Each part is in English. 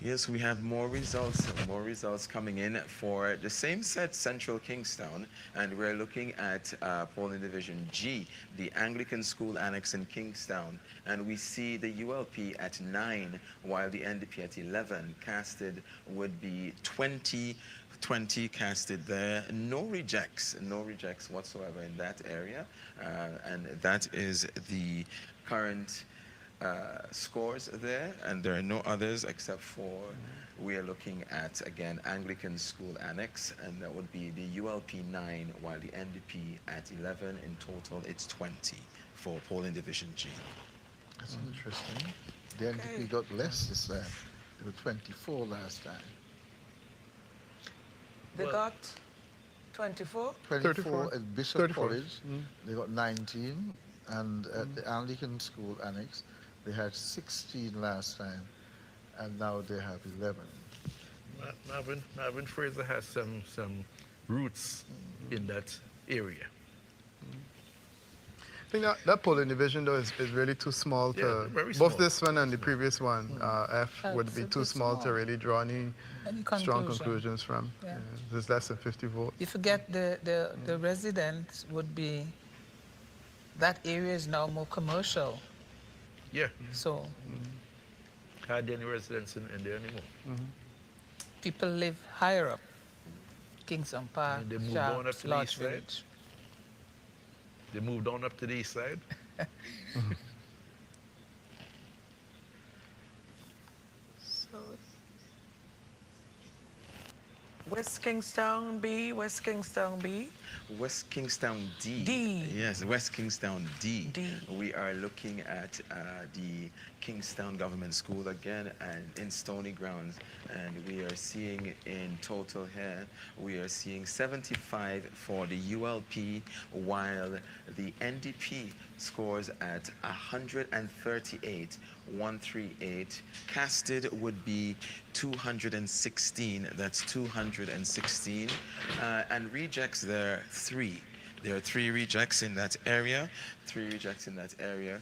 Yes, we have more results coming in for the same set, Central Kingstown, and we're looking at polling division G, the Anglican School Annex in Kingstown, and we see the ULP at 9, while the NDP at 11. Casted would be 20 casted there. No rejects whatsoever in that area, and that is the current scores there, and there are no others except for we are looking at again Anglican School Annex, and that would be the ULP 9, while the NDP at 11. In total, it's 20 for polling division G. That's interesting. The Okay. NDP got less this time. They were 24 last time. They Well, got 24? 24 at Bishop 34. College, they got 19, and at the Anglican School Annex, they had 16 last time, and now they have 11. Marvin Fraser has some roots in that area. I think that polling division, though, is really too small to... Yeah, very both small. this one and the previous one, F, would be It's too small to small. really draw any strong conclusions from. Yeah. There's less than 50 votes. You forget the residents would be, that area is now more commercial. Yeah, So hardly any residents in there anymore. people live higher up. Kingston Park, And they moved on up Sharps, to the Lodge east side? Village. They moved on up to the east side. So, West Kingstown B, West Kingstown B. West Kingstown D. D. Yes, West Kingstown D. D. We are looking at the Kingstown Government School again, and in Stony Grounds, and we are seeing in total here, we are seeing 75 for the ULP, while the NDP scores at 138, 138. Casted would be 216. That's 216, and rejects there 3. There are 3 rejects in that area. 3 rejects in that area.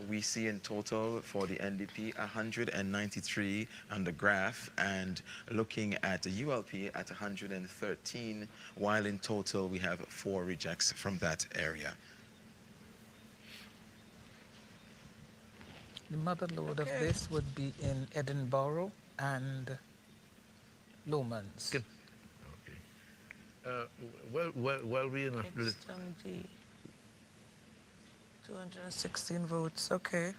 We see in total for the NDP 193 on the graph, and looking at the ULP at 113, while in total we have 4 rejects from that area. The mother lode of Okay. this would be in Edinburgh and Lomans. Good. Okay. Well, we in a Kingstown D. 216 votes, okay.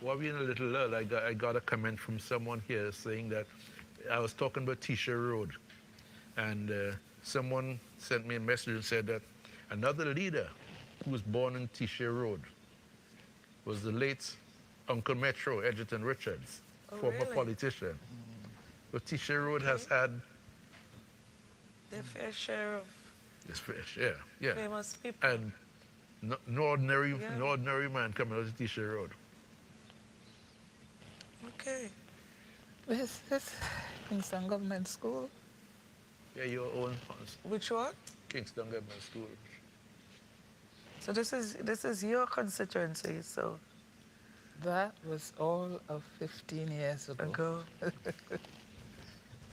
while we in a little lull, I got a comment from someone here saying that I was talking about T-shirt Road, and someone sent me a message and said that another leader who was born in T-shirt Road was the late Uncle Metro, Edgerton Richards, Oh, former really? politician. But T-shirt Road has had Their fair share of this fish, yeah. famous people. And no ordinary, Yeah. no ordinary man coming out of T-shirt Road. Okay. Where's this? Kingston Government School? Yeah, your own Which one? Kingston Government School. So this is your constituency, so That was all of 15 years ago. ago.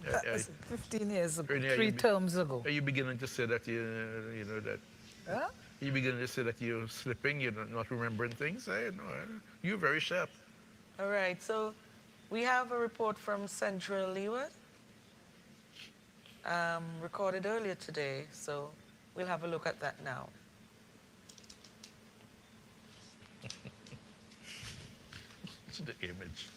That was 15 years ago, Ernie, are 3 you terms ago. Are you beginning to say that you know that? Huh? Are you beginning to say that you're slipping, you're not remembering things? You're very sharp. All right, so we have a report from Central Leeward, recorded earlier today, so we'll have a look at that now. It's the image.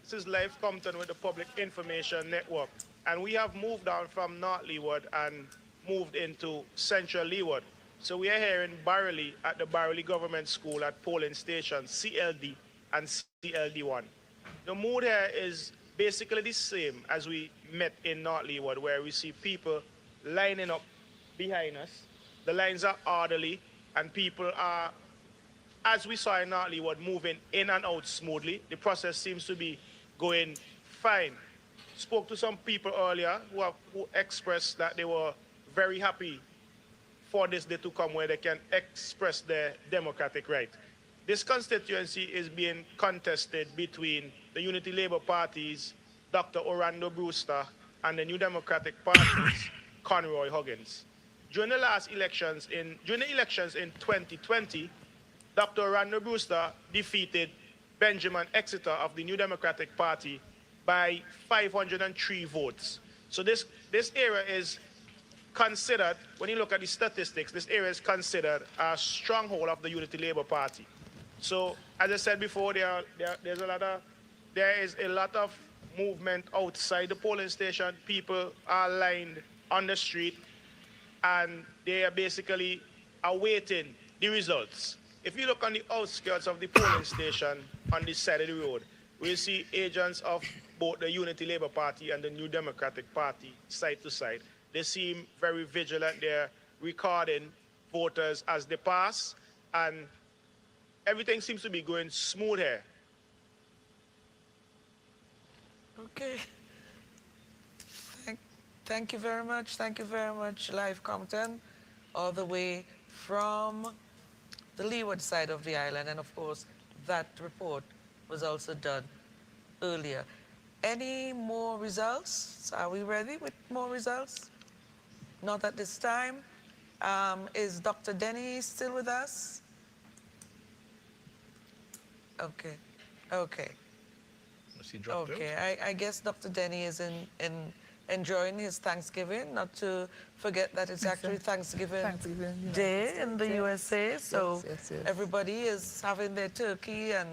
This is Live Compton with the Public Information Network. And we have moved on from North Leeward and moved into Central Leeward. So we are here in Barrowley at the Barrowley Government School at polling stations CLD and CLD1. The mood here is basically the same as we met in North Leeward, where we see people lining up behind us. The lines are orderly, and people are, as we saw in North Leeward, moving in and out smoothly. The process seems to be going fine. Spoke to some people earlier who expressed that they were very happy for this day to come where they can express their democratic right. This constituency is being contested between the Unity Labour Party's Dr. Orlando Brewster and the New Democratic Party's Conroy Huggins. During the elections in 2020, Dr. Orlando Brewster defeated Benjamin Exeter of the New Democratic Party by 503 votes. So this area is considered, when you look at the statistics, this area is considered a stronghold of the Unity Labour Party. So, as I said before, there is a lot of movement outside the polling station. People are lined on the street, and they are basically awaiting the results. If you look on the outskirts of the polling station on this side of the road, we'll see agents of both the Unity Labour Party and the New Democratic Party side to side. They seem very vigilant. They're recording voters as they pass, and everything seems to be going smooth here. Okay. Thank you very much. Thank you very much, Live Compton, all the way from the leeward side of the island. And of course, that report was also done earlier. Any more results? Are we ready with more results? Not at this time. Is Dr. Denny still with us? Okay. Okay. Okay. I guess Dr. Denny is enjoying his Thanksgiving, not to forget that it's actually Thanksgiving Day in the USA. So yes. everybody is having their turkey and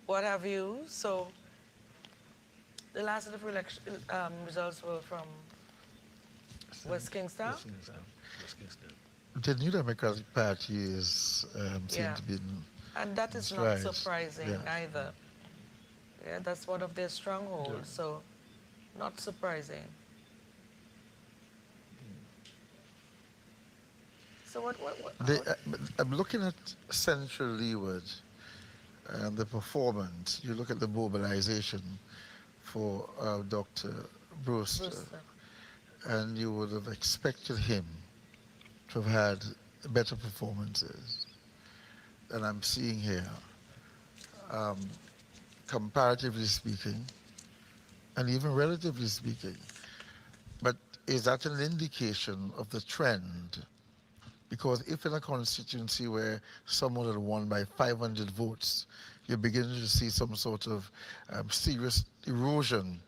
what have you. So the last of the results were from West Kingstown. The New Democratic Party is seems to be. And that is not right. surprising either. Yeah, that's one of their strongholds, so not surprising. So what I'm looking at Central Leeward and the performance. You look at the mobilization for Dr. Brewster, and you would have expected him to have had better performances than I'm seeing here, comparatively speaking, and even relatively speaking. But is that an indication of the trend? Because if in a constituency where someone had won by 500 votes, you're beginning to see some sort of serious erosion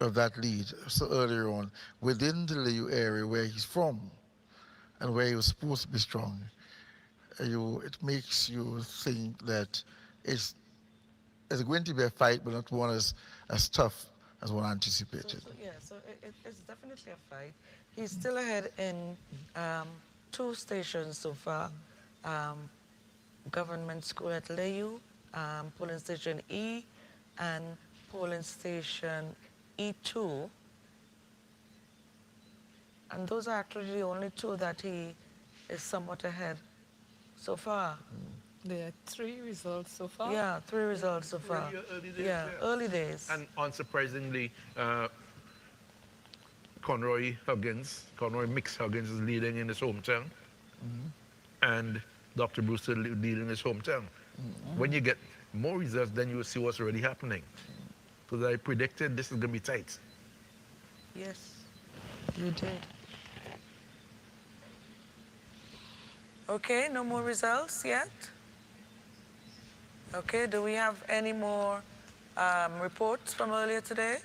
of that lead so earlier on within the Liu area where he's from and where he was supposed to be strong, it makes you think that it's going to be a fight, but not one as tough as one anticipated. So it's definitely a fight. He's still ahead in 2 stations so far. Government School at Leyu, polling station E, and polling station E2. And those are actually the only 2 that he is somewhat ahead so far. There are 3 results so far? Yeah, 3 results so far. Early days, yeah, early days. And unsurprisingly, Conroy Mix Huggins is leading in his hometown. And Dr. Brewster leading in his hometown. When you get more results, then you will see what's already happening. Because I predicted this is going to be tight. Yes, you did. Okay, no more results yet? Okay, do we have any more reports from earlier today?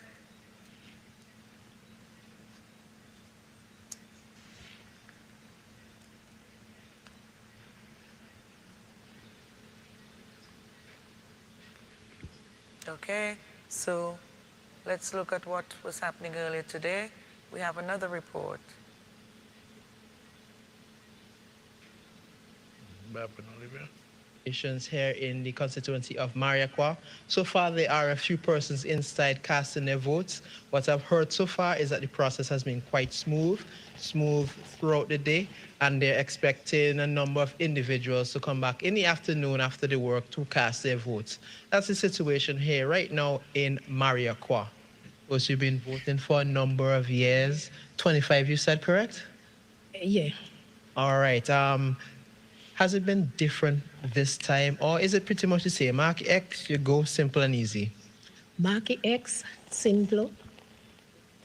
Okay, so let's look at what was happening earlier today. We have another report. Here in the constituency of Mariaqua. So far, there are a few persons inside casting their votes. What I've heard so far is that the process has been quite smooth throughout the day, and they're expecting a number of individuals to come back in the afternoon after the work to cast their votes. That's the situation here right now in Mariaqua. Because you've been voting for a number of years, 25 you said, correct? Yeah. All right. Has it been different this time, or is it pretty much the same? Mark X, you go simple and easy. Mark X, simple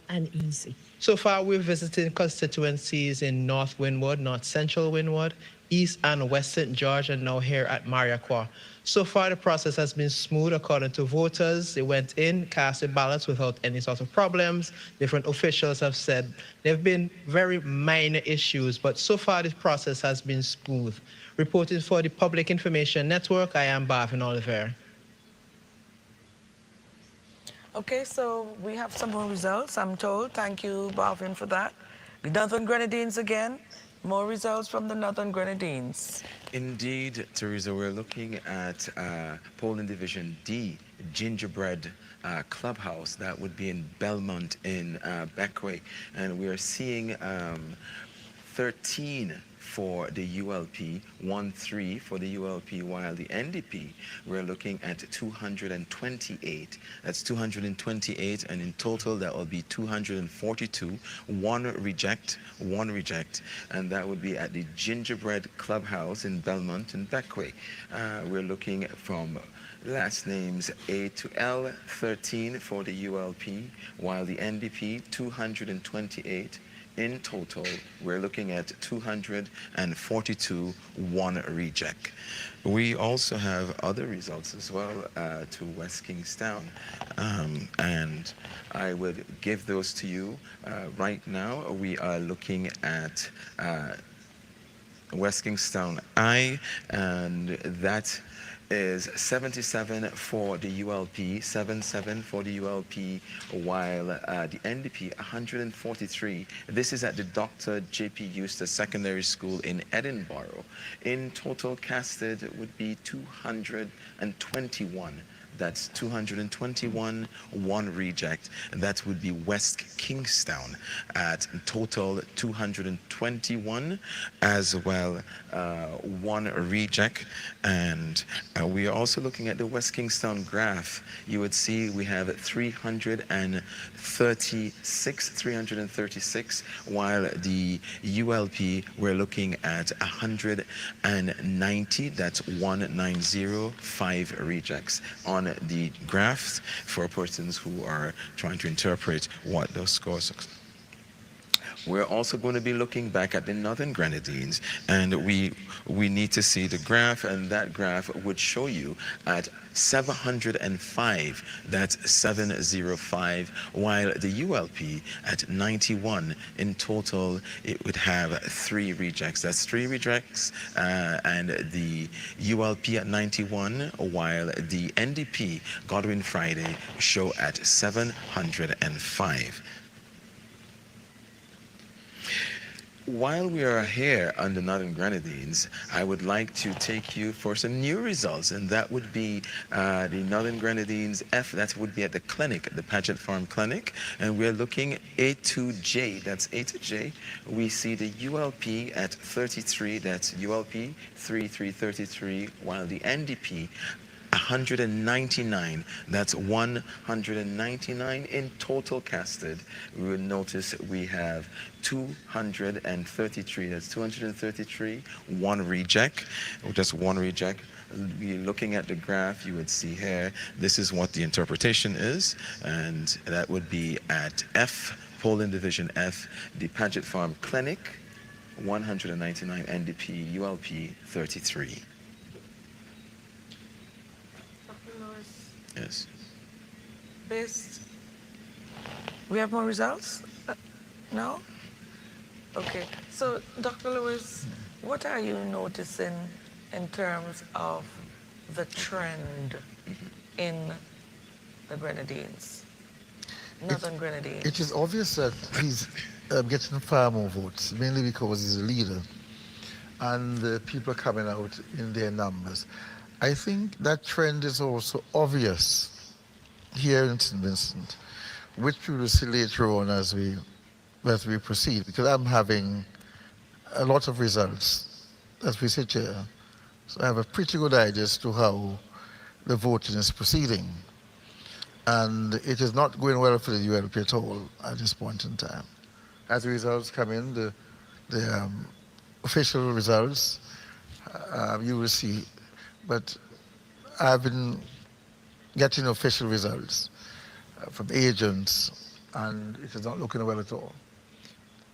and easy. So far, we've visited constituencies in North Windward, North Central Windward, East and West St. George, and now here at Mariaqua. So far, the process has been smooth according to voters. They went in, cast their ballots without any sort of problems. Different officials have said there have been very minor issues, but so far, this process has been smooth. Reporting for the Public Information Network, I am Barvin Oliver. Okay, so we have some more results, I'm told. Thank you, Barvin, for that. The Northern Grenadines again. More results from the Northern Grenadines. Indeed, Teresa, we're looking at polling division D, Gingerbread Clubhouse. That would be in Belmont in Beckway. And we are seeing 13 for the ULP, 1-3 for the ULP, while the NDP, we're looking at 228. That's 228, and in total, that will be 242. One reject, and that would be at the Gingerbread Clubhouse in Belmont and Beckway. We're looking from last names A to L, 13 for the ULP, while the NDP, 228. In total, we're looking at 242, one reject. We also have other results as well to West Kingstown, and I would give those to you. Right now, we are looking at West Kingstown I, and that is 77 for the ULP, 77 for the ULP, while the NDP 143. This is at the Dr. J.P. Eustace Secondary School in Edinburgh. In total casted would be 221. That's 221, one reject. That would be West Kingstown at total 221, as well one reject. And we are also looking at the West Kingstown graph. You would see we have 336, while the ULP we're looking at 190. That's 190, 5 rejects on the graphs for persons who are trying to interpret what those scores are. We're also going to be looking back at the Northern Grenadines, and we need to see the graph, and that graph would show you at 705, that's 705, while the ULP at 91. In total, it would have 3 rejects. That's 3 rejects, and the ULP at 91, while the NDP, Godwin Friday, show at 705. While we are here on the Northern Grenadines, I would like to take you for some new results, and that would be the Northern Grenadines F. That would be at the clinic, the Paget Farm Clinic, and we're looking A to J. That's A to J. We see the ULP at 33. That's ULP 3333, while the NDP 199. That's 199 in total casted. We will notice we have 233. That's 233. One reject, just one reject. Looking at the graph, you would see here, this is what the interpretation is, and that would be at F, polling division F, the Paget Farm Clinic, 199 NDP, ULP 33. Yes. Based. We have more results? No? Okay. So, Dr. Lewis, what are you noticing in terms of the trend in the Grenadines, Northern Grenadines? It is obvious that he's getting far more votes, mainly because he's a leader and people are coming out in their numbers. I think that trend is also obvious here in St. Vincent, which we will see later on as we proceed, because I'm having a lot of results as we sit here. So I have a pretty good idea as to how the voting is proceeding. And it is not going well for the ULP at all at this point in time. As the results come in, the official results, you will see. But I've been getting official results from agents, and it is not looking well at all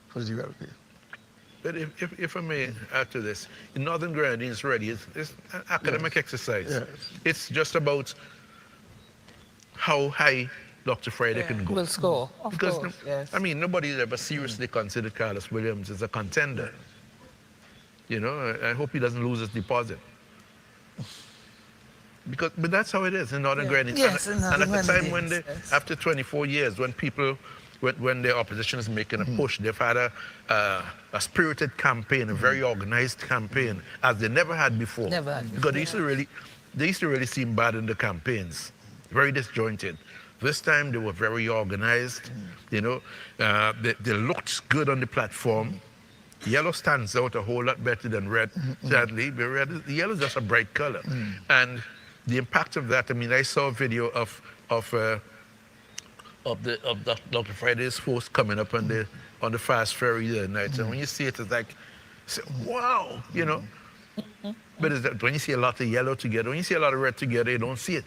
for the ULP. But if I may add to this, in Northern Grenadines already, it's an academic exercise. Yes. It's just about how high Dr. Friday can go. Will score, of Because, course, yes. I mean, nobody ever seriously considered Carlos Williams as a contender. You know, I hope he doesn't lose his deposit. But that's how it is in Northern Grenadines. Yes, and, in and at Northern the time when Grenadines, yes. after 24 years, when people, when the opposition is making a push, they've had a spirited campaign, a very organized campaign, as they never had before. Never had Because they used to really seem bad in the campaigns, very disjointed. This time they were very organized. You know, they looked good on the platform. Yellow stands out a whole lot better than red, sadly. But the yellow is just a bright color. And the impact of that, I mean, I saw a video of Dr. Friday's post coming up on the fast ferry the other night. And when you see it, it's like, wow, you know. But when you see a lot of yellow together, when you see a lot of red together, you don't see it.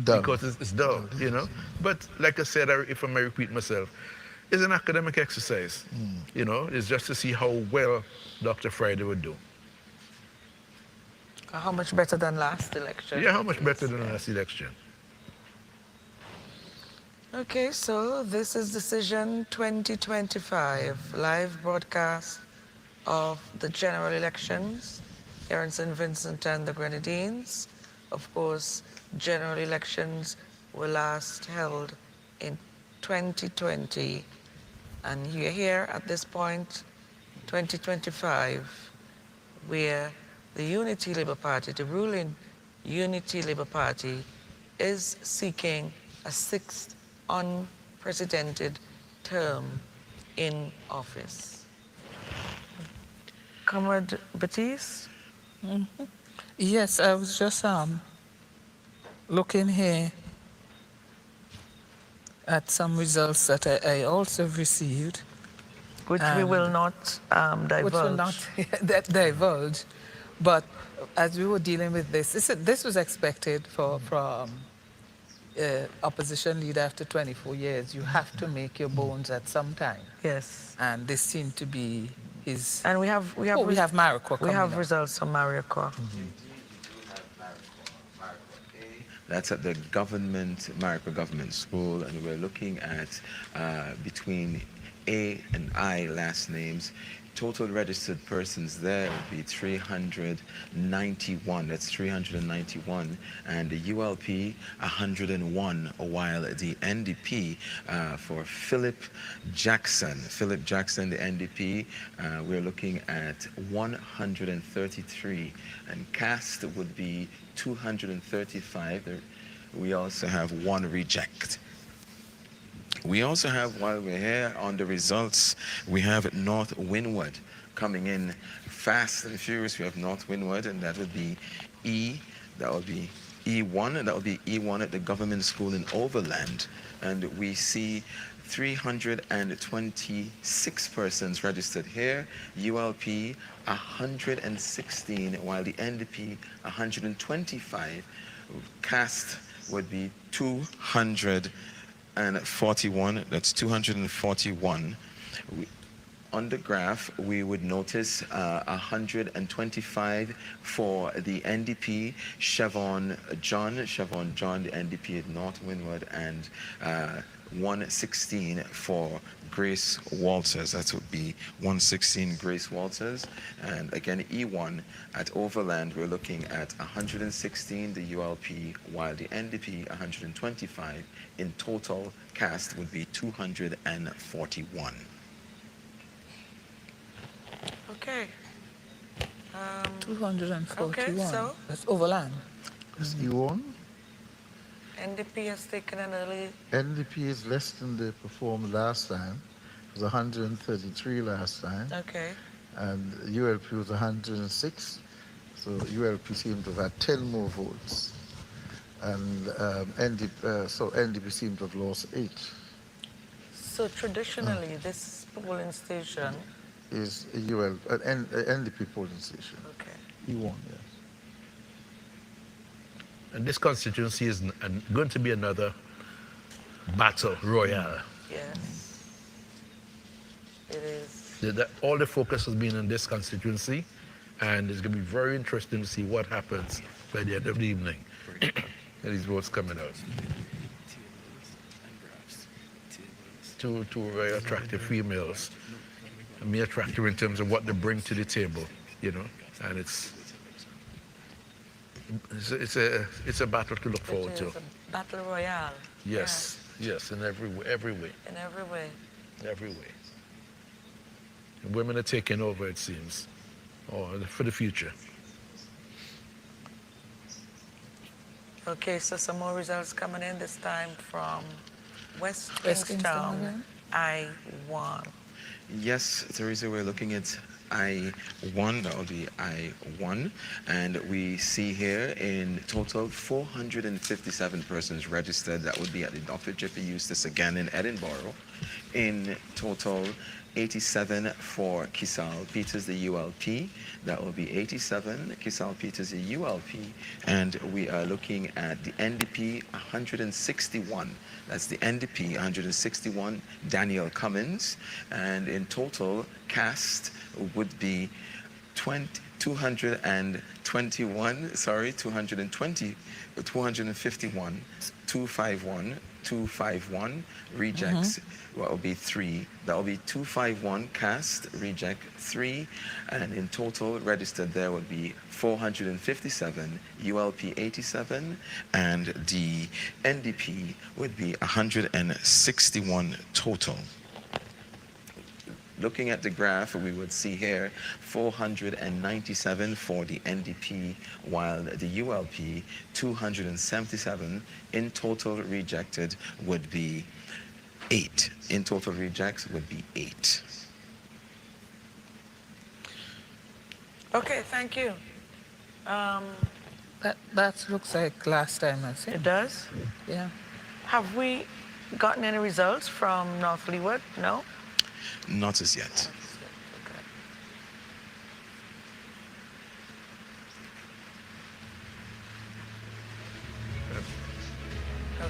Because it's dull, you know. But like I said, if I may repeat myself, it's an academic exercise. You know, it's just to see how well Dr. Friday would do. How much better than last election? Yeah, how much better than last election? Okay, so this is Decision 2025, live broadcast of the general elections here in St. Vincent and the Grenadines. Of course, general elections were last held in 2020, and you're here at this point, 2025, where the Unity Labour Party, the ruling Unity Labour Party, is seeking a sixth unprecedented term in office. Comrade Batiste? Yes, I was just looking here at some results that I also received. Which we will not divulge. Which will not divulge. But as we were dealing with this was expected from opposition leader after 24 years. You have to make your bones at some time. Yes. And this seemed to be his... And we have Marikwa coming We have up. results from Marikwa. That's at the Marikwa Government School, and we're looking at between A and I last names. Total registered persons there would be 391. That's 391. And the ULP, 101, while the NDP for Philip Jackson, the NDP, we're looking at 133. And CAST would be 235. We also have one reject. We also have, while we're here on the results, we have North Windward coming in fast and furious. We have North Windward, and that would be E1, and that would be E1 at the government school in Overland. And we see 326 persons registered here, ULP 116, while the NDP 125. CAST would be 241. That's 241. On the graph, we would notice 125 for the NDP, Chevron John, the NDP at North Windward, and 116 for Grace Walters. That would be 116 Grace Walters. And again, E1 at Overland, we're looking at 116, the ULP, while the NDP 125. In total, CAST would be 241. Okay. 241. Okay, so that's Overland. That's E1. NDP has taken an early... NDP is less than they performed last time. It was 133 last time. Okay. And ULP was 106. So ULP seemed to have had 10 more votes. And NDP seemed to have lost 8. So traditionally, this polling station is a UL, an NDP polling station. Okay. He won, yes. And this constituency is going to be another battle royale. Yes. It is. All the focus has been on this constituency, and it's going to be very interesting to see what happens by the end of the evening. These votes coming out. Two very attractive females. And me attractive in terms of what they bring to the table, you know, and it's a battle to look forward to. It is a battle royale. Yes, yes, in every way. In every way. Every way. And women are taking over, it seems, or for the future. Okay, so some more results coming in, this time from West West Kingstown. Kingstown I1. Yes, Teresa, we're looking at I1, that will be I1, and we see here in total 457 persons registered. That would be at the Dr. Jiffy Eustace again in Edinburgh. In total, 87 for Kisal Peters, the ULP. That will be 87, Kisal Peters, the ULP. And we are looking at the NDP, 161. That's the NDP, 161, Daniel Cummins. And in total, cast would be 251, 251, 251, rejects, what will be 3. That will be 251 cast, reject 3, and in total registered there would be 457, ULP 87, and the NDP would be 161 total. Looking at the graph, we would see here 497 for the NDP, while the ULP 277. In total rejected would be 8. In total rejects would be 8. Okay, thank you. That looks like last time, I think. It does? Yeah. Have we gotten any results from North Leeward? No? Not as yet.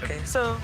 Okay, so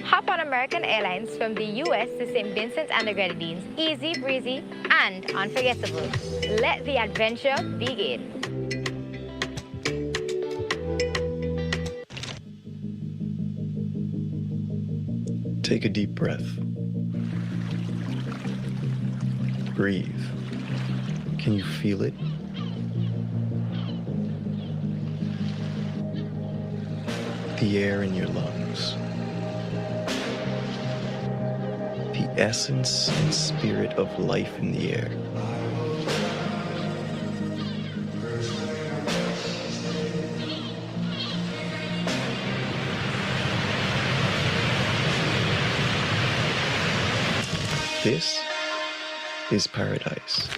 Hop on American Airlines from the US to St. Vincent and the Grenadines, easy, breezy, and unforgettable. Let the adventure begin. Take a deep breath. Breathe. Can you feel it? The air in your lungs. The essence and spirit of life in the air. This is paradise.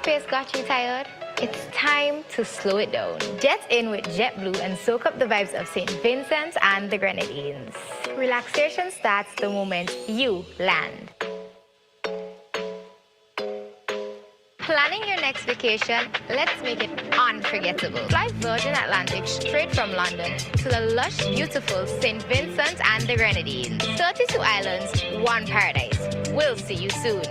pace got you tired? It's time to slow it down. Jet in with JetBlue and soak up the vibes of St. Vincent and the Grenadines. Relaxation starts the moment you land. Planning your next vacation? Let's make it unforgettable. Fly Virgin Atlantic straight from London to the lush, beautiful St. Vincent and the Grenadines. 32 islands, one paradise. We'll see you soon.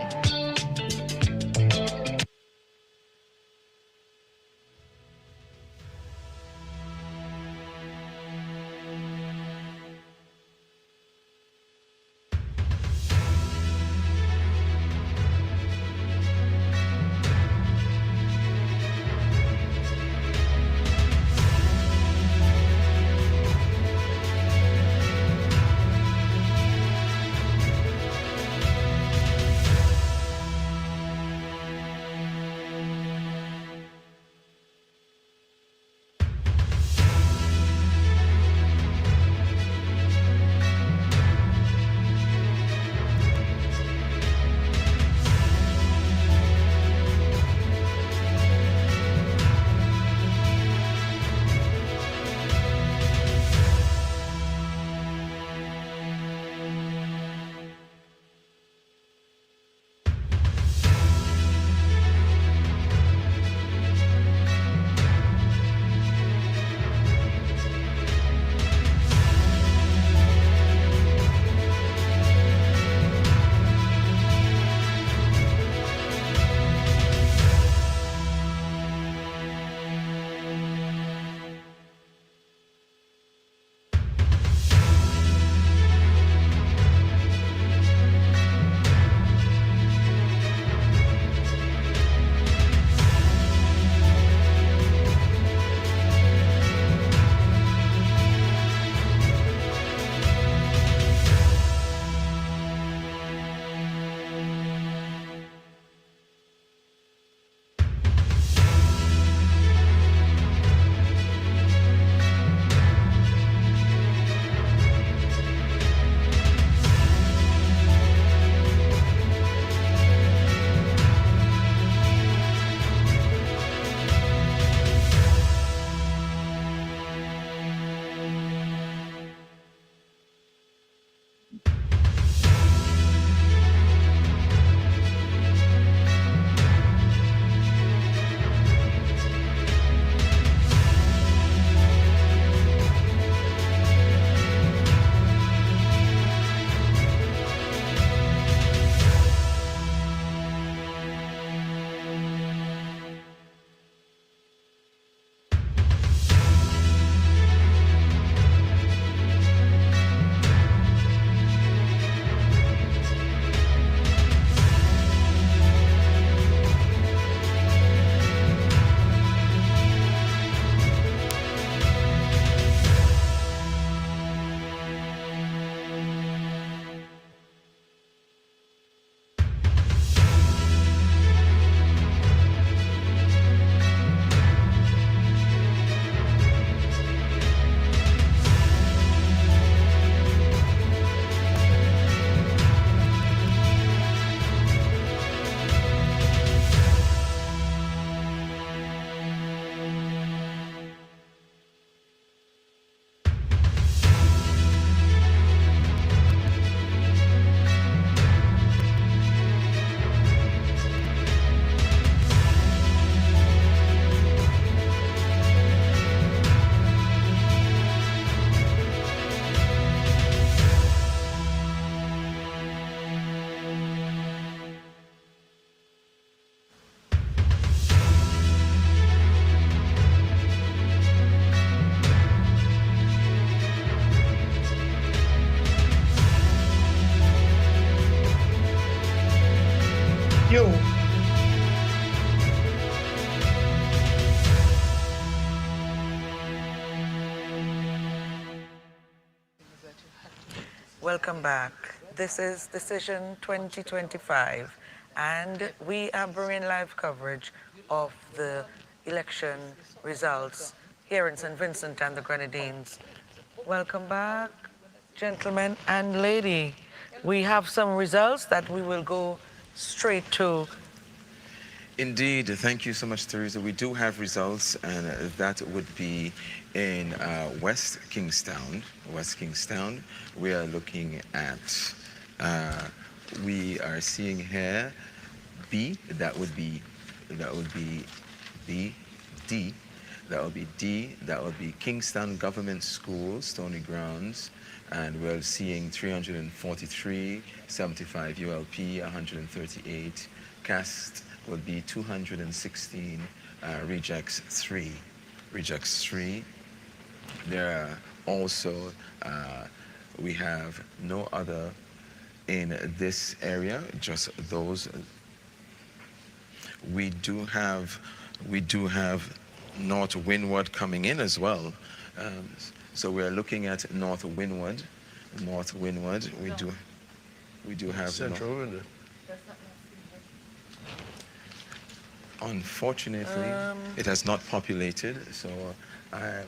Yo. Welcome back. This is Decision 2025, and we are bringing live coverage of the election results here in St. Vincent and the Grenadines. Welcome back, gentlemen and lady. We have some results that we will go straight to Indeed, thank you so much, Teresa. We do have results, and that would be in West Kingstown. West Kingstown, we are looking at, we are seeing here B. That would be B, D. That would be D. That would be Kingstown Government School, Stony Grounds, and we're seeing 343, 75 ULP, 138. Cast would be 216, rejects 3. Rejects 3. There are also, we have no other in this area, just those. We do have North Windward coming in as well. So we're looking at North Windward. North Windward, we do have Central Windward. Unfortunately, it has not populated, so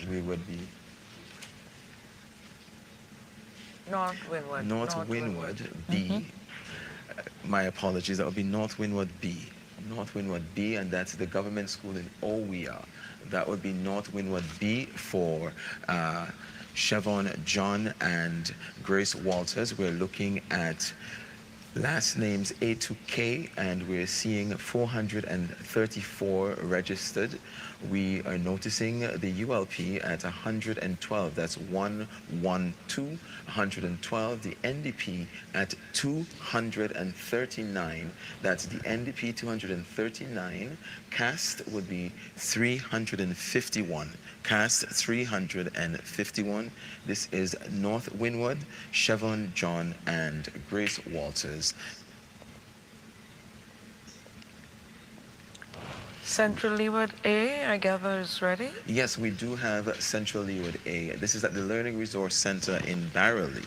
we would be North Windward. North Windward B. My apologies, that would be North Windward B. North Windward B, and that's the government school in Owea. That would be North Windward B for Chevon John and Grace Walters. We're looking at last names A to K, and we're seeing 434 registered. We are noticing the ULP at 112. That's 112, 112. The NDP at 239. That's the NDP 239. Cast would be 351. Cast 351. This is North Windward, Chevon John, and Grace Walters. Central Leeward A, I gather, is ready? Yes, we do have Central Leeward A. This is at the Learning Resource Center in Barrowley.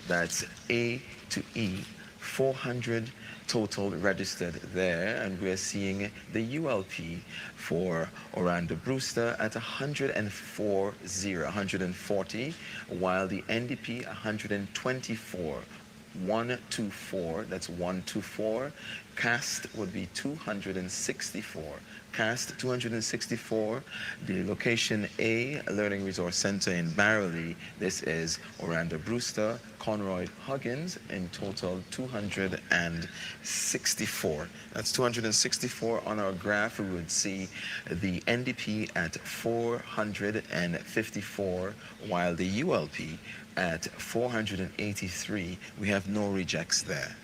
That's A to E, 400 total registered there, and we're seeing the ULP for Orlando Brewster at 140, while the NDP 124. 124, that's 124. Cast would be 264. Cast 264. The location A, Learning Resource Center in Barrowley. This is Orlando Brewster, Conroy Huggins, in total 264. That's 264 on our graph. We would see the NDP at 454, while the ULP at 483. We have no rejects there.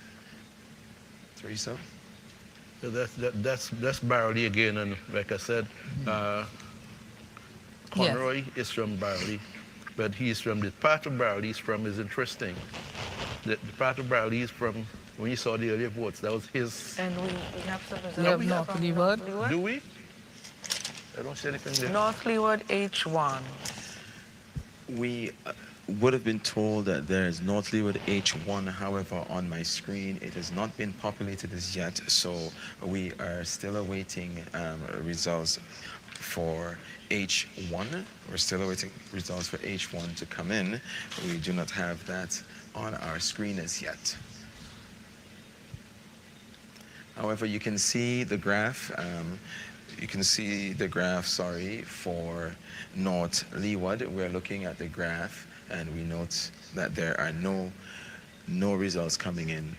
Teresa? So that's Barley again, and like I said, Conroy is from Barley, but he's from the part of Barley he's from is interesting. The part of Barley is from, when you saw the earlier votes, that was his. And we have some We have North Leeward. Do we? I don't see anything there. North Leeward H1. We would have been told that there is North Leeward H1. However, on my screen, it has not been populated as yet, so we are still awaiting results for H1. We're still awaiting results for H1 to come in. We do not have that on our screen as yet. However, you can see the graph. For North Leeward. We're looking at the graph, and we note that there are no results coming in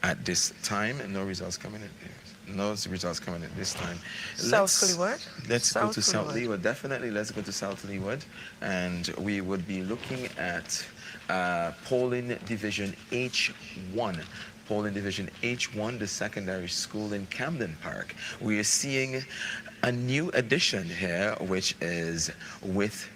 at this time, and no results coming in. No results coming in this time. South Leeward? Let's go to South Leeward. Definitely, let's go to South Leeward, and we would be looking at polling division H1. Polling division H1, the secondary school in Camden Park. We are seeing a new addition here, which is with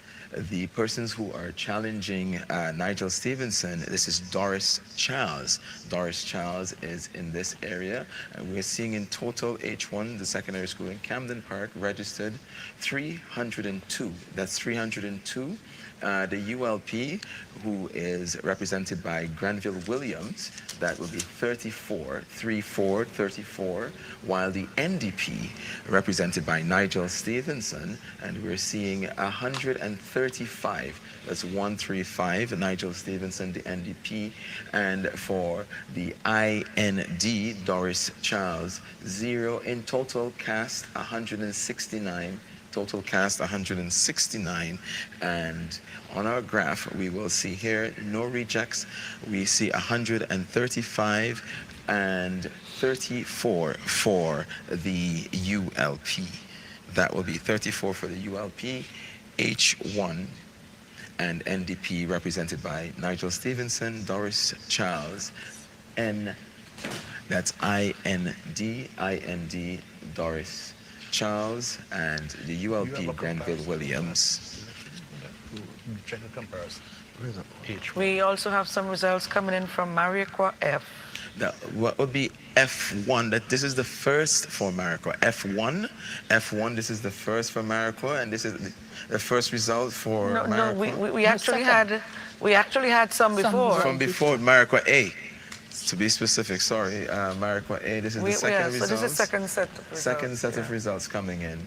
the persons who are challenging Nigel Stevenson. This is Doris Charles. Doris Charles is in this area. And we're seeing in total H1, the secondary school in Camden Park, registered 302. That's 302. The ULP, who is represented by Granville Williams, that will be 34, while the NDP, represented by Nigel Stevenson, and we're seeing 130. 135. That's 135, Nigel Stevenson, the NDP. And for the IND, Doris Charles, 0. In total cast, 169. Total cast 169, and on our graph we will see here no rejects. We see 135 and 34 for the ULP. That will be 34 for the ULP, H1 and NDP represented by Nigel Stevenson, Doris Charles, N, that's IND, Doris Charles, and the ULP Grenville Williams. Check a comparison. We also have some results coming in from Mariaqua F. What would be F1? That this is the first for Mariaqua. F1. This is the first for Mariaqua, and this is the first result for Mariaqua. No, we actually had some before. From before Mariaqua A. To be specific, sorry, Mariaqua A. This is the second result. So this is second set of results. Second set of results coming in.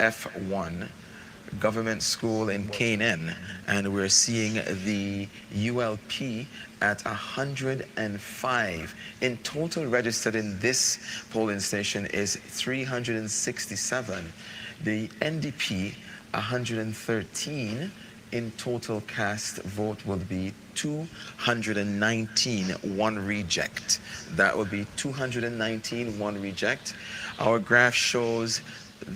F1, government school in Canaan, and we're seeing the ULP at 105. In total registered in this polling station is 367. The NDP 113. In total cast vote will be 219, 1 reject. That would be 219, 1 reject. Our graph shows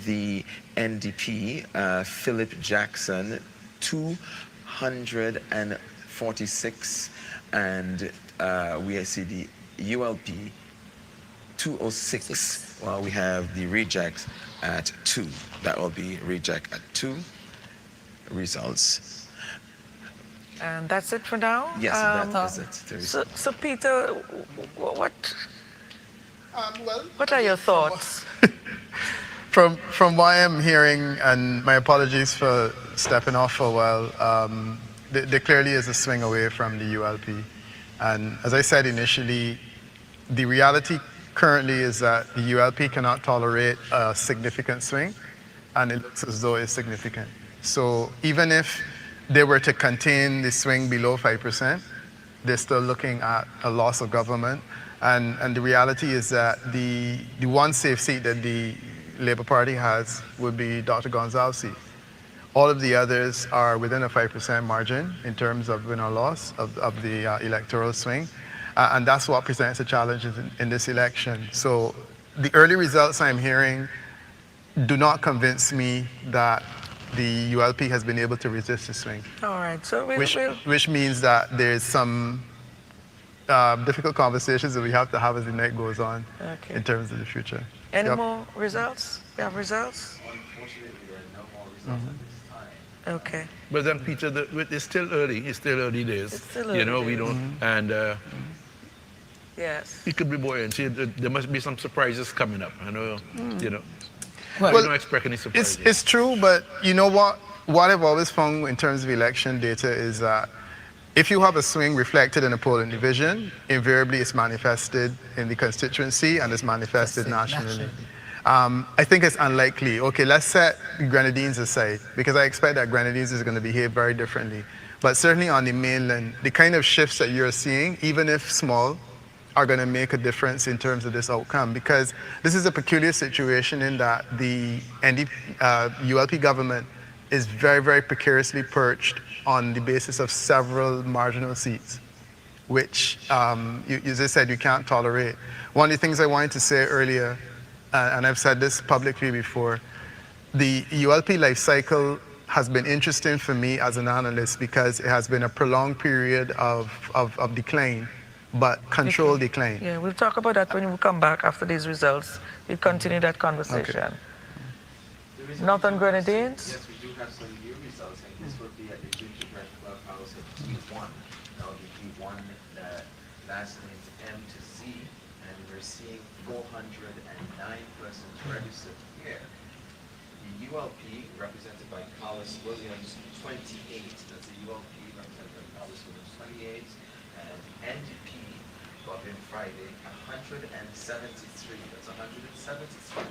the NDP, Philip Jackson, 246, and we see the ULP 206, while we have the reject at 2. That will be reject at 2. Results. And that's it for now? Yes, that is it. So Peter, what are your thoughts? From what I'm hearing, and my apologies for stepping off for a while, there clearly is a swing away from the ULP. And as I said initially, the reality currently is that the ULP cannot tolerate a significant swing, and it looks as though it's significant. So even if they were to contain the swing below 5%, they're still looking at a loss of government. And the reality is that the one safe seat that the Labour Party has would be Dr. Gonzalez's seat. All of the others are within a 5% margin in terms of win or loss of the electoral swing. And that's what presents a challenge in this election. So the early results I'm hearing do not convince me that the ULP has been able to resist the swing. All right, so which means that there's some difficult conversations that we have to have as the night goes on in terms of the future. Any more results? We have results? Unfortunately, there are no more results at this time. Okay. But then, Peter, it's still early. It's still early days. It's still early days. We don't, and yes, it could be buoyant. See, there must be some surprises coming up. I know, Well, we don't expect any surprises. It's true, but you know what? What I've always found in terms of election data is that if you have a swing reflected in a polling division, invariably it's manifested in the constituency and it's manifested nationally. I think it's unlikely. Okay, let's set Grenadines aside, because I expect that Grenadines is going to behave very differently. But certainly on the mainland, the kind of shifts that you're seeing, even if small, are going to make a difference in terms of this outcome, because this is a peculiar situation in that the ULP government is very, very precariously perched on the basis of several marginal seats, which, as I said, you can't tolerate. One of the things I wanted to say earlier, and I've said this publicly before, the ULP life cycle has been interesting for me as an analyst because it has been a prolonged period of decline, but controlled decline. Yeah, we'll talk about that when we come back after these results. We'll continue that conversation. Okay. Northern Grenadines? Yes, we do have some new results, and this will be at the Gingerbread Clubhouse at P1. That will be P1, last name's M to Z, and we're seeing 409 persons registered here. The ULP, represented by Carlos Williams, 28. That's the ULP, represented by Carlos Williams, 28. And NDP, Robin Friday, 173. That's 173.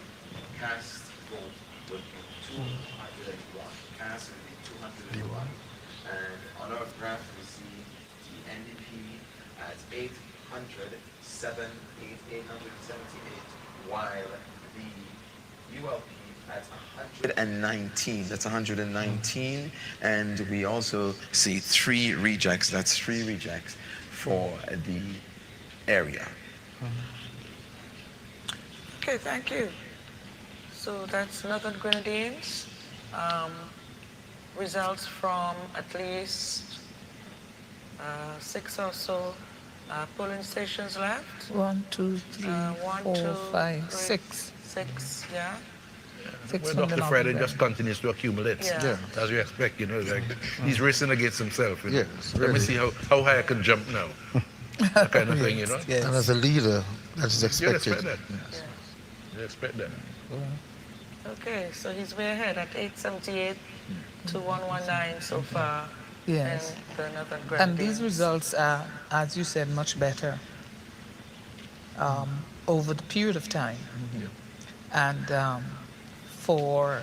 Cast vote would be 201. Cast would be 201. And on our graph, we see the NDP at 878, while the ULP at 119. That's 119. And we also see 3 rejects. That's 3 rejects for the area. Okay, thank you. So that's Northern Grenadines. Results from at least 6 or so polling stations left. 1, 2, 3, One, 4, two, 5, three, 6. 6, yeah. Six Well, from the Dr. Friday Northern just continues to accumulate. Yeah. As you expect, like he's racing against himself. You know? Yes, Let me really. see how high I can jump now. That kind of thing, you know. Yes. And as a leader, that is You expected. expect that. Yes. You expect that. Okay, so he's way ahead at 878 to 119 so far. Yes. In the Northern And Grenadines. these results are, as you said, much better over the period of time. And for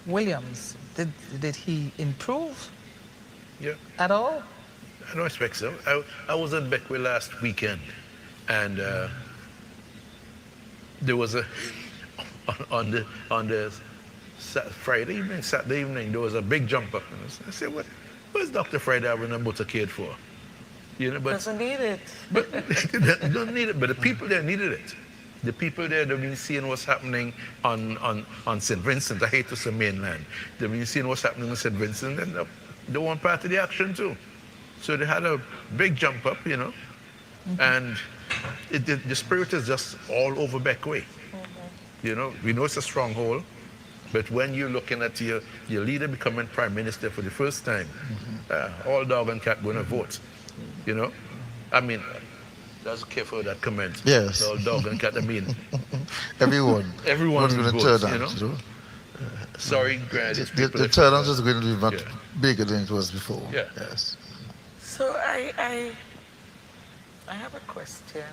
Williams, did he improve Yeah. at all? I don't expect so. I was in Beckwith last weekend, and there was a on the Friday evening, Saturday evening, there was a big jump up. And I said, what's Dr. Friday having a motorcade for? You know, but Doesn't need it. they don't need it. But the people there needed it. The people there, they've been seeing what's happening on St. Vincent. I hate to say mainland. They've been seeing what's happening on St. Vincent, and they want part of the action too. So they had a big jump up, you know, and the spirit is just all over Beckwith. You know, we know it's a stronghold, but when you're looking at your leader becoming prime minister for the first time, all dog and cat going to vote. You know, I mean, that's careful with that comment. Yes. All dog and cat. I mean, Everyone's everyone going to votes, turn you out. know? Sorry, Grenadines The people. turnout is going to be much Yeah. bigger than it was before. Yeah. Yes. So I have a question.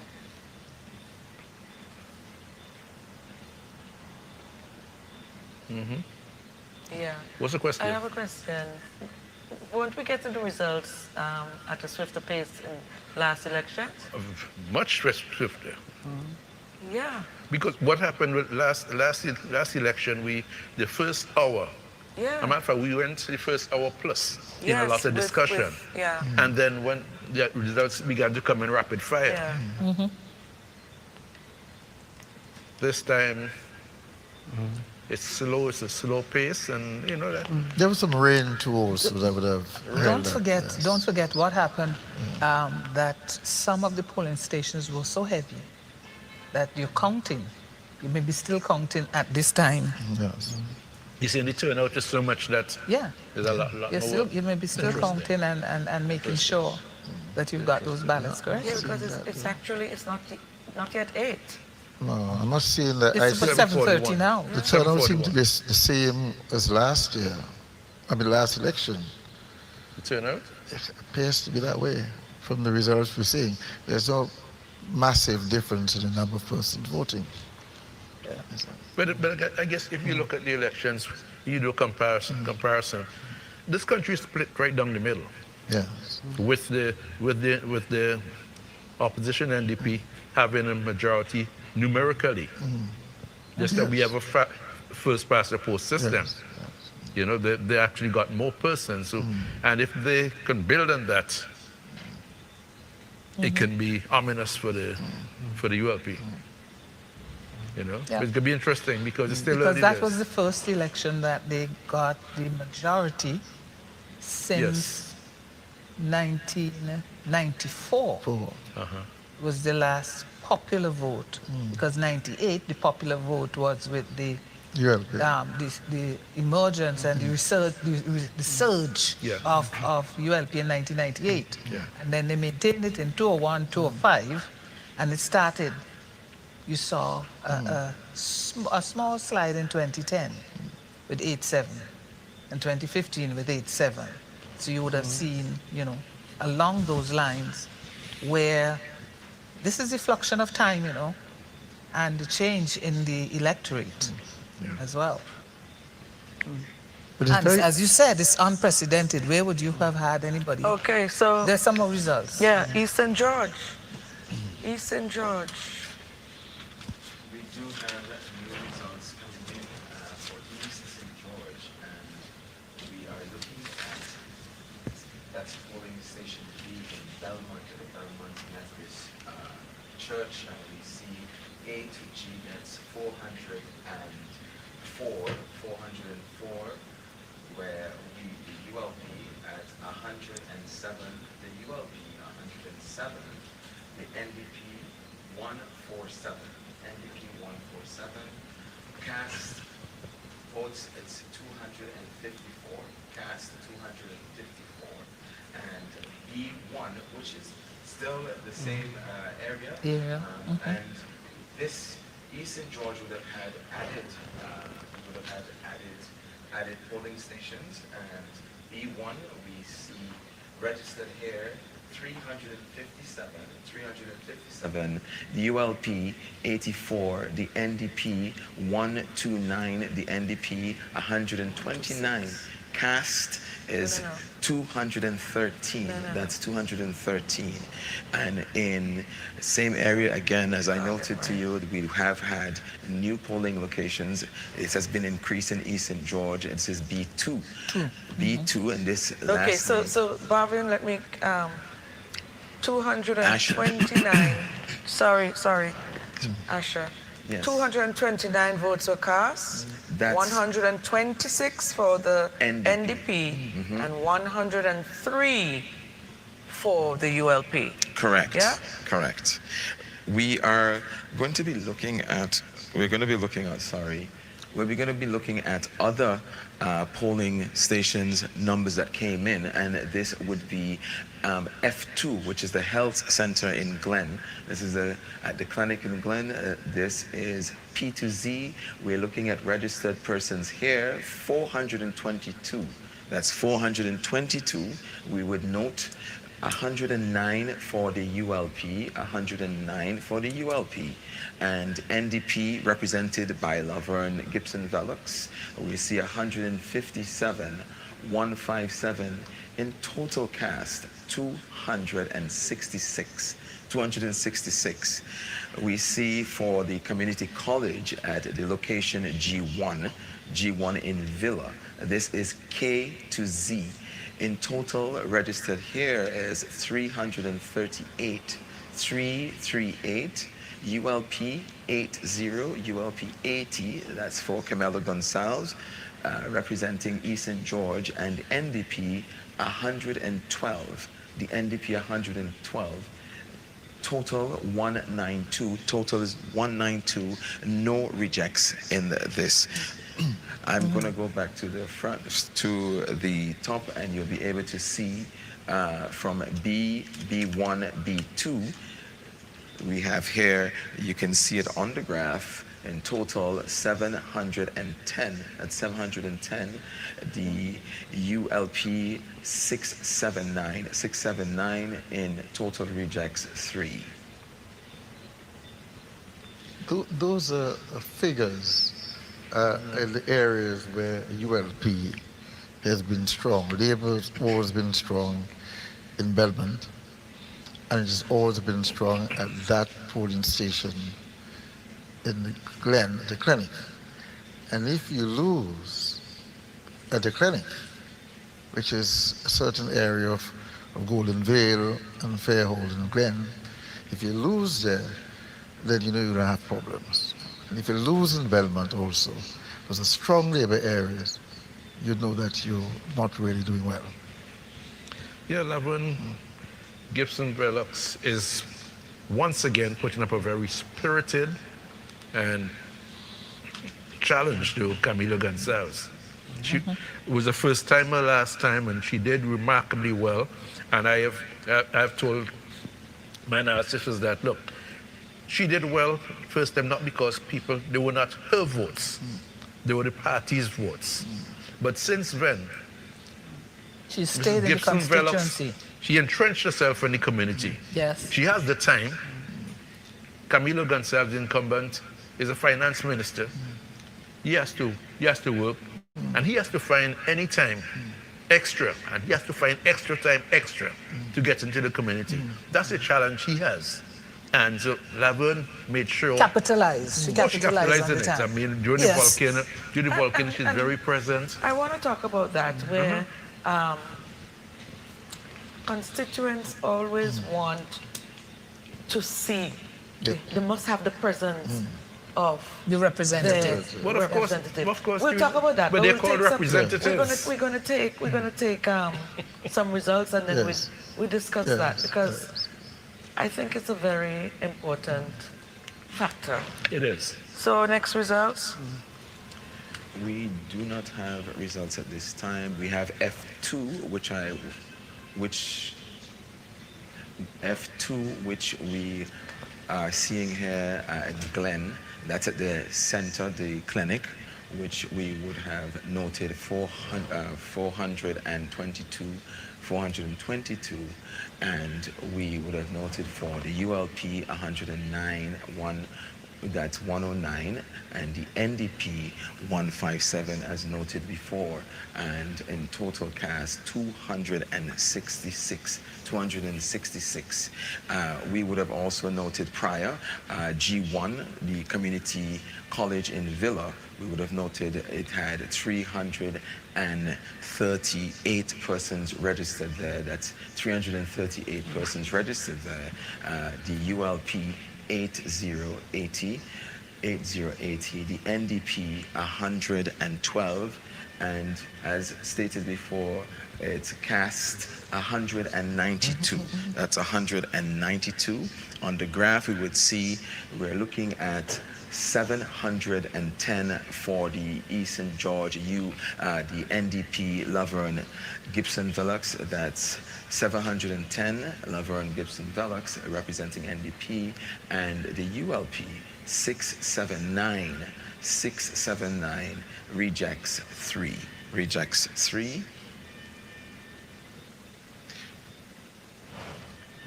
Yeah. What's the question? I have a question. Won't we get to the results at a swifter pace in last election? Much swifter. Yeah. Because what happened with last election, the first hour, Yeah. as a matter of fact, we went to the first hour plus in a Yes, lot of with- discussion. yeah. And then when the results began to come in rapid fire, Yeah. this time it's slow, it's a slow pace, and you know that. There was some rain too also that would have held that, yes. Don't forget what happened, that some of the polling stations were so heavy that you're counting. You may be still counting at this time. Yes. You see, the turnout is so much that Yeah. there's a lot You may be still counting and making sure that you've got those ballots, correct? Yeah, because it's actually, not yet 8. No, I'm not saying that. It's about 7:30 now. The turnout seemed to be the same as last year. I mean, last election. The turnout? It appears to be that way from the results we're seeing. There's no massive difference in the number of persons voting. But I guess if you look at the elections, you do comparison. This country is split right down the middle. Yes. With the opposition NDP having a majority numerically. Just that we have a first past the post system. Yes. You know, they actually got more persons. So, and if they can build on that, it can be ominous for the ULP. You know, Yeah. it could be interesting because it's still Because early that days. was the first election that they got the majority since 1994. Was the last popular vote, because 98 the popular vote was with the the emergence and the research, the surge of ULP in 1998, and then they maintained it in 2001, 2005, and it started. You saw a small slide in 2010 with 8.7, and 2015 with 8.7. So you would have seen, you know, along those lines, where this is a fluxion of time, you know, and the change in the electorate as well. But it's And very, as you said, it's unprecedented. Where would you have had anybody? Okay, so There's some more results. yeah, East St. George. East St. George. We do have new results coming in for East St. George, and we are looking at that's polling station B in Belmont, the Belmont Methodist Church. We see A to G, that's 404, where we the ULP at 107, the ULP 107, the NDP 147, NDP 147, cast votes it's 254, cast 254, and B1, which is still the same area, and this East St. George would have had added polling stations, and B1 we see registered here 357, the ULP 84, the NDP 129, the NDP 129. Cast is 213. That's 213. And in the same area, again, as I noted to you, we have had new polling locations. It has been increased in East St. George. It says B2. B2, and this Okay, so Barvin, let me 229. Sorry, Asher. Yes. 229 votes were cast. That's 126 for the NDP. and 103 for the ULP. Correct. Yeah? Correct. We're going to be looking at other polling stations numbers that came in, and this would be F2, which is the health center in Glen. This is at the clinic in Glen. This is P to Z. We're looking at registered persons here, 422. That's 422. We would note 109 for the ULP, 109 for the ULP, and NDP represented by Laverne Gibson Velux. We see 157, 157 in total cast, 266. We see for the community college at the location G1 in Villa. This is K to Z. In total, registered here is 338. 338. ULP 80, ULP 80, that's for Camelo Gonzalez, representing East St. George, and NDP 112. The NDP 112. Total 192. Total is 192. No rejects in this. I'm going to go back to the front, to the top, and you'll be able to see from B1, B2. We have here, you can see it on the graph, in total 710. That's 710. The ULP 679 in total rejects 3. Those are figures in the areas where ULP has been strong. Labour has always been strong in Belmont, and it has always been strong at that polling station in the Glen, the clinic. And if you lose at the clinic, which is a certain area of Golden Vale and Fairhold and Glen, if you lose there, then you know you're going to have problems. And if you lose in Belmont also, those are strong labor areas, you know that you're not really doing well. Yeah, Laverne Gibson Velux is once again putting up a very spirited and challenge to Camilo Gonzalez. She was a first timer last time, and she did remarkably well. And I've told my analysis that, look, she did well first time not because they were not her votes, they were the party's votes. But since then, she stayed in the constituency. She entrenched herself in the community. Yes. She has the time. Camilo Gonzalez, the incumbent, is a finance minister. He has to work. And he has to find any time extra, and he has to find extra time extra to get into the community. That's a challenge he has. And so Laverne made sure... Capitalize. She capitalized on on the it. time. I mean, during the volcano, she's very present. I want to talk about that, where constituents always want to see, they must have the presence of the representatives. Well, of course, we'll talk about that. But they're called representatives. We're gonna take some results, and then we discuss that, because I think it's a very important factor. It is. So next results. We do not have results at this time. We have F2, which we are seeing here at Glen. That's at the center, the clinic, which we would have noted 422, and we would have noted for the ULP 109, that's 109, and the NDP 157 as noted before, and in total cast 266. We would have also noted prior G1, the community college in Villa, we would have noted it had 338 persons registered there. That's 338 persons registered there. The ULP 8080, the NDP 112, and as stated before, it's cast 192. That's 192. On the graph, we would see we're looking at 710 for the Eastern George the NDP Laverne Gibson Velux. That's 710 Laverne Gibson Velux representing NDP, and the ULP 679 rejects 3.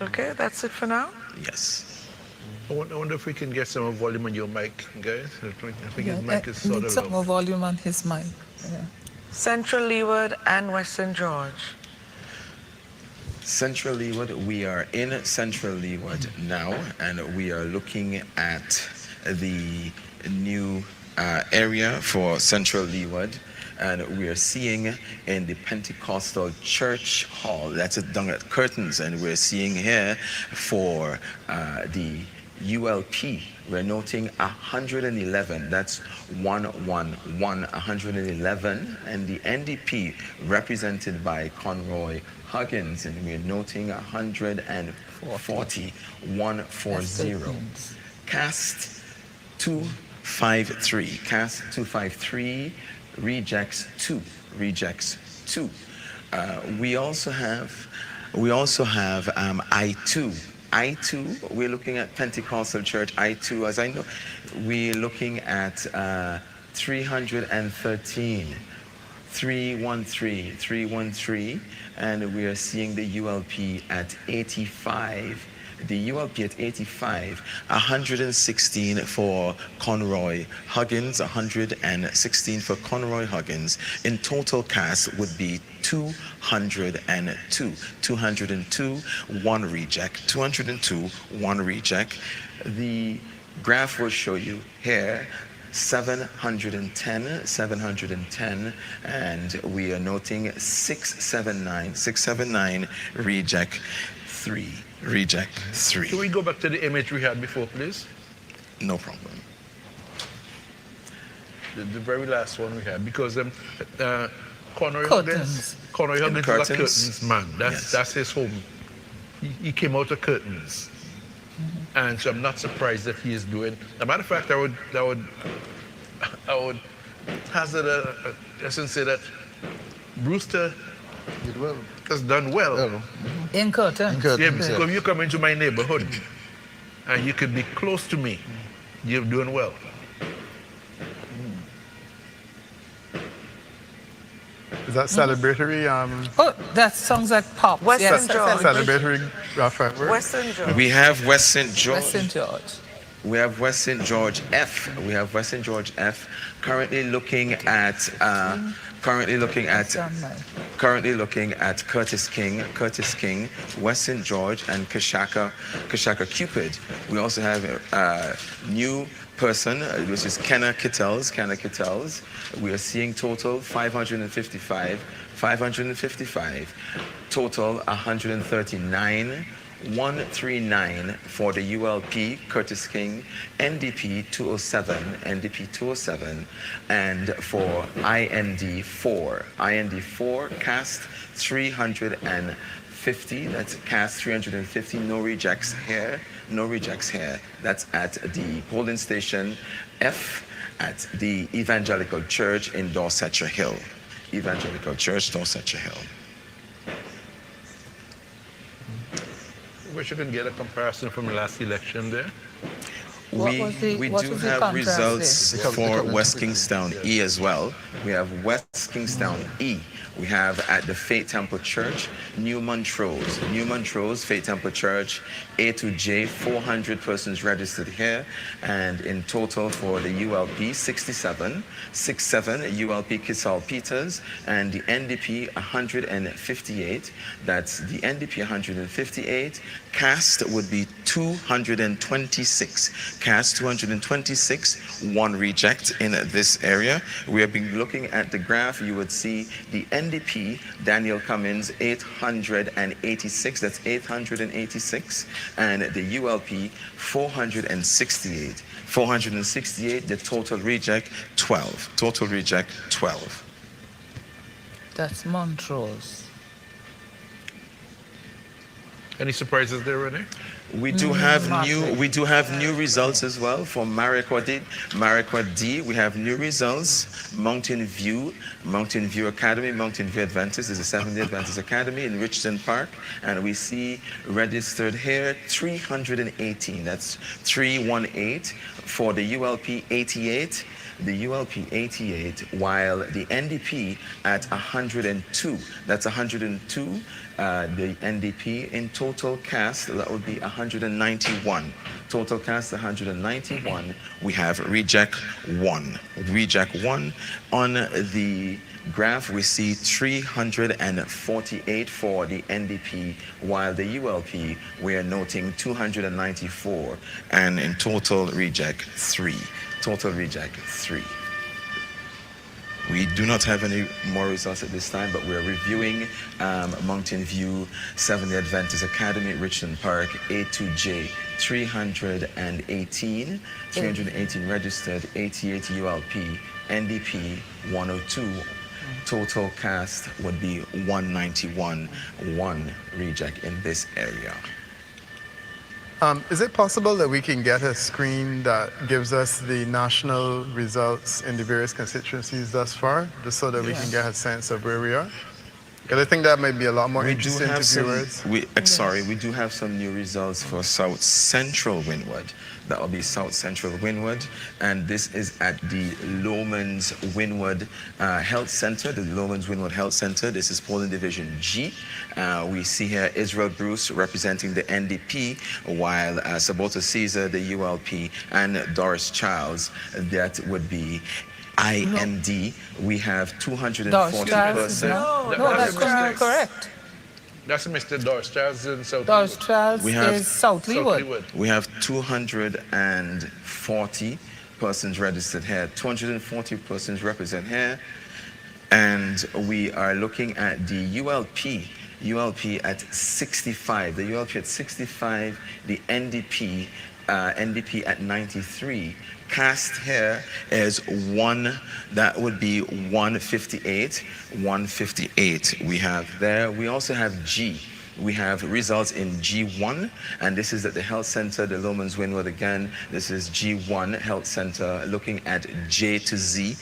Okay, that's it for now. Yes. I wonder if we can get some more volume on your mic, guys. I think his mic is sort need of some low. more volume on his mic. Yeah. Central Leeward and Western George. Central Leeward, we are in Central Leeward now, and we are looking at the new area for Central Leeward, and we are seeing in the Pentecostal Church Hall, that's it down at Curtains, and we're seeing here for the ULP, we're noting 111, that's 111, and the NDP represented by Conroy Huggins, and we're noting 140, 140. Cast 253, rejects 2. We also have I2. We're looking at Pentecostal Church I2. As I know, we're looking at 313, 313, and we are seeing the ULP at 85. The ULP at 85, 116 for Conroy Huggins, 116 for Conroy Huggins. In total cast would be 202, 1 reject, 202, 1 reject. The graph will show you here 710, and we are noting 679, reject 3. Can we go back to the image we had before, please? No problem. The very last one we had, because Conroy Huggins is a Curtains man. That's his home. He came out of Curtains. And so I'm not surprised that he is doing. As a matter of fact, I would hazard to say that Brewster has done well. In Curtains. Yeah, because you come into my neighborhood and you could be close to me, you're doing well. Is that celebratory? Oh, that sounds like pop. Western George. Celebratory fireworks? Western George. We have Western George. Western George. We have Western George F. Currently looking at Currently looking at That's on mine. currently looking at Curtis King, West St. George, and Kashaka Cupid. We also have a new person, which is Kenna Kittels. We are seeing total 555. Total 139. 139 for the ULP, Curtis King, NDP 207, and for IND 4, cast 350, that's cast 350, no rejects here. That's at the polling station F at the Evangelical Church in Dorsetshire Hill. Wish you can get a comparison from the last election there. We do have results for West Kingstown E as well. We have West Kingstown E. We have at the Faith Temple Church, New Montrose, Faith Temple Church, A to J, 400 persons registered here, and in total for the ULP, 67, ULP Kissall Peters, and the NDP, 158. That's the NDP, 158. Cast would be 226. Cast 226, one reject in this area. We have been looking at the graph. You would see the NDP, Daniel Cummins, 886. That's 886. And the ULP, 468. 468, the total reject, 12. That's Montrose. Any surprises there, Renee? We do have new results as well for Mariquah D. We have new results. Mountain View Academy, Mountain View Adventist is a Seventh-day Adventist Academy in Richton Park, and we see registered here 318. That's 318 for the ULP 88. The ULP 88, while the NDP at 102. That's 102. The NDP in total cast, that would be 191. Total cast 191. We have reject 1. On the graph, we see 348 for the NDP, while the ULP, we are noting 294, and in total reject 3. We do not have any more results at this time, but we are reviewing Mountain View Seventh-day Adventist Academy, Richmond Park, A2J, 318 registered, 88 ULP, NDP 102. Total cast would be 191, one reject in this area. Is it possible that we can get a screen that gives us the national results in the various constituencies thus far, just so that we can get a sense of where we are? Because I think that might be a lot more interesting to viewers. We do have some new results for South Central Wynwood. That will be South Central Wynwood, and this is at the Lomans Wynwood Health Center, the Lomans Wynwood Health Center. This is polling division G. We see here Israel Bruce representing the NDP, while Sabota Caesar, the ULP, and Doris Charles, that would be IND. We have 240 persons. No, that's correct. That's Mr. Doris Charles in South Doris Charles is South Leeward. We have 240 persons registered here. 240 persons represent here. And we are looking at the ULP at 65. The ULP at 65, the NDP at 93. Cast here is 1, that would be 158. We have there. We also have G. We have results in G1, and this is at the health center, the Lomans Wynwood again. This is G1 health center, looking at J to Z.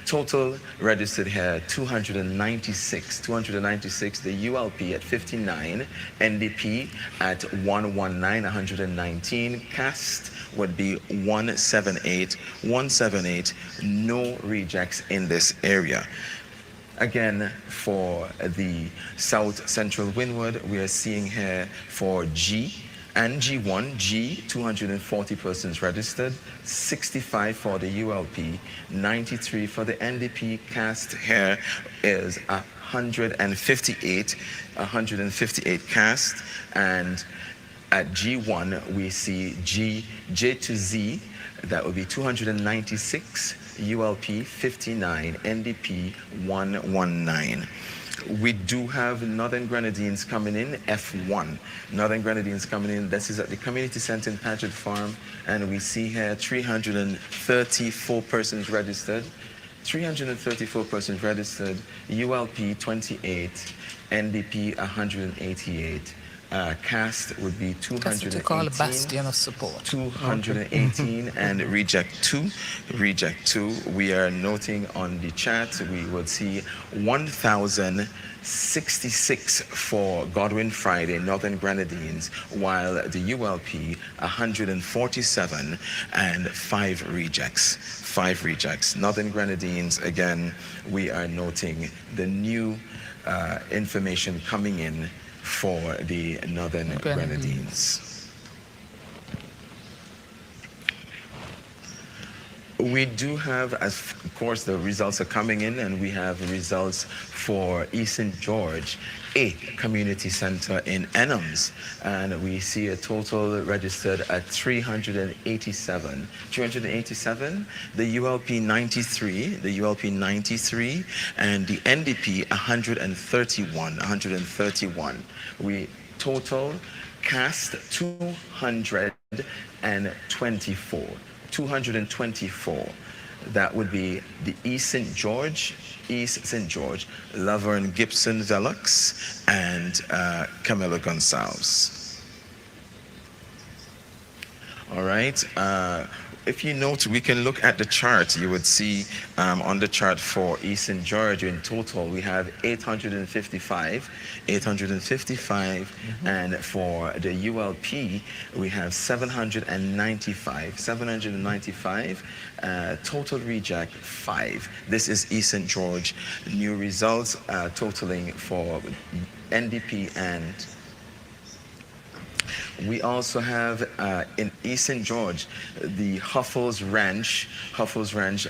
Total registered here 296. The ULP at 59, NDP at 119. Cast would be 178. No rejects in this area. Again, for the South Central Wynwood, we are seeing here for G And G, 240 persons registered, 65 for the ULP, 93 for the NDP. Cast here is 158 cast. And at G1, we see J to Z, that would be 296, ULP 59, NDP 119. We do have Northern Grenadines coming in, F1. Northern Grenadines coming in. This is at the community center in Paget Farm, and we see here 334 persons registered. 334 persons registered, ULP 28, NDP 188. Cast would be 218. That's what you call a bastion of support. 218 and reject 2. We are noting on the chat, we would see 1,066 for Godwin Friday, Northern Grenadines, while the ULP 147 and 5 rejects. 5 rejects. Northern Grenadines, again, we are noting the new information coming in for the Northern Grenadines. We do have, of course, the results are coming in, and we have results for East St. George, a community center in Enhams, and we see a total registered at 387. 387, the ULP 93, and the NDP 131. We total cast 224. That would be the East St. George, Laverne Gibson Velux, and Camila Gonçalves. All right. If you note, we can look at the chart. You would see on the chart for East St. George, in total, we have 855, and for the ULP, we have 795, total reject 5. This is East St. George. New results totaling for NDP, and we also have in East St. George, the Huffles Ranch.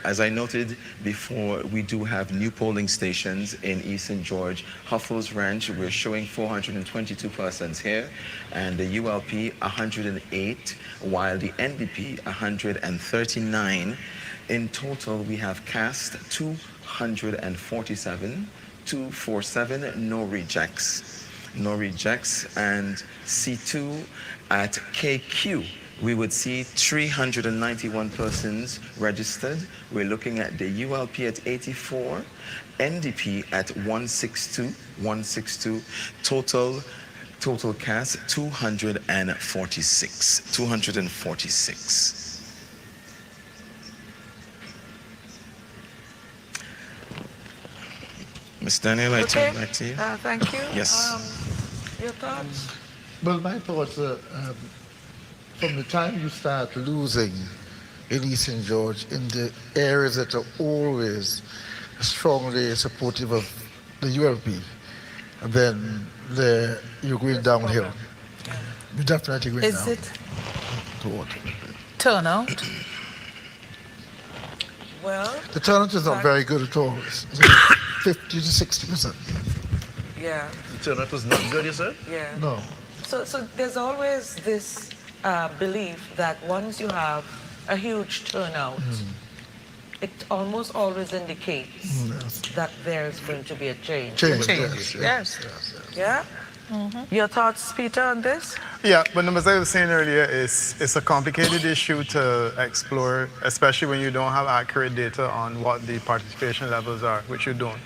As I noted before, we do have new polling stations in East St. George. Huffles Ranch, we're showing 422 persons here, and the ULP 108, while the NDP 139. In total, we have cast 247, no rejects. And C2 at KQ, we would see 391 persons registered. We're looking at the ULP at 84, NDP at 162, total cast 246. Ms. Daniel, I turn back to you. Thank you. Yes. Your thoughts? Well, my thoughts from the time you start losing in East St. George in the areas that are always strongly supportive of the ULP, then you're going downhill. You're definitely going down. Is it turnout? Well, the turnout is not very good at all. It's 50 to 60%. Yeah. The turnout was not good, you said? Yeah. No. So there's always this belief that once you have a huge turnout, it almost always indicates that there's going to be a change. Yes. Yeah? Your thoughts, Peter, on this? Yeah, but as I was saying earlier, it's a complicated issue to explore, especially when you don't have accurate data on what the participation levels are, which you don't.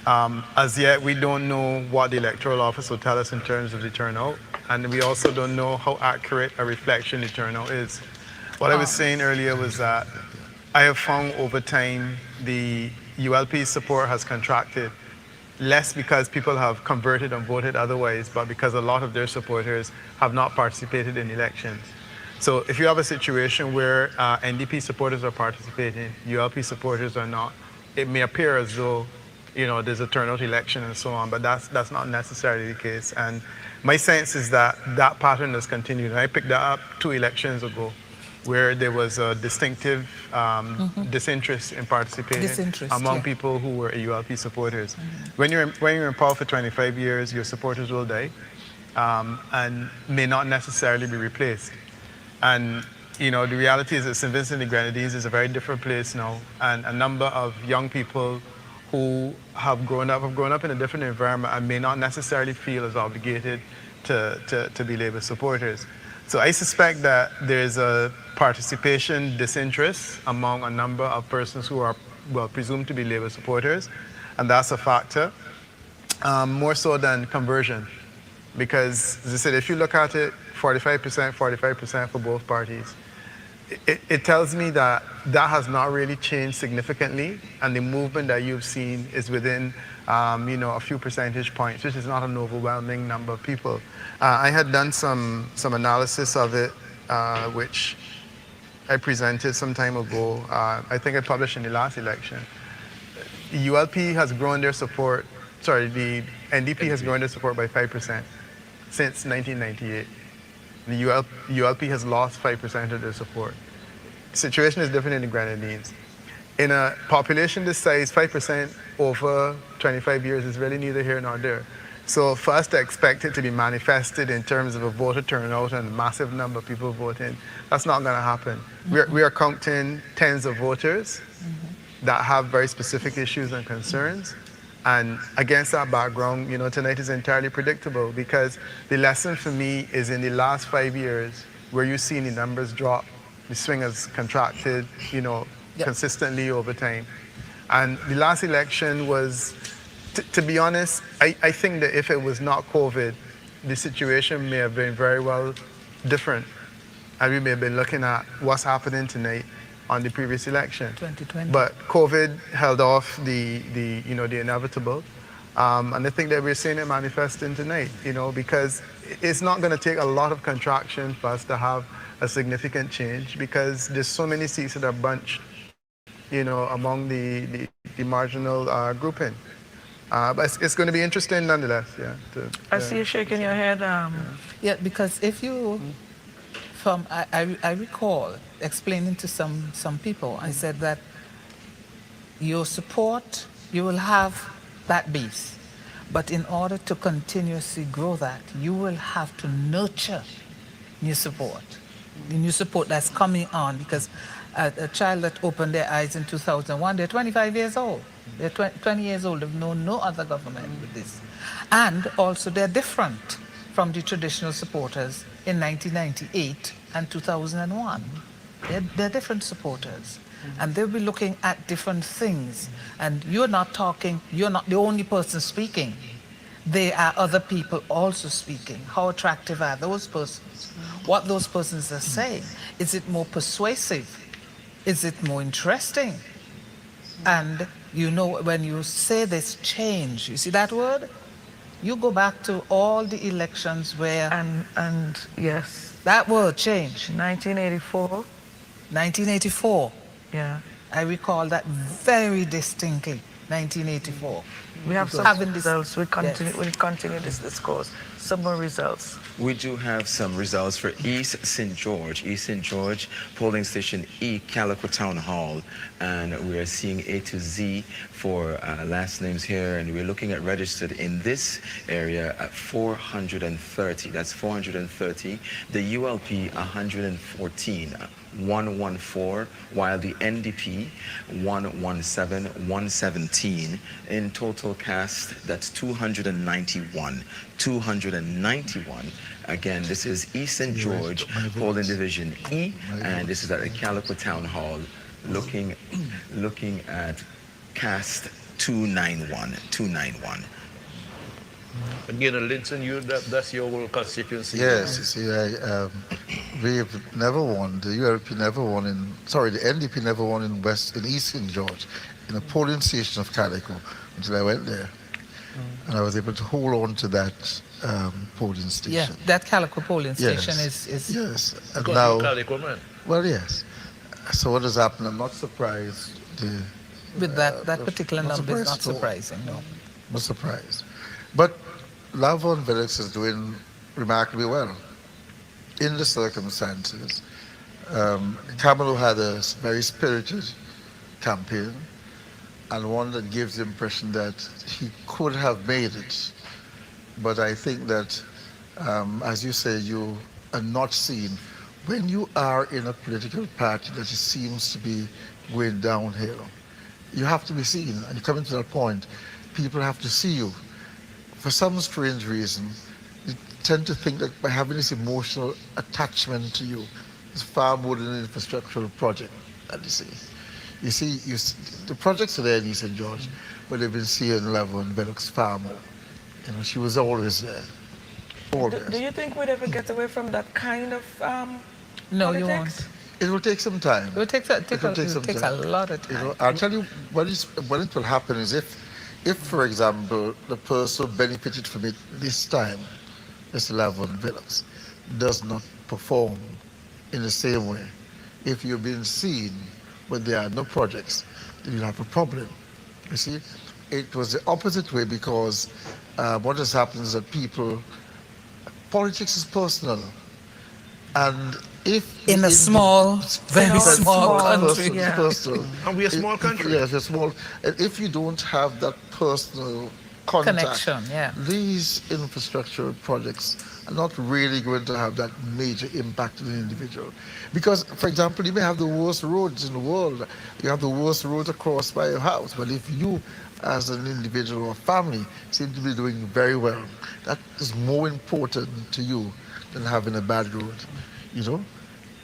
As yet, we don't know what the electoral office will tell us in terms of the turnout, and we also don't know how accurate a reflection the turnout is. What I was saying earlier was that I have found over time the ULP support has contracted, less because people have converted and voted otherwise, but because a lot of their supporters have not participated in elections. So if you have a situation where NDP supporters are participating, ULP supporters are not, it may appear as though there's a turnout election and so on, but that's not necessarily the case. And my sense is that that pattern has continued. I picked that up 2 elections ago, where there was a distinctive disinterest in participating among people who were ULP supporters. When you're in power for 25 years, your supporters will die and may not necessarily be replaced. And the reality is that St. Vincent and the Grenadines is a very different place now, and a number of young people who have grown up in a different environment and may not necessarily feel as obligated to be Labour supporters. So I suspect that there's a participation disinterest among a number of persons who are, presumed to be Labour supporters, and that's a factor, more so than conversion. Because, as I said, if you look at it, 45% for both parties, it tells me that that has not really changed significantly, and the movement that you've seen is within a few percentage points, which is not an overwhelming number of people. I had done some analysis of it, which I presented some time ago. I think I published in the last election. ULP has grown their support, the NDP has grown their support by 5% since 1998. The ULP has lost 5% of their support. The situation is different in the Grenadines. In a population this size, 5% over 25 years is really neither here nor there. So for us to expect it to be manifested in terms of a voter turnout and a massive number of people voting, that's not going to happen. We are counting tens of voters that have very specific issues and concerns. And against that background, tonight is entirely predictable, because the lesson for me is in the last 5 years, where you've seen the numbers drop, the swing has contracted, consistently over time. And the last election was, to be honest, I think that if it was not COVID, the situation may have been very well different. And we may have been looking at what's happening tonight on the previous election. 2020. But COVID held off the inevitable. And I think that we're seeing it manifesting tonight, because it's not going to take a lot of contraction for us to have a significant change, because there's so many seats that are bunched, among the marginal grouping. But it's going to be interesting nonetheless, I see you shaking your head. Yeah, because if you, I recall explaining to some people, I said that your support, you will have that base, but in order to continuously grow that, you will have to nurture new support, the new support that's coming on, because a child that opened their eyes in 2001, they're 25 years old. They're 20 years old. They've known no other government with this. And also they're different from the traditional supporters in 1998 and 2001. They're different supporters. And they'll be looking at different things. And you're not the only person speaking. There are other people also speaking. How attractive are those persons? What those persons are saying. Is it more persuasive? Is it more interesting? And when you say this change, you see that word? You go back to all the elections where... And yes. That word, change. 1984. 1984. Yeah. I recall that very distinctly, 1984. We have some results. We'll continue this discourse. Some more results. We do have some results for East St. George. East St. George, polling station E, Calico Town Hall. And we are seeing A to Z for last names here. And we're looking at registered in this area at 430. That's 430. The ULP, 114. 114, while the NDP 117, 117. In total cast, that's 291. 291. Again, this is East St. George, polling division E, and this is at the Calico Town Hall, looking at cast 291. 291. Again, Linton, that's your whole constituency. Yes, you see, we've never won, the ULP never won the NDP never won in East St. George, in a polling station of Calico, until I went there. And I was able to hold on to that polling station. Yeah, that Calico polling station is... Yes, and now... Calico, man. Well, yes. So what has happened, I'm not surprised. The With that particular not number is surprised not at all. surprising, no. Not surprised. But Lavon Village is doing remarkably well in the circumstances. Kamalo had a very spirited campaign and one that gives the impression that he could have made it. But I think that, as you say, you are not seen. When you are in a political party that seems to be going downhill, you have to be seen. And you come to that point, people have to see you. For some strange reason, you tend to think that by having this emotional attachment to you, it's far more than an infrastructural project that you see. The projects are there in East St. George, but they've been seeing level and Velux far more. You know, she was always there. Always. Do you think we'd ever get away from that kind of No, politics? you won't. It will take some time. It will take a lot of time. You know, I'll tell you when it will happen is if, for example, the person who benefited from it this time, Mr. Lavon Velux, does not perform in the same way. If you've been seen when there are no projects, then you'll have a problem. You see, it was the opposite way because what has happened is that politics is personal. And if in a small, very small country, personal, and we're a small country. Yes, we're small. And if you don't have that personal connection, these infrastructure projects are not really going to have that major impact on the individual. Because, for example, you may have the worst roads in the world. You have the worst roads across by your house. But if you, as an individual or family, seem to be doing very well, that is more important to you than having a bad road, you know?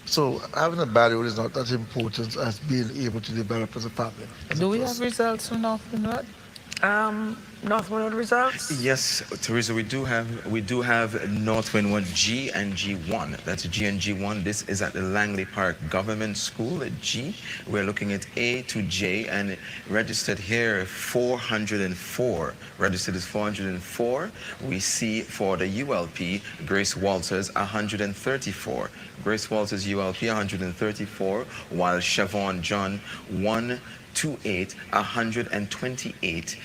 So having a bad road is not that important as being able to develop as a family. Do we have results from North Windward? North Windward results? Yes, Teresa, we do have North Windward G and G1. That's G and G1. This is at the Langley Park Government School at G. We're looking at A to J, and registered here 404. Registered is 404. We see for the ULP, Grace Walters 134. Grace Walters ULP 134, while Siobhan John 128, 128.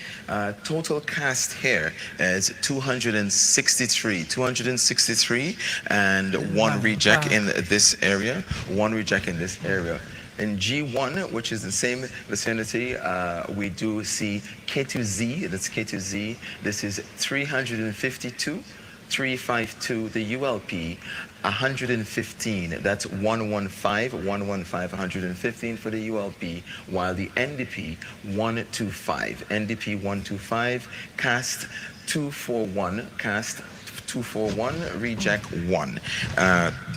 Total cast here is 263, and one reject in this area. One reject in this area. In G1, which is the same vicinity, we do see K2Z. That's K2Z. This is 352. 352, the ULP, 115, that's 115, 115 for the ULP, while the NDP, 125, NDP 125, cast 241, reject 1.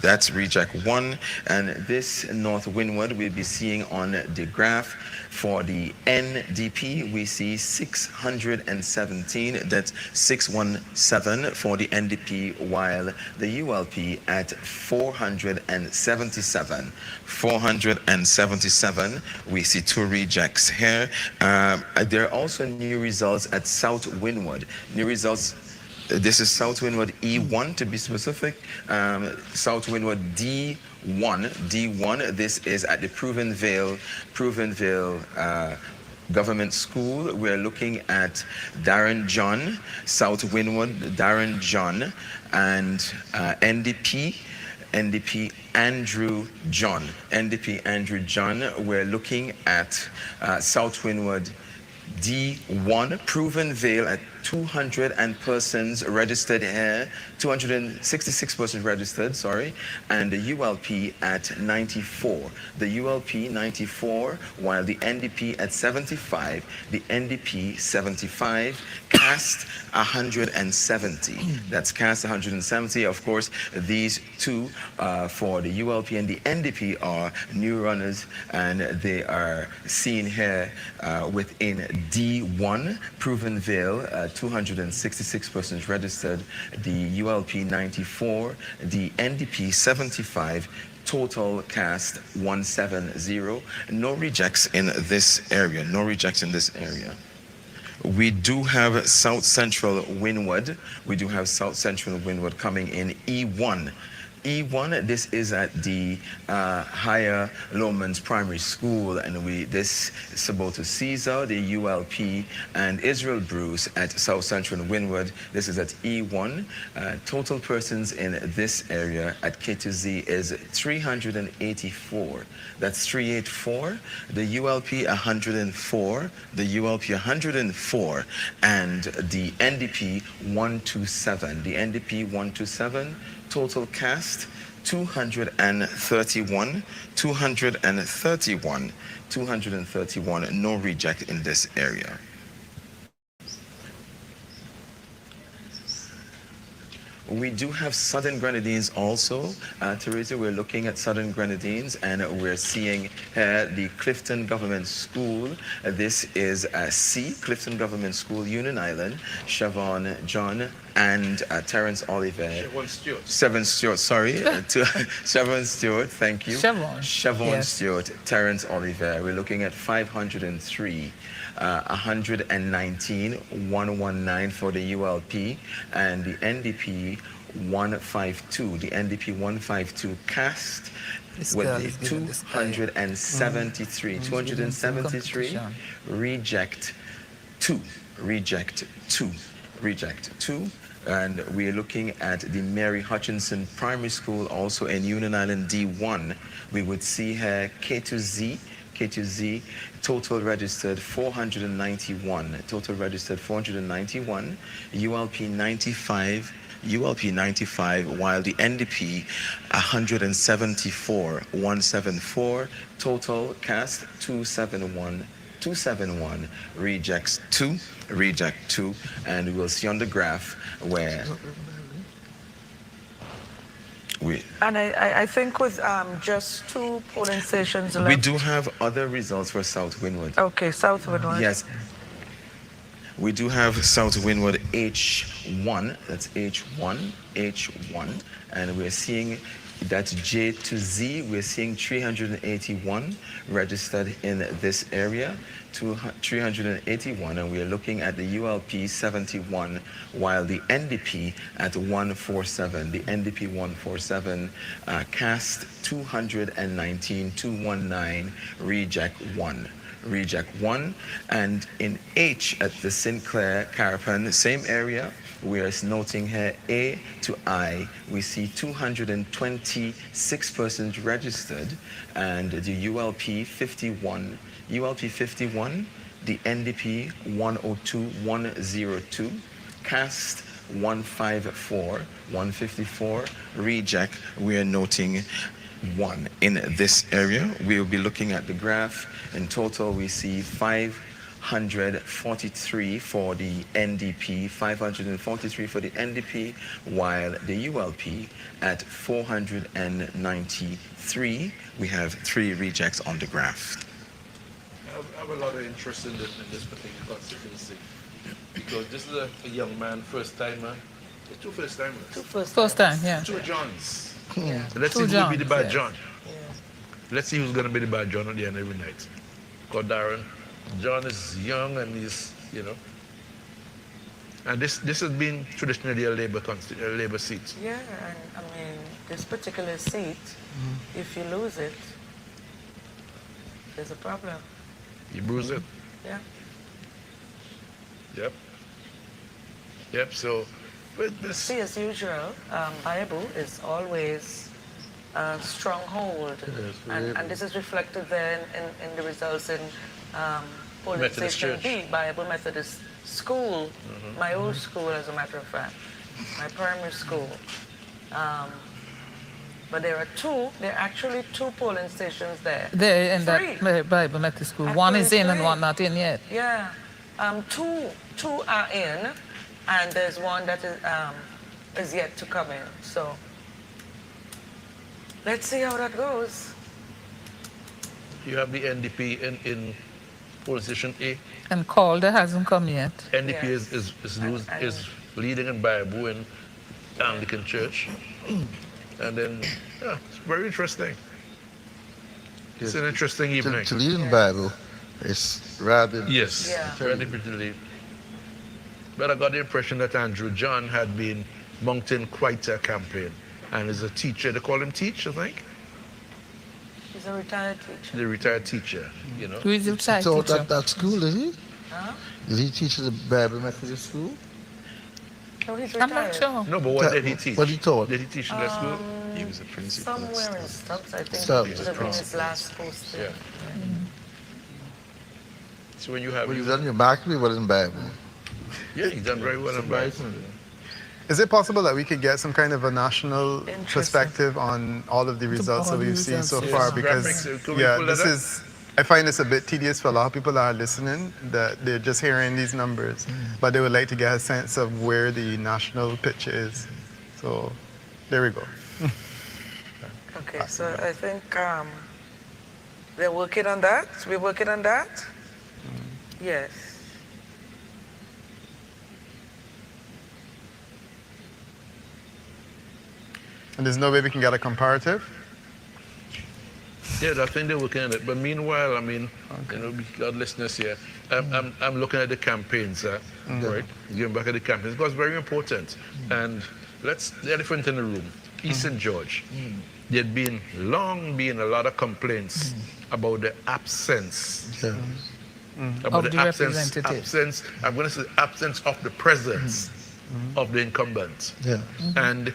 That's reject 1, and this North Windward we'll be seeing on the graph. For the NDP, we see 617, that's 617 for the NDP, while the ULP at 477. 477, we see 2 rejects here. There are also new results at South Windward. New results. This is South Windward E1 to be specific. South Windward D1. This is at the Provenvale Government School. We're looking at Darren John, South Windward, Darren John, and NDP Andrew John. NDP Andrew John. We're looking at South Windward D1, Provenvale at 200 persons registered here, 266 persons registered, sorry, and the ULP at 94. The ULP 94, while the NDP at 75, the NDP 75, cast 170. That's cast 170. Of course, these two for the ULP and the NDP are new runners, and they are seen here within D1, Provenvale, 266 persons registered, the ULP 94, the NDP 75, total cast 170. No rejects in this area. No rejects in this area. We do have South Central Windward. We do have South Central Windward coming in E1. E1, this is at the Higher Lowman's Primary School, and this is Saboto Caesar, the ULP, and Israel Bruce at South Central and Wynwood. This is at E1. Total persons in this area at K2Z is 384. That's 384. The ULP 104. The ULP 104, and the NDP 127. The NDP 127. Total cast 231, 231, 231, no reject in this area. We do have Southern Grenadines also. Teresa, we're looking at Southern Grenadines, and we're seeing here the Clifton Government School. This is C, Clifton Government School, Union Island, Siobhan John, and Terence Oliver. Siobhan Stewart, sorry. Siobhan Stewart, thank you. Siobhan yes. Stewart, Terence Oliver. We're looking at 503. 119, 119 for the ULP, and the NDP 152. The NDP 152 cast with the 273. 273, reject 2. Reject 2. Reject 2. And we're looking at the Mary Hutchinson Primary School, also in Union Island D1. We would see here K2Z. K2Z, total registered 491. Total registered 491. ULP 95. ULP 95, while the NDP 174. 174. Total cast 271. 271. Rejects 2. Reject 2. And we will see on the graph where I think with just 2 polling stations left. We do have other results for South Wynwood. Okay, South Wynwood. Yes. We do have South Wynwood H1. That's H1. H1. And we're seeing that J to Z. We're seeing 381 registered in this area. 381, and we are looking at the ULP 71, while the NDP at 147. The NDP 147 cast 219, 219, reject 1. Reject 1. And in H at the Sinclair Carapan, same area, we are noting here A to I. We see 226 persons registered, and the ULP 51. ULP 51, the NDP 102, 102, cast 154, 154, reject, we are noting 1. In this area, we will be looking at the graph. In total, we see 543 for the NDP, 543 for the NDP, while the ULP at 493, we have 3 rejects on the graph. I have a lot of interest in this particular constituency because this is a young man, first timer. 2 first timers. 2 first time, yeah. 2 Johns. Yeah. So let's see who's going to be the bad John. Yeah. Let's see who's going to be the bad John at the end every night. Because Darren, John is young and he's, you know. And this has been traditionally a Labour seat. Yeah, and I mean, this particular seat, if you lose it, there's a problem. You bruise it. Yeah. Yep. Yep, so... See, as usual, Bible is always a stronghold. And this is reflected then in the results in polling station B, Bible Methodist School, my old school, as a matter of fact, my primary school. But there are actually 2 polling stations there. There in that Bible Methodist School. Actually, one is in and one not in yet. Yeah. 2 are in, and there's one that is yet to come in. So let's see how that goes. You have the NDP in polling station A. And Calder hasn't come yet. NDP is leading in Bible in Anglican Church. And then, yeah, it's very interesting. It's an interesting evening. To lead in Bible is rather... Yes, very pretty lead. But I got the impression that Andrew John had been mounting quite a campaign. and is a teacher. They call him Teach, I think. He's a retired teacher. The retired teacher, you know. Who is the retired So teacher? that school, did he? Huh? Did he teach at the Bible Methodist school? No, he's I'm retired. not sure. No, but what did he teach? What he taught? Did he teach in that school? He was a principal. at Somewhere in Stubbs. Stubbs, I think. Stubbs. It would have been his last post. Yeah. So when you have Well, you done your marketing well in Bible. yeah, he's done very well in Bible. Is it possible that we could get some kind of a national Interesting. perspective on all of the results that all the we've seen so results, far? yeah. Because Graphics, could we yeah, pull that this up? is. I find this a bit tedious for a lot of people that are listening. That they're just hearing these numbers, but they would like to get a sense of where the national picture is. So, there we go. Okay, so I think they're working on that. We're working on that? Yes. And there's no way we can get a comparative. Yeah, I think they're looking at it. But meanwhile, I mean, you know, we got listeners here. I'm looking at the campaigns, right? Going back at the campaigns, because it's very important. And the elephant in the room, Eastern George. There'd long been a lot of complaints about the absence. Yeah. About Of the representative. I'm going to say absence of the presence of the incumbent. Yeah. And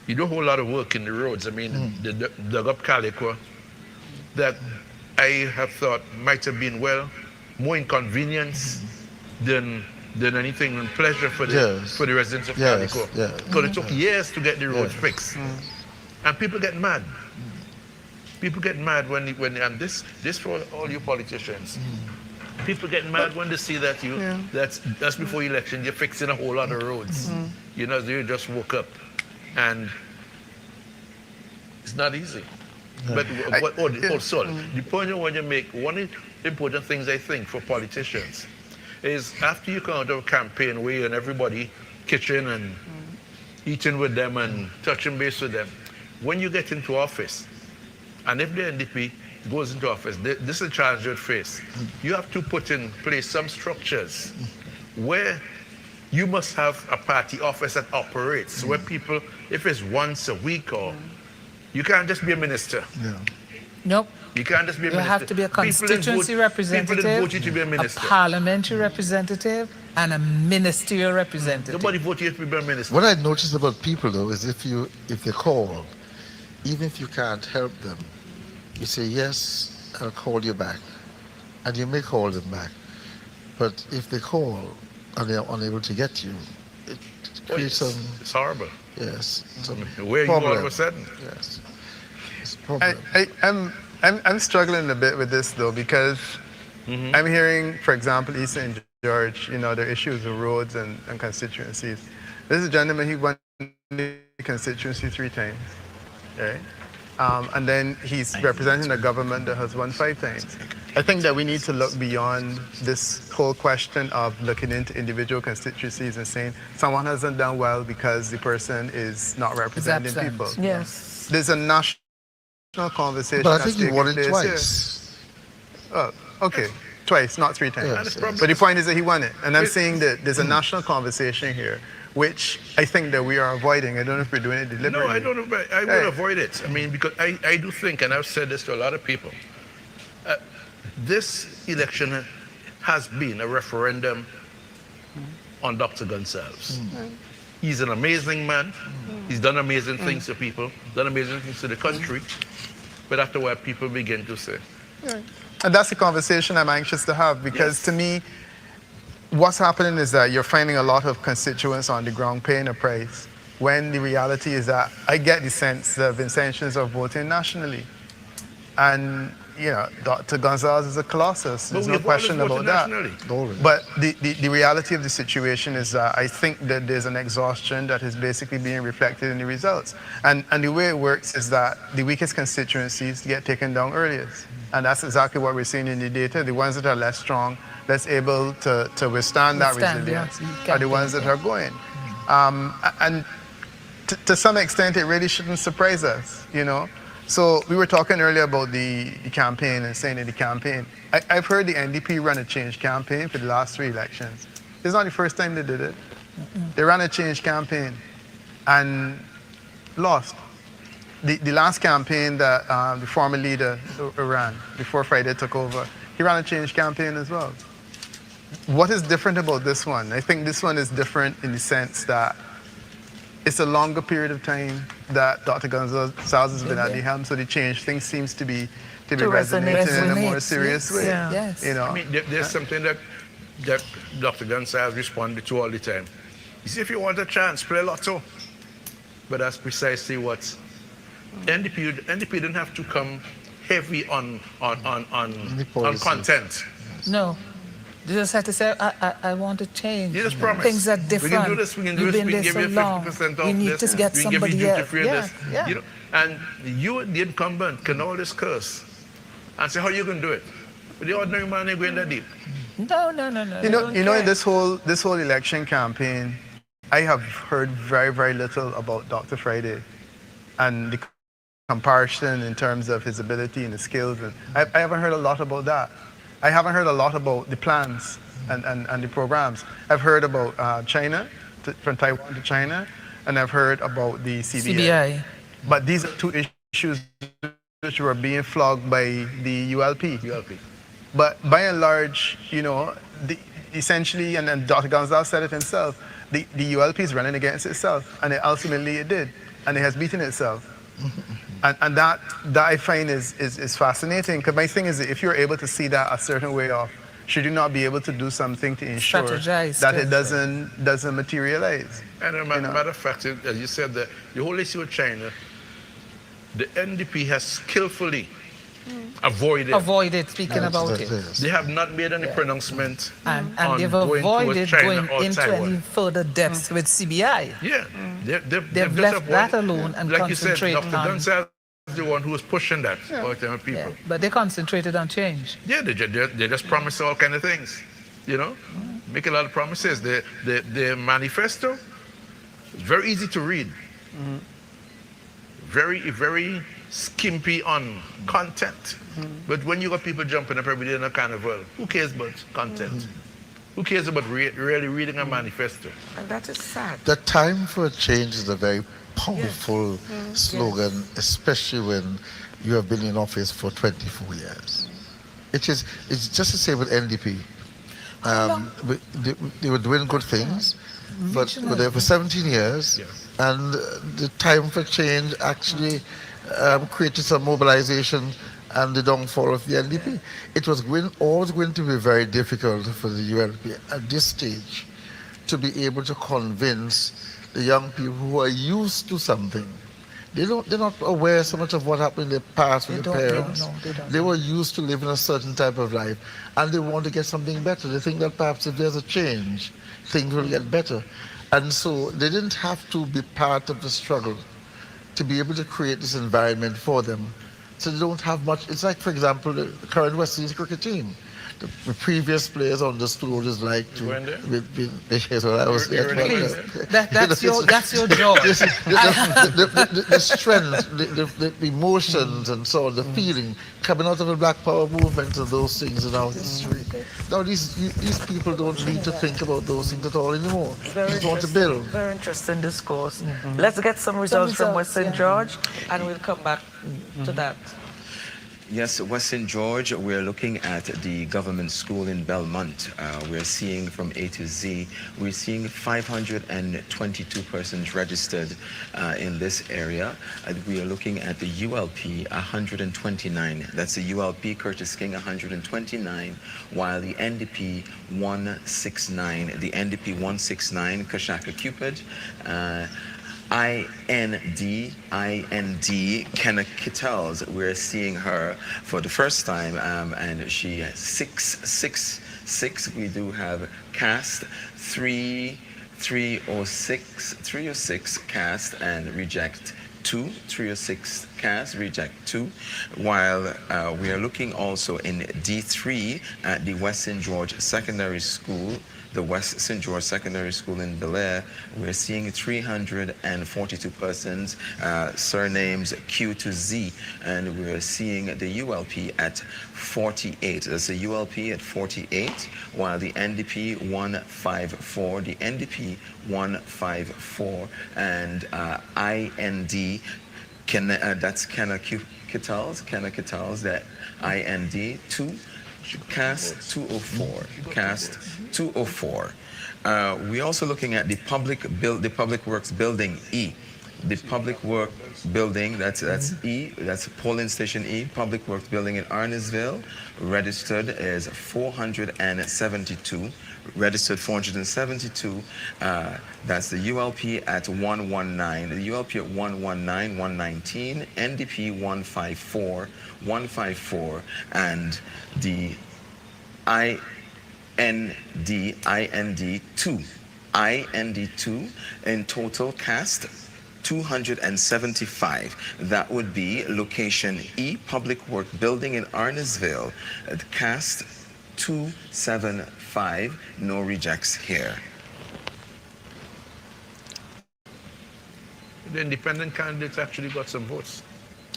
you do a whole lot of work in the roads. I mean, they dug up Calico that I have thought might have been, well, more inconvenience than anything and pleasure for the residents of Calico. Yes. Because it took years to get the roads fixed. And people get mad. People get mad when and this for all you politicians. People get mad when they see that that's before election, you're fixing a whole lot of roads. You know, you just woke up. And it's not easy. But also, the point I want to make, one of the important things I think for politicians is after you come out of a campaign where and everybody kitchen and eating with them and touching base with them, when you get into office, and if the NDP goes into office, this is a challenge you'd face. You have to put in place some structures where you must have a party office that operates, where people, if it's once a week or, you can't just be a minister. Yeah. Nope. You can't just be a You minister. have to be a constituency People representative, didn't vote you to be a a minister. parliamentary representative, and a ministerial representative. Nobody voted you to be a minister. What I noticed about people though is if they call, even if you can't help them, you say yes, I'll call you back, and you may call them back. But if they call and they are unable to get you, it creates some. It's horrible. Yes. Some Where you all problem. of a sudden? Yes. It's a problem. I'm struggling a bit with this though because I'm hearing, for example, East St. George, you know, their issues with roads and constituencies. This is a gentleman, he won the constituency 3 times, right? And then he's representing a government that has won 5 times. I think that we need to look beyond this whole question of looking into individual constituencies and saying someone hasn't done well because the person is not representing absent. people. Yes. There's a national conversation. But I that's think he taking won it place twice. here. Oh, okay. Twice, not 3 times. Yes, yes. But the point is that he won it. And I'm saying that there's a national conversation here, which I think that we are avoiding. I don't know if we're doing it deliberately. No, I don't know. But I will avoid it. I mean, because I do think, and I've said this to a lot of people, this election has been a referendum on Dr. Gonsalves. He's an amazing man. He's done amazing things to people, done amazing things to the country. But after a while, people begin to say, And that's the conversation I'm anxious to have because to me, what's happening is that you're finding a lot of constituents on the ground paying a price when the reality is that I get the sense that Vincentians are voting nationally. And, you know, Dr. Gonzalez is a colossus. There's no question about that. But the reality of the situation is that I think that there's an exhaustion that is basically being reflected in the results. And the way it works is that the weakest constituencies get taken down earliest. And that's exactly what we're seeing in the data. The ones that are less strong, less able to withstand that resilience are the ones that are going. And to some extent, it really shouldn't surprise us, you know. So we were talking earlier about the campaign and saying that the campaign. I've heard the NDP run a change campaign for the last 3 elections. It's not the first time they did it. They ran a change campaign and lost. the last campaign that the former leader ran before Friday took over, he ran a change campaign as well. What is different about this one? I think this one is different in the sense that it's a longer period of time that Dr. Gonzalez has been at the helm, so the change thing seems to be resonating in a more serious way. Yeah. Yes. You know, I mean, there's something that Dr. Gonzalez responded to all the time. He said, if you want a chance, play lotto. But that's precisely what NDP didn't have to come heavy on content. No. They just had to say, I want to change. You just promise. Things are different. We can do this, we can do this, we can give you 50% off we need this, to get we can give somebody you else. duty-free this. Yeah. You know, and you, the incumbent, can all discuss and say how you can do it. But the ordinary man ain't going that deep. No. You know, in this whole election campaign, I have heard very, very little about Dr. Friday and the comparison in terms of his ability and his skills. And I haven't heard a lot about that. I haven't heard a lot about the plans and the programs. I've heard about China, from Taiwan to China, and I've heard about the CBI. But these are two issues which were being flogged by the ULP. But by and large, you know, essentially, and Dr. Gonzalez said it himself, the ULP is running against itself, and ultimately it did, and it has beaten itself. And that I find is fascinating, because my thing is, if you're able to see that a certain way off, should you not be able to do something to ensure that it doesn't materialize? And a matter of fact, as you said, the whole issue with China, the NDP has skillfully avoided speaking about it. They have not made any pronouncement and on they've going avoided China going into Taiwan. any further depths with CBI. Yeah, they've left that alone and like you said, concentrated Dr. on... Gonzalez is the one who was pushing that for people. Yeah, but they concentrated on change. Yeah, they just promise all kind of things, you know, make a lot of promises. The manifesto is very easy to read, very skimpy on content. But when you got people jumping up every day in a carnival, who cares about content? Who cares about really reading a manifesto? And that is sad. The time for a change is a very powerful slogan, especially when you have been in office for 24 years. It's just the same with NDP. They were doing good things, but were there for 17 years, and the time for change actually created some mobilization and the downfall of the NDP. It was always going to be very difficult for the ULP at this stage to be able to convince the young people who are used to something. They're not aware so much of what happened in their past with their parents. They were used to living a certain type of life, and they want to get something better. They think that perhaps if there's a change, things will get better. And so they didn't have to be part of the struggle to be able to create this environment for them. So they don't have much. It's like, for example, the current West Indies cricket team. The previous players understood what it's like to that's what I was there. That's your job. The strength, the emotions and so on, the feeling coming out of the Black Power movement and those things in our history. Now these people don't need to think about those things at all anymore. They just want to build. Very interesting discourse. Let's get some results from West St. George, and we'll come back to that. Yes, West St. George, we're looking at the government school in Belmont. We're seeing from A to Z, we're seeing 522 persons registered in this area. We are looking at the ULP, 129. That's the ULP, Curtis King, 129, while the NDP, 169. The NDP, 169, Kashaka Cupid. IND, Kenna Kittels. We're seeing her for the first time, and she has 666. We do have cast 306 cast and reject 2, 306 cast, reject 2, while we are looking also in D3 at the West St. George Secondary School, the West St. George Secondary School in Bel Air. We're seeing 342 persons, surnames Q to Z, and we're seeing the ULP at 48. That's the ULP at 48, while the NDP 154, the NDP 154, and IND That's Kenna Kittals, that IND 2, cast 204, cast 204. We're also looking at the public works building E. The public work building, that's E, that's polling station E, public works building in Arnesville, registered is 472, registered 472. That's the ULP at 119, the ULP at 119, 119, NDP 154, 154, and the IND2, IND2 in total cast 275. That would be location E, public work building in Arnesville, cast 275, no rejects here. The independent candidates actually got some votes.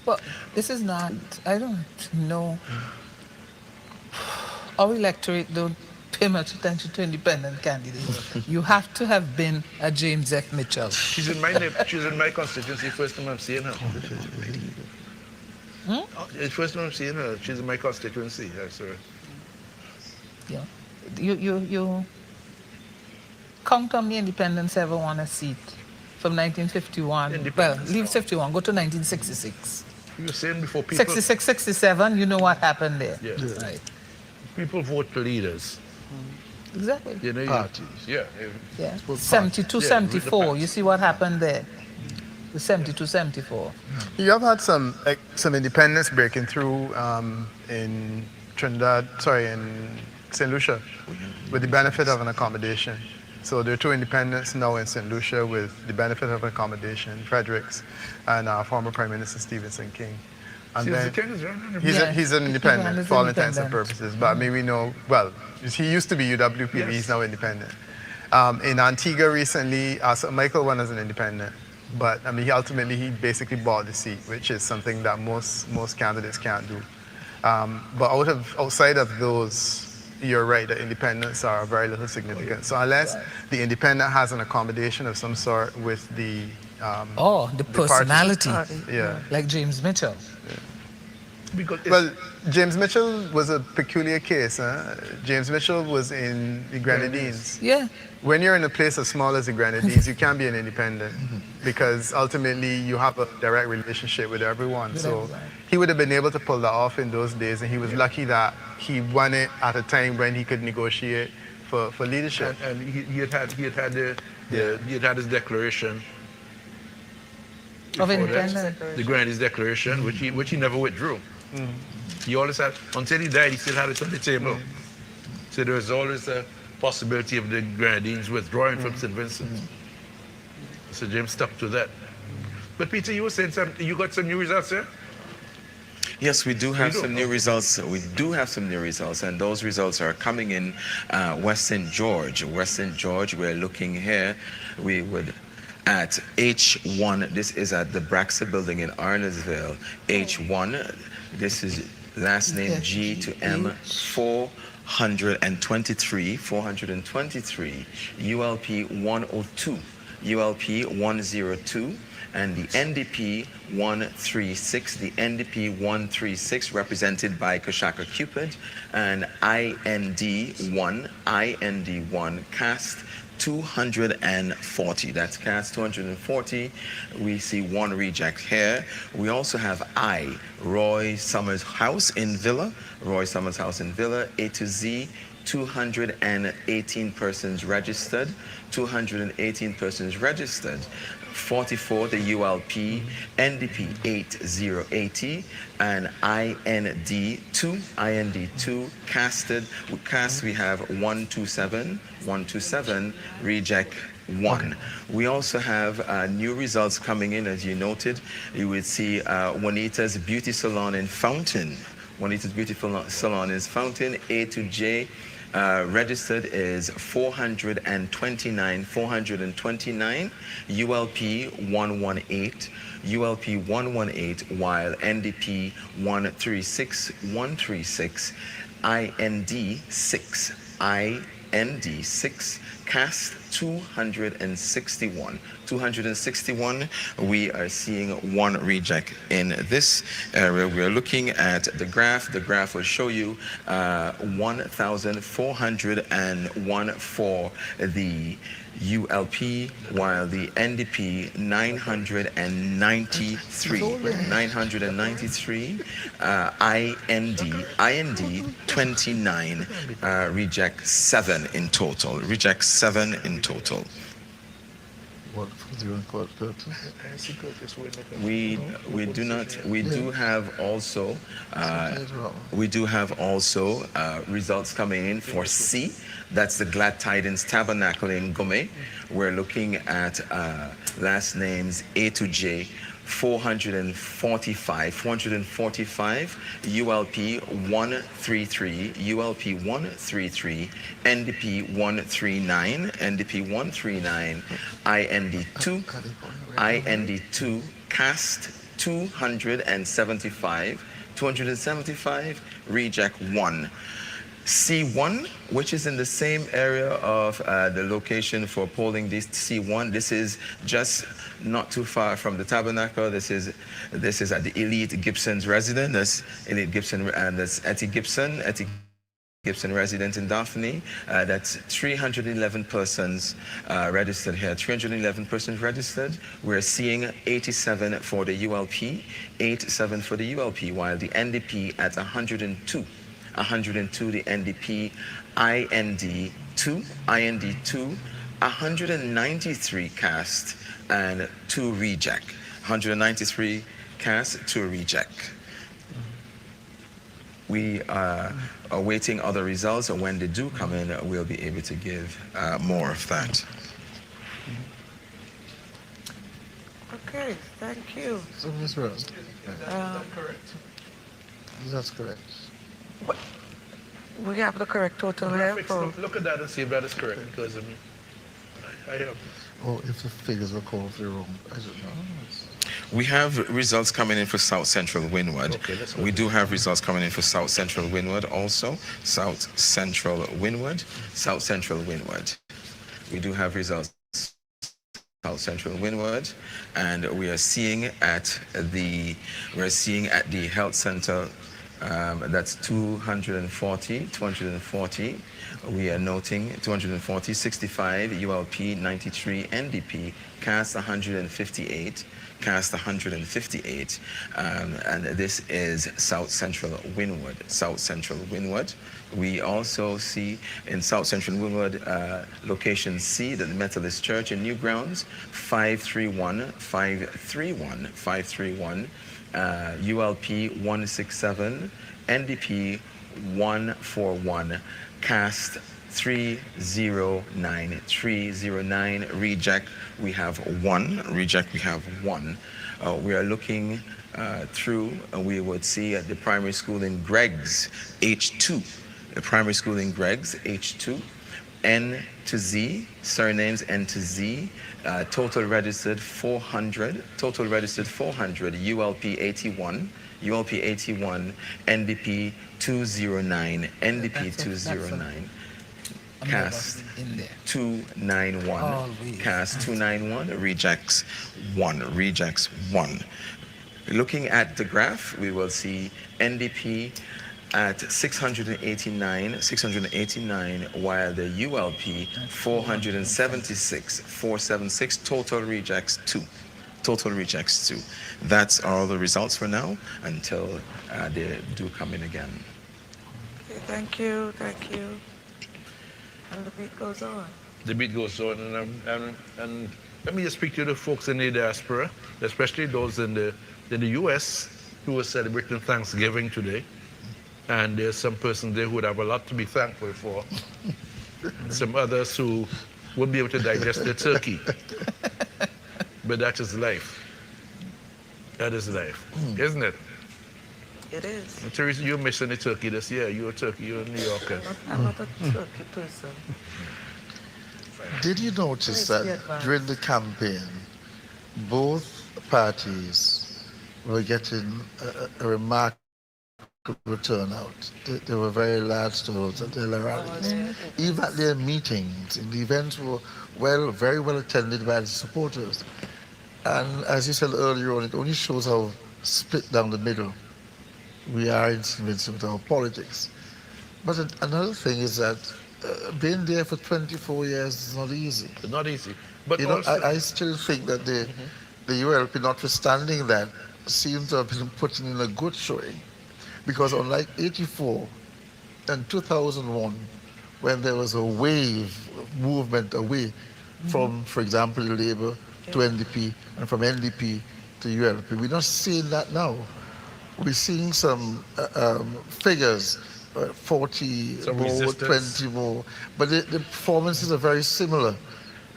Well, this is not, I don't know. Our electorate don't pay much attention to independent candidates. You have to have been a James F. Mitchell. She's in my constituency, first time I'm seeing her. It's first time I'm seeing her. She's in my constituency. I saw her. Yeah. You count how many independents ever won a seat from 1951. Well, leave 51, go to 1966. You were saying before people... 66, 67, you know what happened there. Yeah. Right. People vote for leaders. Exactly. You know, Parties. Yeah. Yeah. 72, 74, you see what happened there. The 72, 74. You have had some independence breaking through in Trinidad, in St. Lucia, with the benefit of an accommodation. So there are two independents now in St. Lucia with the benefit of accommodation, Fredericks and former Prime Minister Stevenson King. And then he's an independent for all intents and purposes, but I mean, we know, well, he used to be UWP, yes. He's now independent. In Antigua recently, so Michael won as an independent, but I mean, he basically bought the seat, which is something that most candidates can't do. But outside of those, you're right, the independents are very little significant. So unless the independent has an accommodation of some sort with the the personality, yeah, like James Mitchell. Well, James Mitchell was a peculiar case. Huh? James Mitchell was in the Grenadines. Yeah. When you're in a place as small as the Grenadines, you can't be an independent because ultimately you have a direct relationship with everyone. So he would have been able to pull that off in those days, and he was lucky that he won it at a time when he could negotiate for leadership. And he had his declaration of independence. The Grenadines declaration, which he never withdrew. He always had, until he died, he still had it on the table. So there was always a possibility of the Grenadines withdrawing from St. Vincent. So James stuck to that. But Peter, you were saying you got some new results here? Yes, we do have some new results. We do have some new results, and those results are coming in West St. George. West St. George, we're looking here. We would at H1, this is at the Braxa building in Arnesville. H1, this is last name G to M, 423, ULP 102, ULP 102, and the NDP 136, the NDP 136 represented by Kashaka Cupid, and IND1 cast 240. That's cast 240. We see one reject here. We also have Roy Summers House in Villa. Roy Summers House in Villa, A to Z, 218 persons registered. 218 persons registered. 44, the ULP, NDP 8080, and IND2 casted. We have 127, reject 1. We also have new results coming in, as you noted. You would see Juanita's Beauty Salon in Fountain. Juanita's Beauty Salon is Fountain, A to J. Registered is 429, ULP 118, while NDP 136, IND 6, cast 261. 261, we are seeing one reject in this area. We are looking at the graph. The graph will show you 1,401 for the ULP, while the NDP 993, 993, IND 29, reject 7 in total. Reject 7 in total. We do have also results coming in for C. That's the Glad Tidings Tabernacle in Gome. We're looking at last names A to J. 445, ULP 133, ULP 133, NDP 139, NDP 139, IND 2, cast 275, reject 1. C1, which is in the same area of the location for polling this C1. This is just not too far from the tabernacle. This is at the Elite Gibson's residence. That's Elite Gibson, and that's Etty Gibson resident in Daphne. That's 311 persons registered here. 311 persons registered. We're seeing 87 for the ULP, 87 for the ULP, while the NDP at 102. 102 the NDP, IND 2, 193 cast and 2 reject. 193 cast, 2 reject. We are awaiting other results, and when they do come in, we'll be able to give more of that. Okay, thank you. So, Ms. Rose, that's correct. We have the correct total here. Look at that and see if that is correct, because I have. Oh, if the figures were called for wrong, I don't know. We have results coming in for South Central Windward. Okay, we do have results coming in for South Central Windward also. South Central Windward. We do have results. South Central Windward, and we are seeing at the health center. That's 240. We are noting 240, 65, ULP 93, NDP, cast 158, and this is South Central Windward. We also see in South Central Windward, location C, the Methodist Church in Newgrounds, 531, ULP 167, NDP 141, cast 309, reject we have 1. We are looking through, and we would see at the primary school in Greggs, H2. The primary school in Greggs, H2. N to Z, surnames N to Z, total registered 400, ULP 81, NDP 209, cast 291, cast 291, rejects 1. Looking at the graph, we will see NDP at 689, while the ULP 476, total rejects 2. That's all the results for now until they do come in again. Okay, thank you. And the beat goes on. And let me just speak to the folks in the diaspora, especially those in the U.S. who are celebrating Thanksgiving today. And there's some persons there who would have a lot to be thankful for. Some others who wouldn't be able to digest their turkey. But that is life. Isn't it? It is. And Teresa, you're missing the turkey this year. You're a turkey, you're a New Yorker. I'm not a turkey person. Did you notice that during the campaign, both parties were getting a remarkable turnout. There were very large turnouts at their rallies. Even at their meetings, the events were very well attended by the supporters. And as you said earlier on, it only shows how split down the middle we are in St. Vincent with our politics. But another thing is that being there for 24 years is not easy. It's not easy. But I still think that the ULP, notwithstanding that, seems to have been putting in a good showing. Because unlike 84 and 2001, when there was a wave of movement away from, for example, Labour to NDP and from NDP to ULP, we're not seeing that now. We're seeing some figures, 40 more, 20 more, but the performances are very similar.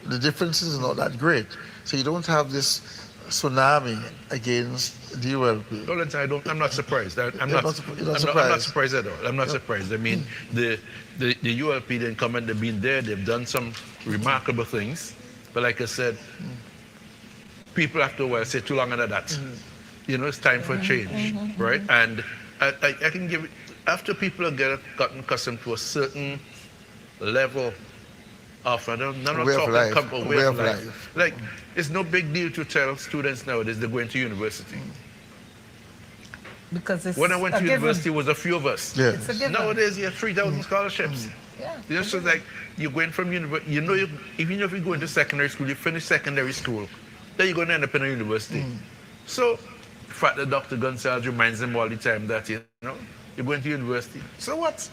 The differences are not that great. So you don't have this tsunami against the ULP. No, I'm not surprised. I'm not surprised at all. I'm not surprised. I mean, the ULP didn't come and they've been there. They've done some remarkable things. But like I said, people after a while say too long under that. You know, it's time for change, right? And I can give it, after people have gotten accustomed to a certain level of, I'm not talking way of life. Like, it's no big deal to tell students nowadays they're going to university. Because it's when I went to university, it was a few of us. Yeah. Nowadays, you have 3,000 scholarships. Yeah. You know, so it's like you're going from university. You know, even if you go into secondary school, you finish secondary school, then you're going to end up in a university. So, in fact, the Dr. Gonzalez reminds them all the time that, you know, you're going to university. So what?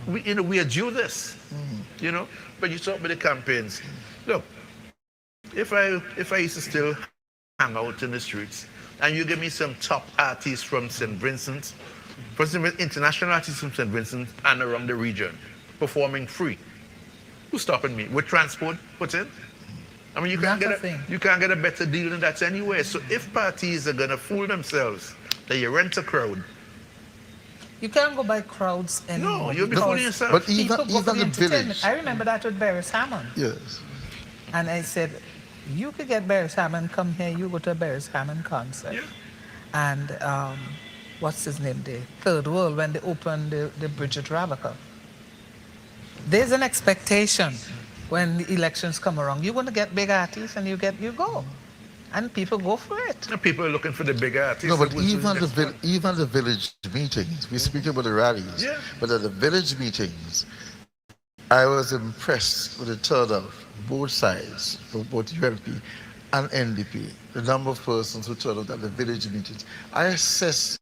We are due this, you know. But you talk about the campaigns. Look, if I used to still hang out in the streets, and you give me some top artists from St. Vincent, for example, international artists from St. Vincent and around the region, performing free, who's stopping me? With transport put in? I mean, you can't get a better deal than that anyway. So if parties are gonna fool themselves that you rent a crowd, you can't go by crowds anymore. No, you'll be fooling yourself. But even the village. I remember that with Barris Hammond. Yes. And I said, you could get Barris Hammond, come here, you go to a Barris Hammond concert. Yeah. And what's his name there? Third World, when they opened the Bridget Radical. There's an expectation when the elections come around. You're going to get big artists and you go. And people go for it. And people are looking for the big artists. No, but even the village meetings, we speak about the rallies, but at the village meetings, I was impressed with the turnout, both sides, both ULP and NDP, the number of persons who turned out at the village meetings. I assess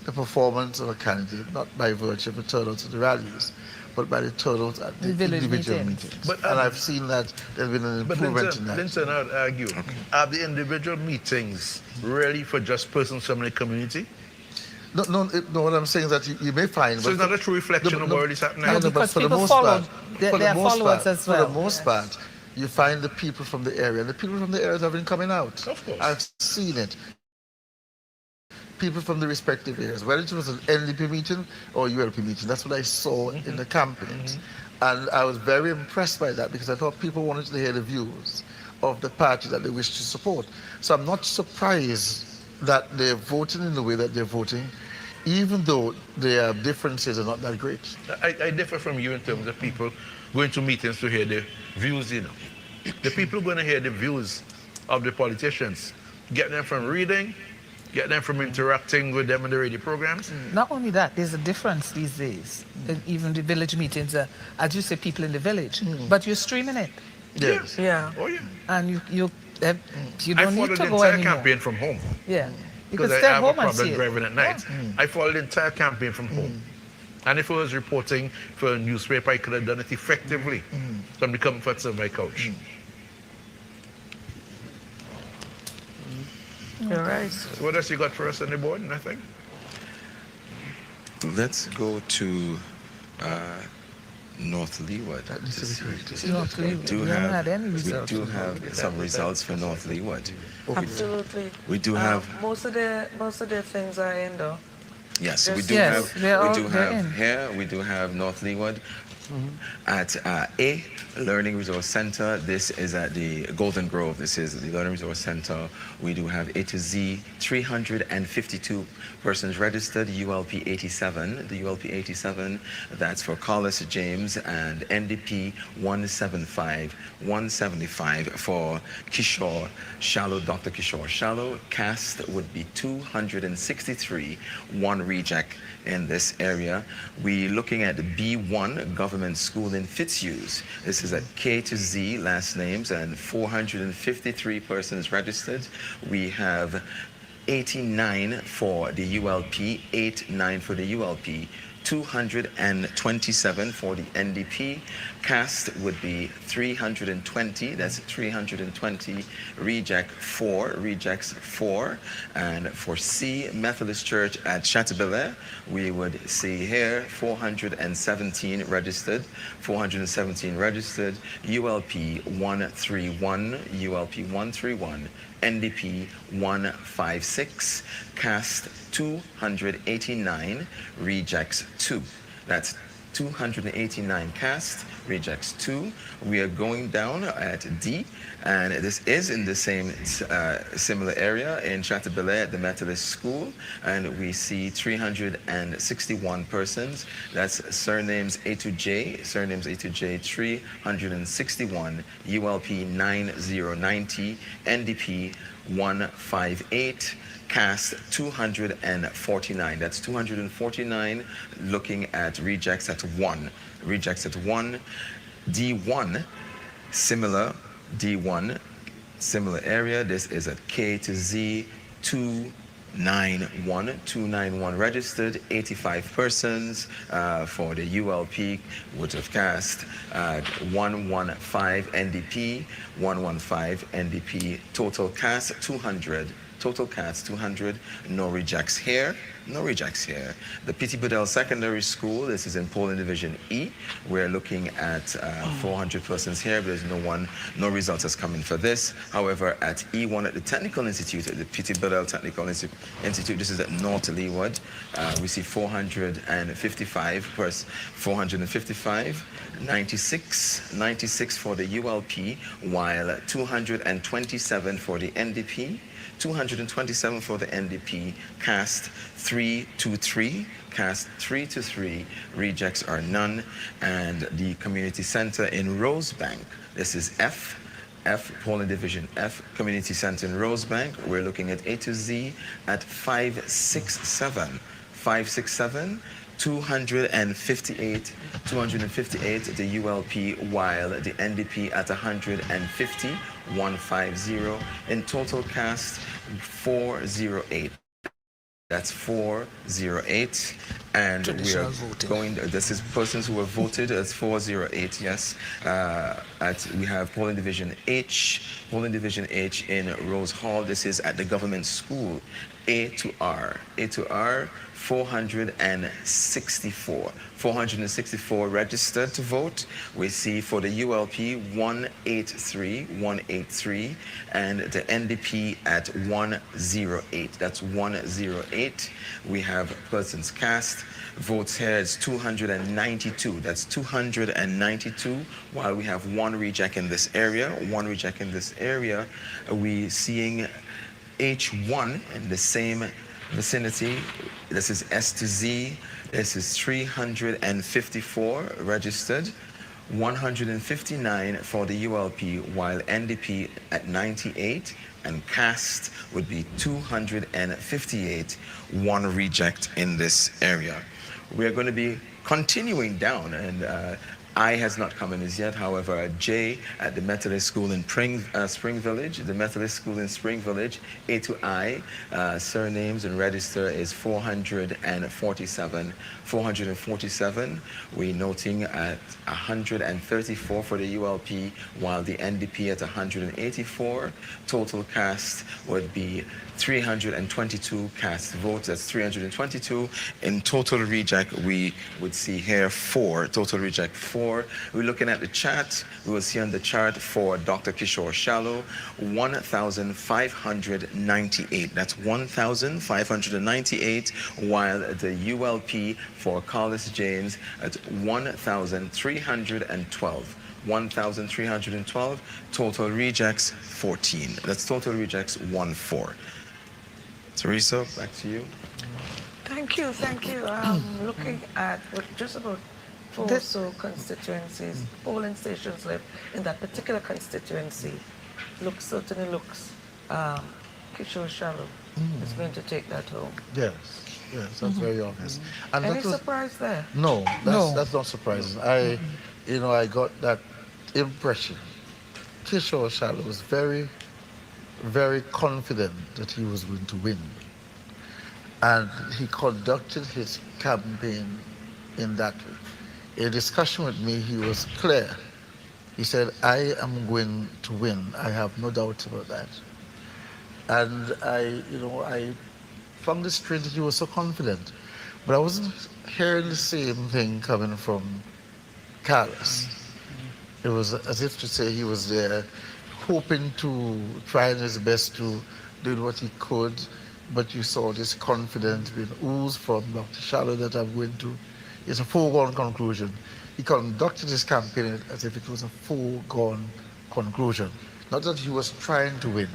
the performance of a candidate not by virtue of the turnout at the rallies, but by the turnout at the individual meetings. And I've seen that there's been an improvement in that. Vincent, I would argue, are the individual meetings really for just persons from the community? No, what I'm saying is that you may find... So it's not a true reflection of what is happening? No, because people follow their followers as well. For the most part, you find the people from the area. And the people from the areas have been coming out. Of course. I've seen it. People from the respective areas, whether it was an NDP meeting or ULP meeting, that's what I saw in the campaigns. And I was very impressed by that because I thought people wanted to hear the views of the party that they wish to support. So I'm not surprised that they're voting in the way that they're voting, even though their differences are not that great. I differ from you in terms of people going to meetings to hear the views, you know. The people who are going to hear the views of the politicians, get them from reading, get them from interacting with them in the radio programs. Not only that, there's a difference these days. Even the village meetings, as you say, people in the village, but you're streaming it. Yes. Yeah. Oh, yeah. And you don't need to go anymore. I followed the entire campaign from home. Yeah. Because I have a problem driving at night. I followed the entire campaign from home. And if I was reporting for a newspaper, I could have done it effectively from the comforts of my couch. All right. So what else you got for us on the board? Nothing? Let's go to North Leeward. We do have some results for North Leeward. Absolutely. We do have most of the things are in though. Yes, we Just- do Yes, have they're we all- do they're have in. here we do have North Leeward. At A, Learning Resource Center, this is at the Golden Grove. This is the Learning Resource Center. We do have A to Z, 352 persons registered, ULP 87. The ULP 87, that's for Carlos James, and NDP 175. 175 for Kishore Shallow, Dr. Kishore Shallow. Cast would be 263, one reject in this area. We're looking at the B1 Government School in Fitzhughes. This is at K to Z last names and 453 persons registered. We have 89 for the ULP, 89 for the ULP, 227 for the NDP. Cast would be 320, that's 320. Rejects 4. And for C, Methodist Church at Chateaubelair, we would see here 417 registered, 417 registered. ULP 131, ULP 131. NDP 156, cast 289, rejects 2. That's 289 cast, rejects 2. We are going down at D, and this is in the same similar area in Chateaubelair at the Methodist School, and we see 361 persons. That's surnames A to J, 361, ULP 9090, NDP 158, cast 249. That's 249, looking at rejects at 1. Rejects at 1. D1, similar. D1, similar area. This is at K to Z, 291 registered, 85 persons for the ULP would have cast 115 NDP, 115 NDP, total cast 200. Total cast 200, no rejects here, no rejects here. The P.T. Bedell Secondary School, this is in Polling Division E. We're looking at 400 persons here, but there's no results has come in for this. However, at E1 at the Technical Institute, at the P.T. Bedell Technical Institute, this is at North Leeward, we see 455, 96 for the ULP, while 227 for the NDP. 227 for the NDP, cast 3 to 3, cast 3 to 3, rejects are none. And the community center in Rosebank, this is F, Polling Division F, community center in Rosebank. We're looking at A to Z at 567, 258 the ULP, while the NDP at 150, 150. In total cast 408. That's 408, and we are going. This is persons who have voted. That's 408. Yes, we have Polling Division H. Polling Division H in Rose Hall. This is at the government school. A to R. 464 registered to vote. We see for the ULP 183, and the NDP at 108. That's 108. We have persons cast. Votes here is 292. That's 292. While we have one reject in this area, we seeing H1 in the same vicinity. This is S to Z. This is 354 registered, 159 for the ULP, while NDP at 98, and cast would be 258, one reject in this area. We are going to be continuing down, and I has not come in as yet. However, J at the Methodist School in Spring Village, the Methodist School in Spring Village, A to I, surnames and register is 447. 447. We're noting at 134 for the ULP, while the NDP at 184. Total cast would be 322 cast votes. That's 322. In total reject, we would see here 4. Total reject 4. 104. We're looking at the chart. We will see on the chart for Dr. Kishore Shallow, 1,598. That's 1,598, while the ULP for Carlos James at 1,312. 1,312, total rejects 14. That's total rejects 14. Teresa, back to you. Thank you, thank you. Looking at just about four or so constituencies, polling stations left in that particular constituency, certainly looks Kishore Shallow is going to take that home. Yes, that's very obvious. And Any surprise there? No, that's not surprising. I got that impression. Kishore Shallow was very, very confident that he was going to win. And he conducted his campaign in that way. In a discussion with me, he was clear. He said, I am going to win. I have no doubt about that. And I found it strange that he was so confident. But I wasn't hearing the same thing coming from Carlos. It was as if to say he was there hoping to, trying his best to do what he could, but you saw this confidence being oozed from Dr. Shallow that I'm going to. It's a foregone conclusion. He conducted his campaign as if it was a foregone conclusion. Not that he was trying to win.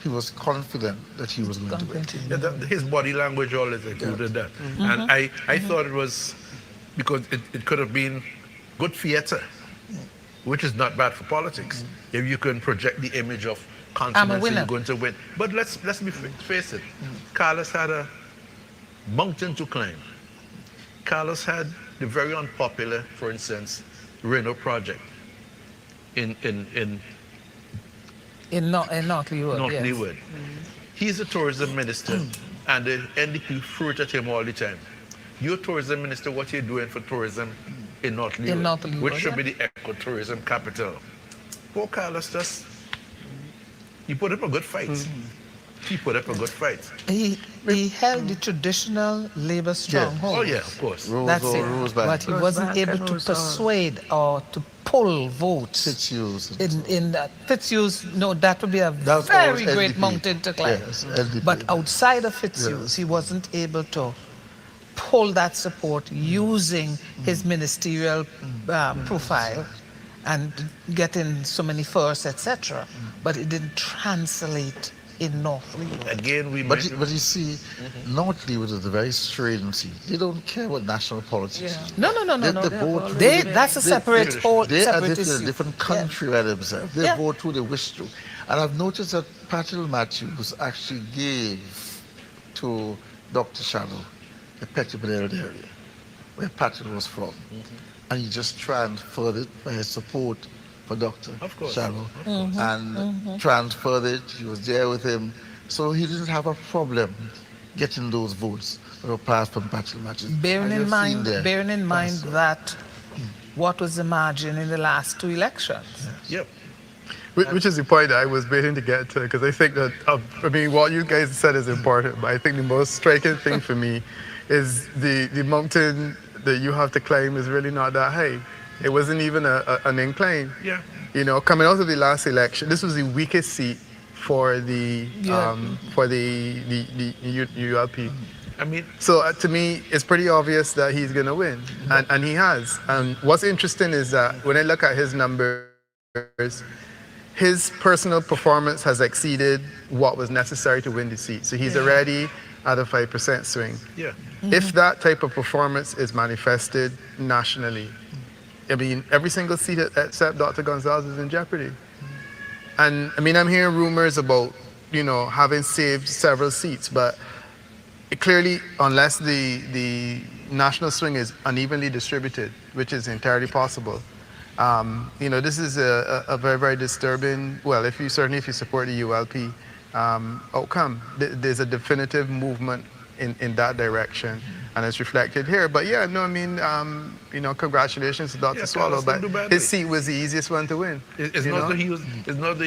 He was confident that he was going to win. Yeah, his body language always included that. And I thought it was, because it could have been good theater, which is not bad for politics. If you can project the image of confidence that you're going to win. But let's face it, Carlos had a mountain to climb. Carlos had the very unpopular, for instance, Reno project in North Leeward. North Leeward. He's a tourism minister, and the NDP fruit at him all the time. You're tourism minister, what are you doing for tourism in North Leeward, which should be the ecotourism capital? Poor Carlos he put up a good fight. He put up a good fight. He held the traditional labor stronghold. Oh yeah, of course. That's it. But he wasn't able to persuade or to pull votes. Fitzhughes. In that. Fitzhughes, that would be a very great mountain to climb. Yes, but outside of Fitzhughes, he wasn't able to pull that support using his ministerial profile and getting so many firsts, etc. But it didn't translate in North Leeward. Again, but you see, North Leeward is a very strange seat. They don't care about national politics. No. That's a separate whole. They are in a different country by themselves. They vote who they wish to. And I've noticed that Patil Matthews actually gave to Dr. Shallow the Pettibone area, where Patil was from. And he just transferred it by his support for Dr. Shallow. And transferred it. He was there with him. So he didn't have a problem getting those votes that were passed from Patil Matthews. Bearing in mind that what was the margin in the last two elections? Yep. Which is the point I was waiting to get to, because I think that, what you guys said is important, but I think the most striking thing for me is the mountain that you have to climb is really not that high. It wasn't even an incline. Yeah. Coming out of the last election, this was the weakest seat for the ULP. So to me, it's pretty obvious that he's going to win, and he has. And what's interesting is that when I look at his numbers, his personal performance has exceeded what was necessary to win the seat. So he's already at a 5% swing. Yeah. If that type of performance is manifested nationally, every single seat except Dr. Gonzalez is in jeopardy. And I'm hearing rumors about, having saved several seats, but clearly, unless the national swing is unevenly distributed, which is entirely possible, this is a very, very disturbing, well, if you support the ULP outcome, there's a definitive movement in that direction, and it's reflected here. But congratulations to Dr. Swallow, but his seat was the easiest one to win. It's not that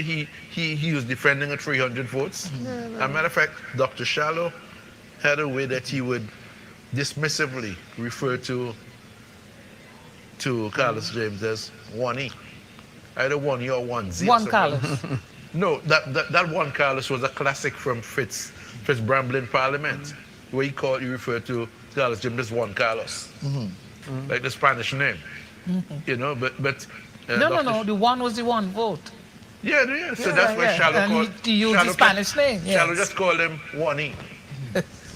he was defending a 300 votes. As a matter of fact, Dr. Shallow had a way that he would dismissively refer to to Carlos James as 1E. Either 1E or 1Z. One Carlos. No, that one Carlos was a classic from Fritz Bramble in Parliament, where he referred to Carlos James as Juan Carlos, like the Spanish name, you know. But No. The one was the one vote. Yeah. So that's why Shallow and called. he used the Spanish name. Yes. Shallow just called him 1E.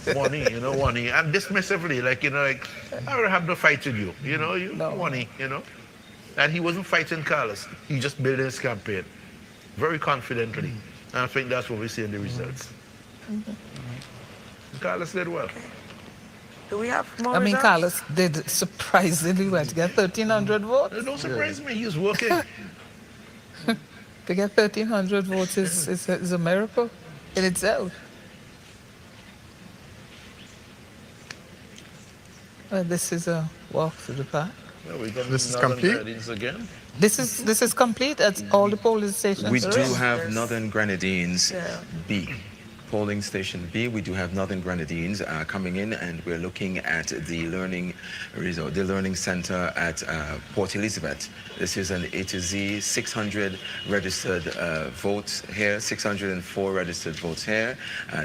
1E, you know, 1E, and dismissively, like, you know, like, I don't have no fight with you, you know, 1E, you know. And he wasn't fighting Carlos. He just built his campaign very confidently. And I think that's what we see in the results. Carlos did well. Do we have more I mean, results? Carlos did surprisingly well to get 1,300 votes. Don't surprise me, he's working. To get 1,300 votes is a miracle in itself. Well, this is a walk through the park. Well, we got This is Northern complete? Grenadines again. This is complete at all the polling stations. We do Yes. have Northern Grenadines Yeah. B. Polling station B, we do have Northern Grenadines coming in, and we're looking at the learning result, the learning center at Port Elizabeth. This is an A to Z, 600 registered votes here, 604 registered votes here.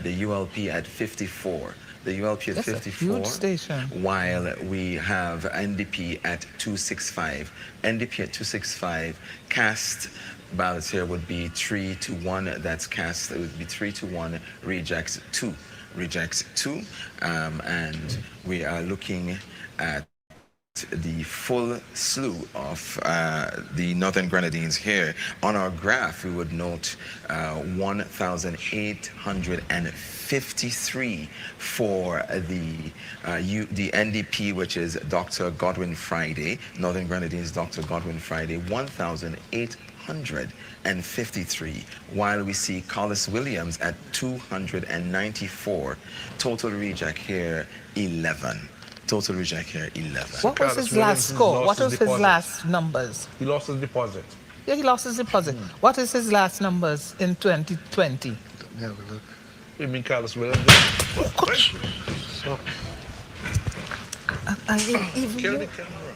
The ULP at 54. The ULP at That's a 54, huge station. while we have NDP at 265. NDP at 265. Cast ballots here would be 3-1. That's cast. It would be 3-1. Rejects 2. Rejects 2. And we are looking at the full slew of the Northern Grenadines here. On our graph, we would note 1,853 for the NDP, which is Dr. Godwin Friday, Northern Grenadines Dr. Godwin Friday, 1,853, while we see Carlos Williams at 294. Total reject here, 11. Total reject here, 11. What was his last score? What was his last numbers? He lost his deposit. Yeah, he lost his deposit. What is his last numbers in 2020? Yeah, look. You mean Carlos Williams? Even Kill the you, camera.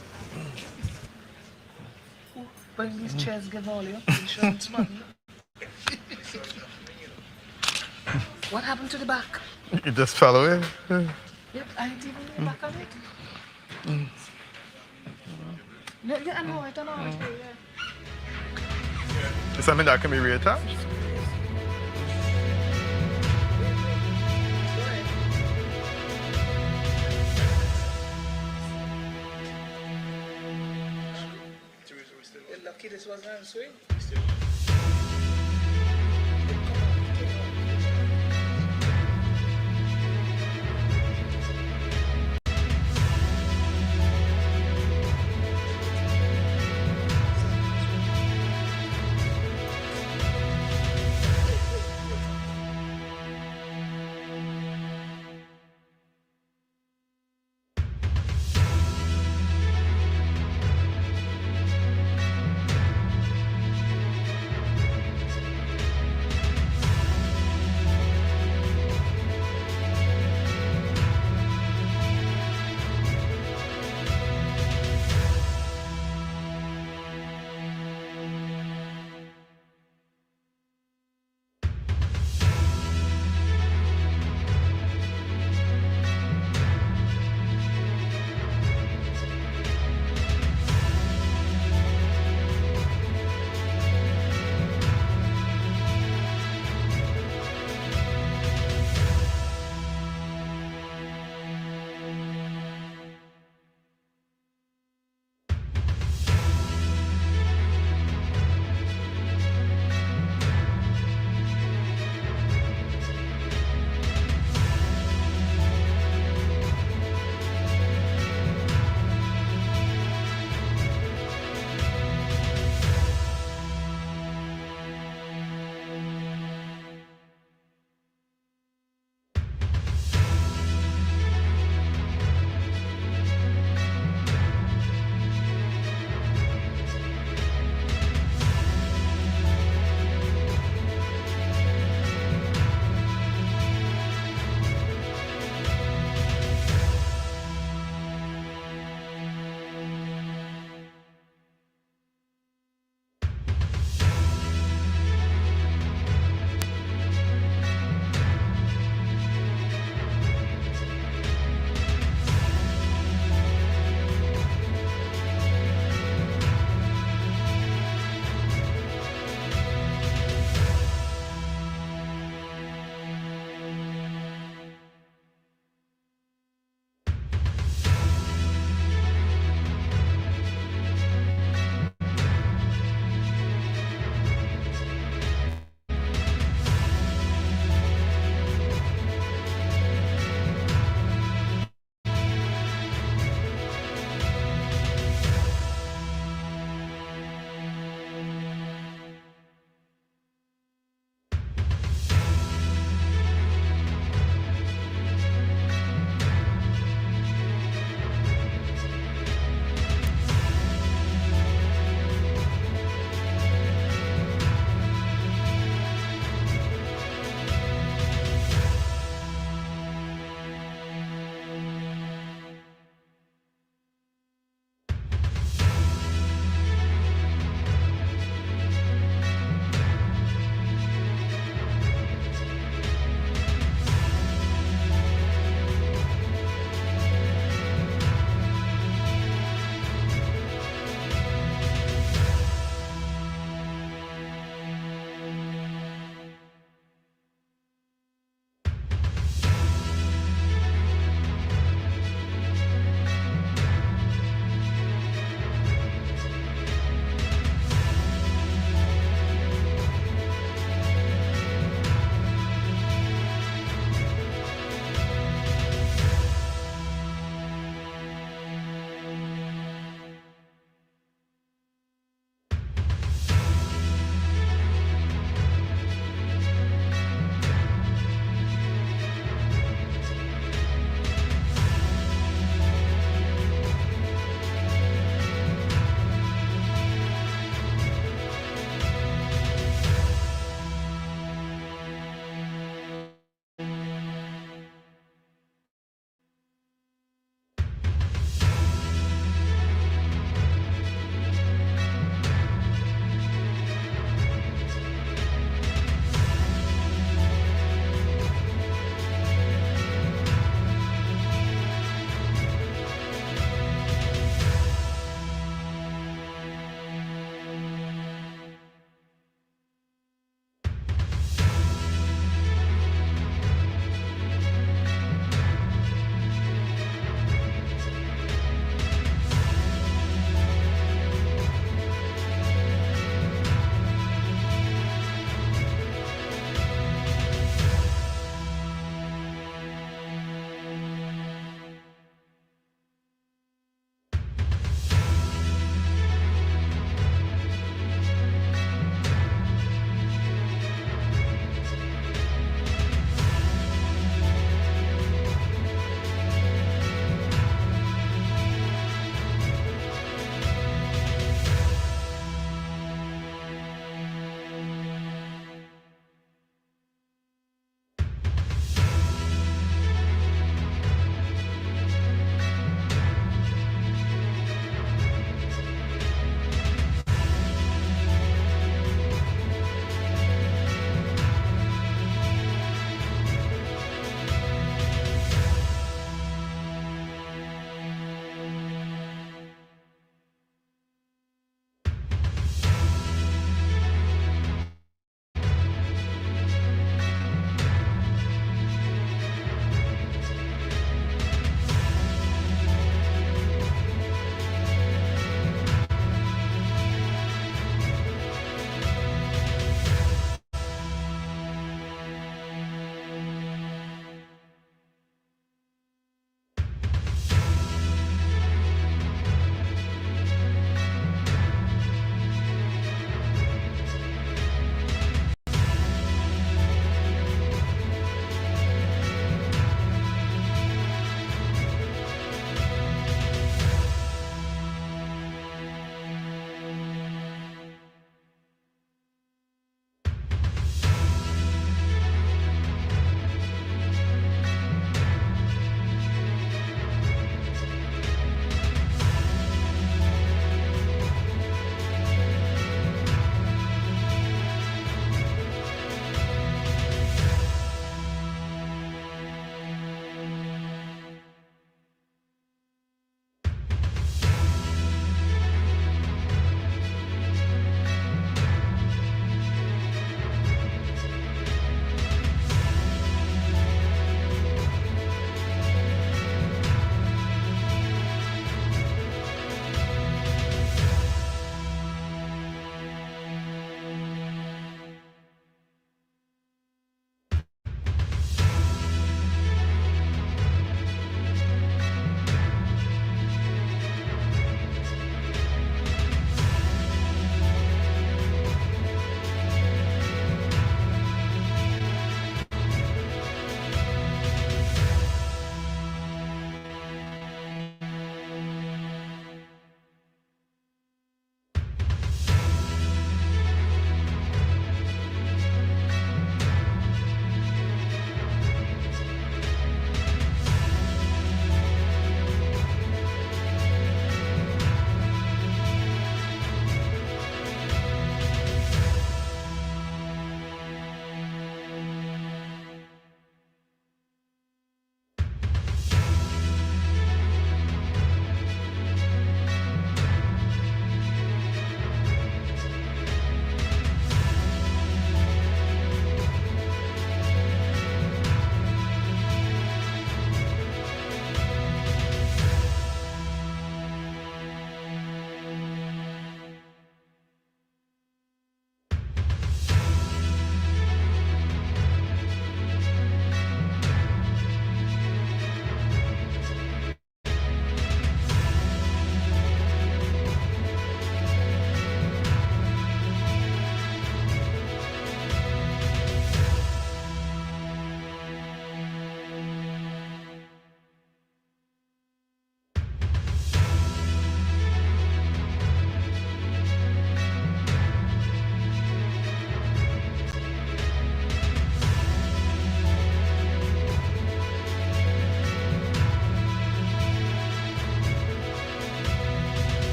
when these chairs give all your insurance money. What happened to the back? You just fell away. Yep, I ain't even look back on it. Yeah, I know it. Yeah. It's something that can be reattached. You're lucky this wasn't answering.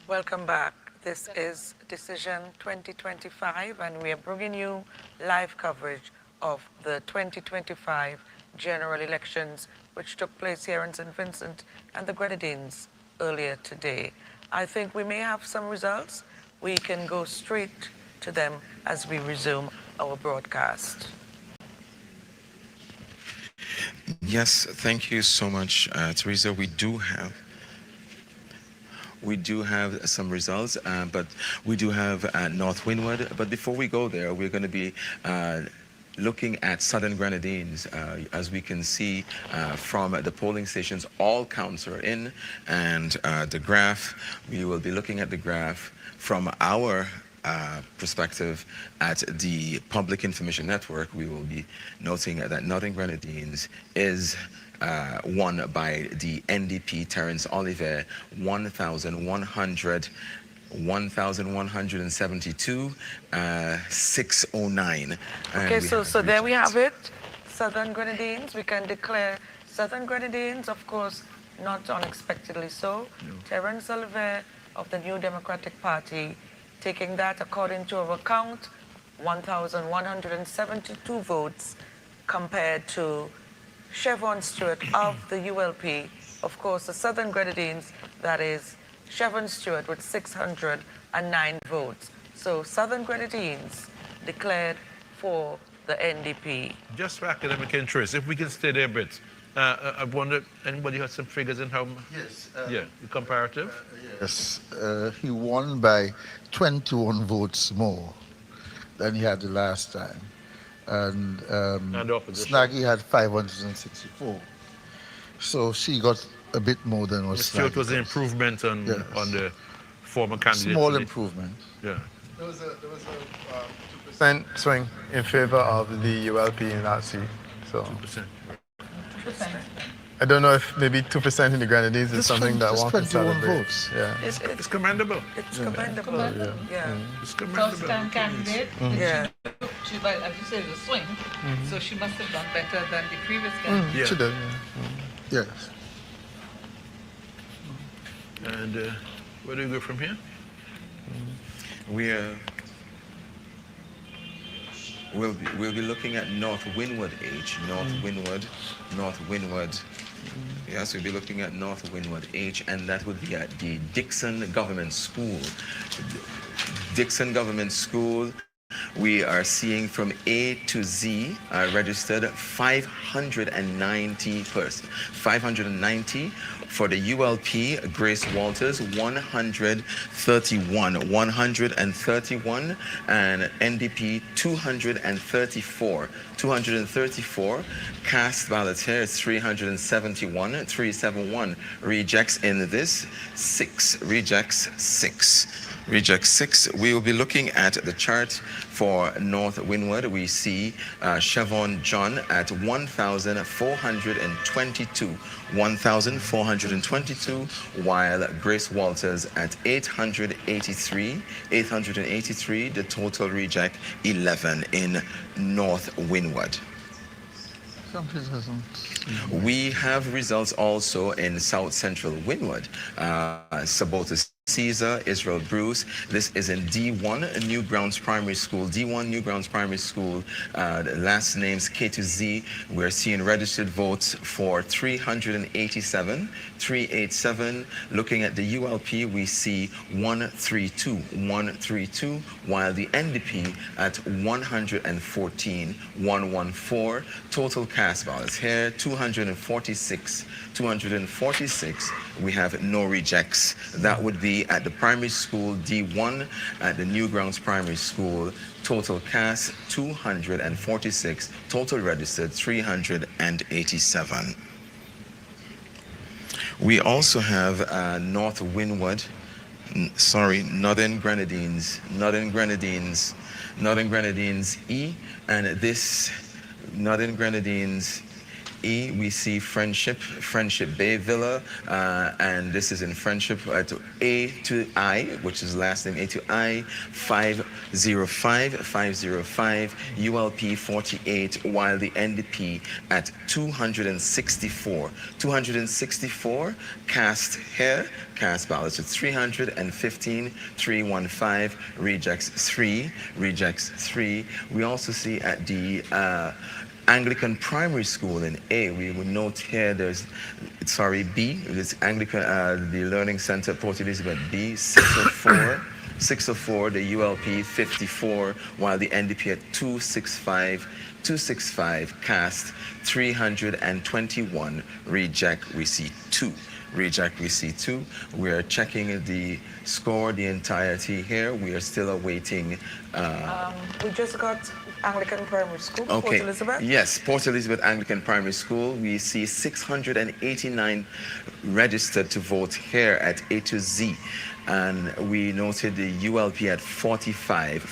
Welcome back. This is Decision 2025, and we are bringing you live coverage of the 2025 general elections, which took place here in St. Vincent and the Grenadines earlier today. I think we may have some results. We can go straight to them as we resume our broadcast. Yes, thank you so much, Teresa. We do have some results, but we do have North Windward. But before we go there, we're going to be looking at Southern Grenadines. As we can see from the polling stations, all counts are in, and the graph, we will be looking at the graph from our perspective at the Public Information Network. We will be noting that Northern Grenadines is won by the NDP Terence Oliver, 1,172, 609. Okay, so there we have it. Southern Grenadines, we can declare Southern Grenadines, of course, not unexpectedly so. No. Terence Oliver of the New Democratic Party, taking that according to our count, 1,172 votes compared to Chevron Stewart of the ULP. Of course, the Southern Grenadines, that is Chevron Stewart with 609 votes. So Southern Grenadines declared for the NDP. Just for academic interest, if we can stay there a bit, I wonder, anybody has some figures in how? Yes. The comparative? Yes. He won by 21 votes more than he had the last time. And Snaggy had 564. So she got a bit more than what Stewart was an improvement on the former candidate. Small improvement. Yeah. There was a 2% swing in favor of the ULP in that seat. So 2%. I don't know if maybe 2% in the Grenadines is something that one can celebrate. Votes. Yeah. It's commendable. It's commendable. Yeah. It's commendable. First-time candidate. Yeah. She, as you said, a swing. So she must have done better than the previous candidate. Yeah. She did. Yes. And where do we go from here? We'll be looking at North Windward H. North Windward. Yes, we'll be looking at North Windward H, and that would be at the Dixon Government School. Dixon Government School, we are seeing from A to Z registered 590 persons. 590. For the ULP, Grace Walters, 131, and NDP, 234. Cast ballots here is 371. Rejects in this, 6. Rejects 6. We will be looking at the chart for North Windward. We see Chevron John at 1,422, while Grace Walters at 883. The total reject 11 in North Windward. We have results also in South Central Windward. Sabota Caesar, Israel Bruce. This is in D1 Newgrounds Primary School. D1 Newgrounds Primary School. The last names K to Z. We're seeing registered votes for 387. Looking at the ULP, we see 132, while the NDP at 114. Total cast ballots here, 246. We have no rejects. That would be at the primary school D1 at the Newgrounds Primary School. Total cast 246. Total registered 387. We also have Northern Grenadines E, and this Northern Grenadines E, we see Friendship Bay Villa, and this is in Friendship at A to I, which is last name A to I, 505, ULP 48, while the NDP at 264. 264 cast here, cast ballots at 315, 315, rejects 3, rejects 3. We also see at the Anglican Primary School in A, we would note here B, it's Anglican, the Learning Center, Port Elizabeth B, 604, 604, the ULP 54, while the NDP at 265, cast 321, reject, we see 2. Reject, we see 2. We are checking the score, the entirety here. We are still awaiting. We just got Anglican Primary School, Okay. Port Elizabeth. Yes, Port Elizabeth Anglican Primary School. We see 689 registered to vote here at A to Z. And we noted the ULP at 45,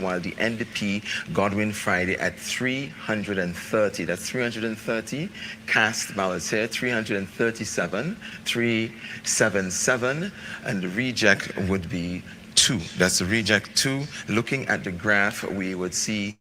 while the NDP Godwin Friday at 330. That's 330 cast ballots here, 337, 377, and the reject would be 2. That's the reject 2. Looking at the graph, we would see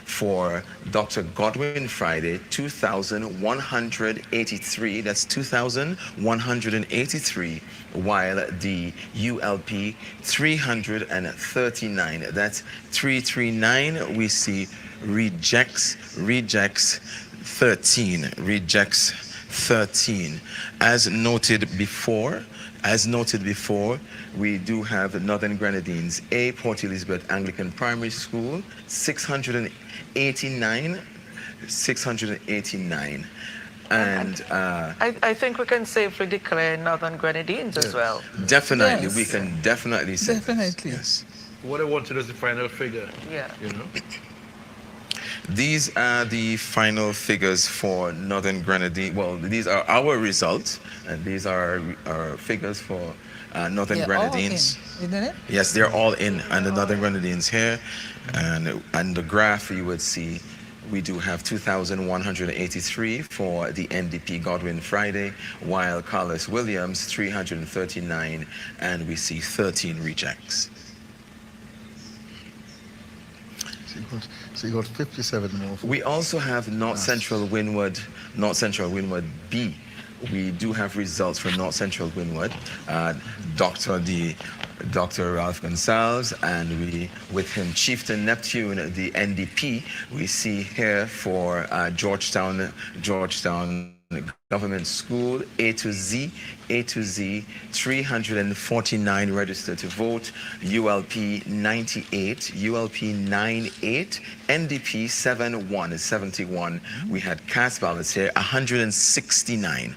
for Dr. Godwin Friday, 2,183. That's 2,183, while the ULP 339. That's 339. We see rejects 13. Rejects 13. As noted before, we do have Northern Grenadines A, Port Elizabeth Anglican Primary School, 689. And I think we can safely declare Northern Grenadines as well. Definitely, Yes. we can definitely say this. Definitely. Yes. What I wanted is the final figure. Yeah. You know? These are the final figures for Northern Grenadines. Well, these are our results, and these are our figures for Northern Grenadines. All in, isn't it? Yes, they're all in, and the Northern Grenadines here, and the graph you would see, we do have 2,183 for the NDP Godwin Friday, while Carlos Williams 339, and we see 13 rejects. So you got 57 more. We also have North Central Windward B. We do have results for North Central Windward. Dr. Ralph Gonsalves, and we with him Chieftain Neptune, the NDP. We see here for Georgetown Government School, A to Z, 349 registered to vote, ULP 98, NDP 71. We had cast ballots here, 169.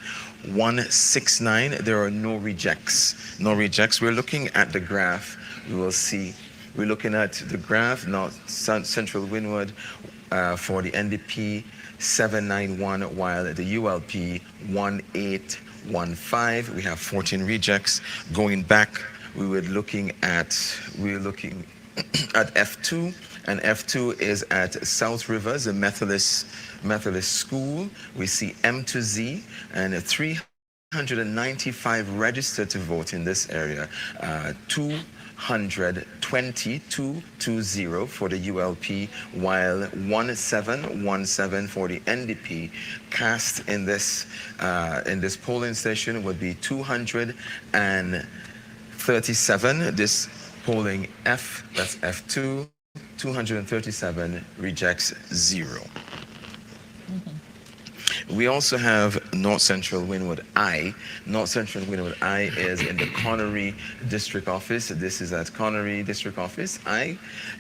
169, there are no rejects. We're looking at the graph. We will see, we're looking at the graph, North Central Windward for the NDP 791, while the ULP 1815. We have 14 rejects. Going back, we're looking at F2, and F2 is at South Rivers, a Methodist school. We see M to Z and 395 registered to vote in this area. 220 for the ULP, while 1717 for the NDP. Cast in this polling station would be 237. This polling F, that's F2, 237, rejects 0. We also have North Central Windward I. North Central Windward I is in the Connery District Office. This is at Connery District Office I.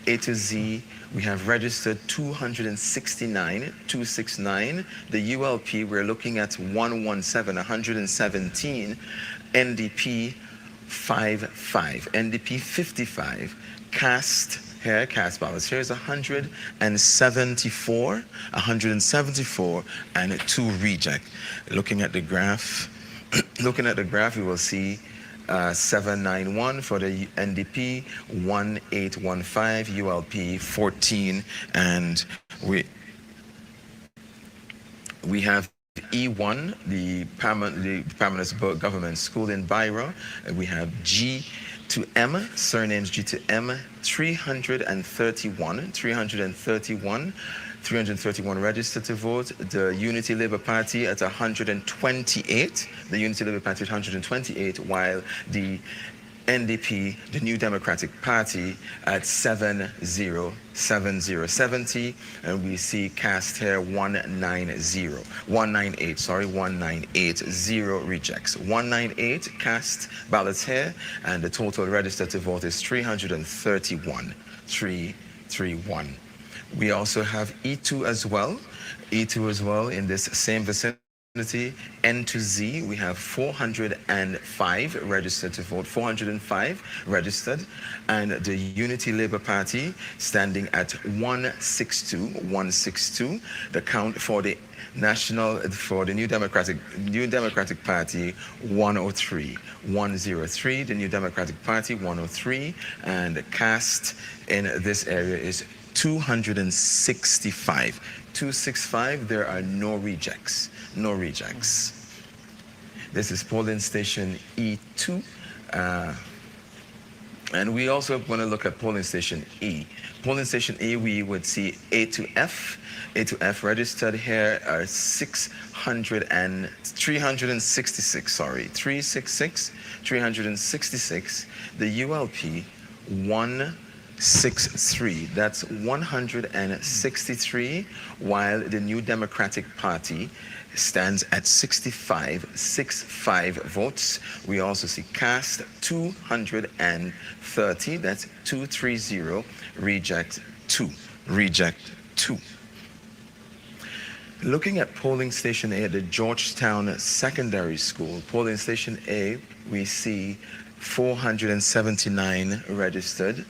A to Z, we have registered 269. The ULP, we're looking at 117. NDP 55. NDP 55. Cast ballots. Here's 174, and 2 reject. Looking at the graph, we will see 791 for the NDP, 1815, ULP 14, and We have E1, the Permanent Government School in Byra. We have G to M, surnames G to M, 331 registered to vote. The Unity Labour Party at 128, the Unity Labour Party at 128, while the NDP, the New Democratic Party, at 70, and we see cast here 198 rejects. 198 cast ballots here, and the total registered to vote is 331. We also have E2 as well. E2 as well in this same vicinity. N to Z, we have 405 registered to vote, 405 registered, and the Unity Labour Party standing at 162. The count for the New Democratic Party, 103, the New Democratic Party, 103, and the cast in this area is 265. 265, there are no rejects. This is polling station E2. And we also want to look at polling station E. Polling station E, we would see A to F. A to F registered here are 366. The ULP, 163. That's 163, while the New Democratic Party stands at 65 votes. We also see cast 230. That's 230. Reject 2. Looking at polling station A at the Georgetown Secondary School, polling station A, we see 479 registered.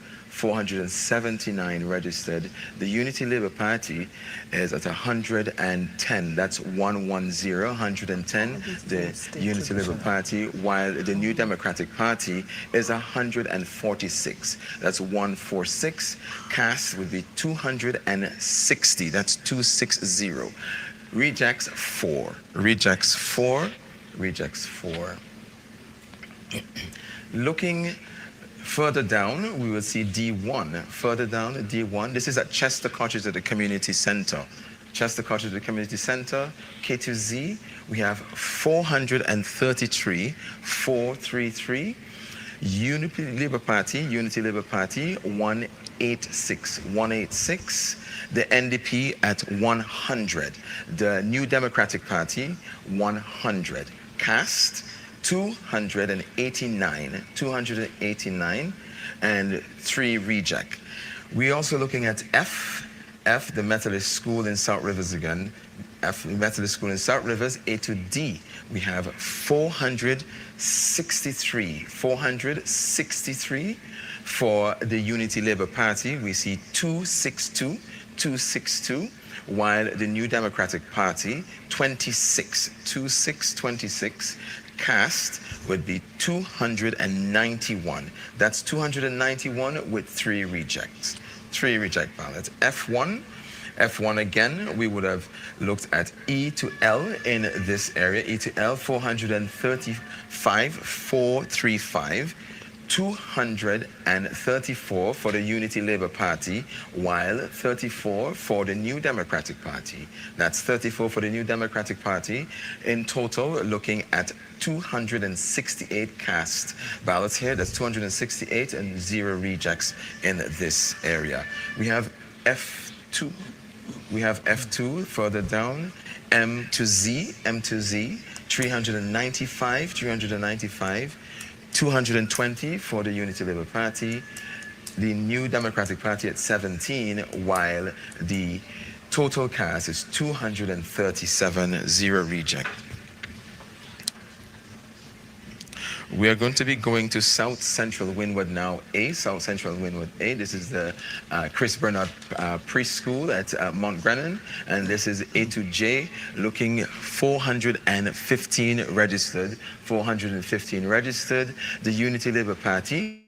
The Unity Labour Party is at 110. That's 110. The Unity Labour Party, while the New Democratic Party is 146. That's 146. Cast would be 260. That's 260. Rejects 4. Looking further down, we will see D1. Further down, D1. This is at Chester Cottage at the Community Center. K to Z, we have 433. Unity Labour Party, 186. The NDP at 100. The New Democratic Party, 100. Cast, 289, and 3 reject. We're also looking at F, the Methodist School in South Rivers again. Methodist School in South Rivers. A to D, we have 463. For the Unity Labour Party, we see 262, while the New Democratic Party, 26. Cast would be 291. That's 291 with 3 rejects. 3 reject ballots. F1 again, we would have looked at E to L in this area. E to L, 435. 234 for the Unity Labour Party, while 34 for the New Democratic Party. That's 34 for the New Democratic Party. In total, looking at 268 cast ballots here. That's 268 and 0 rejects in this area. We have F2. Further down. M to Z, 395. 220 for the Unity Labour Party, the New Democratic Party at 17, while the total cast is 237, 0 reject. We are going to be going to South Central Wynwood now A, South Central Wynwood A. This is the Chris Bernard Preschool at Mount Brennan, and this is A to J, looking 415 registered, 415 registered. The Unity Labour Party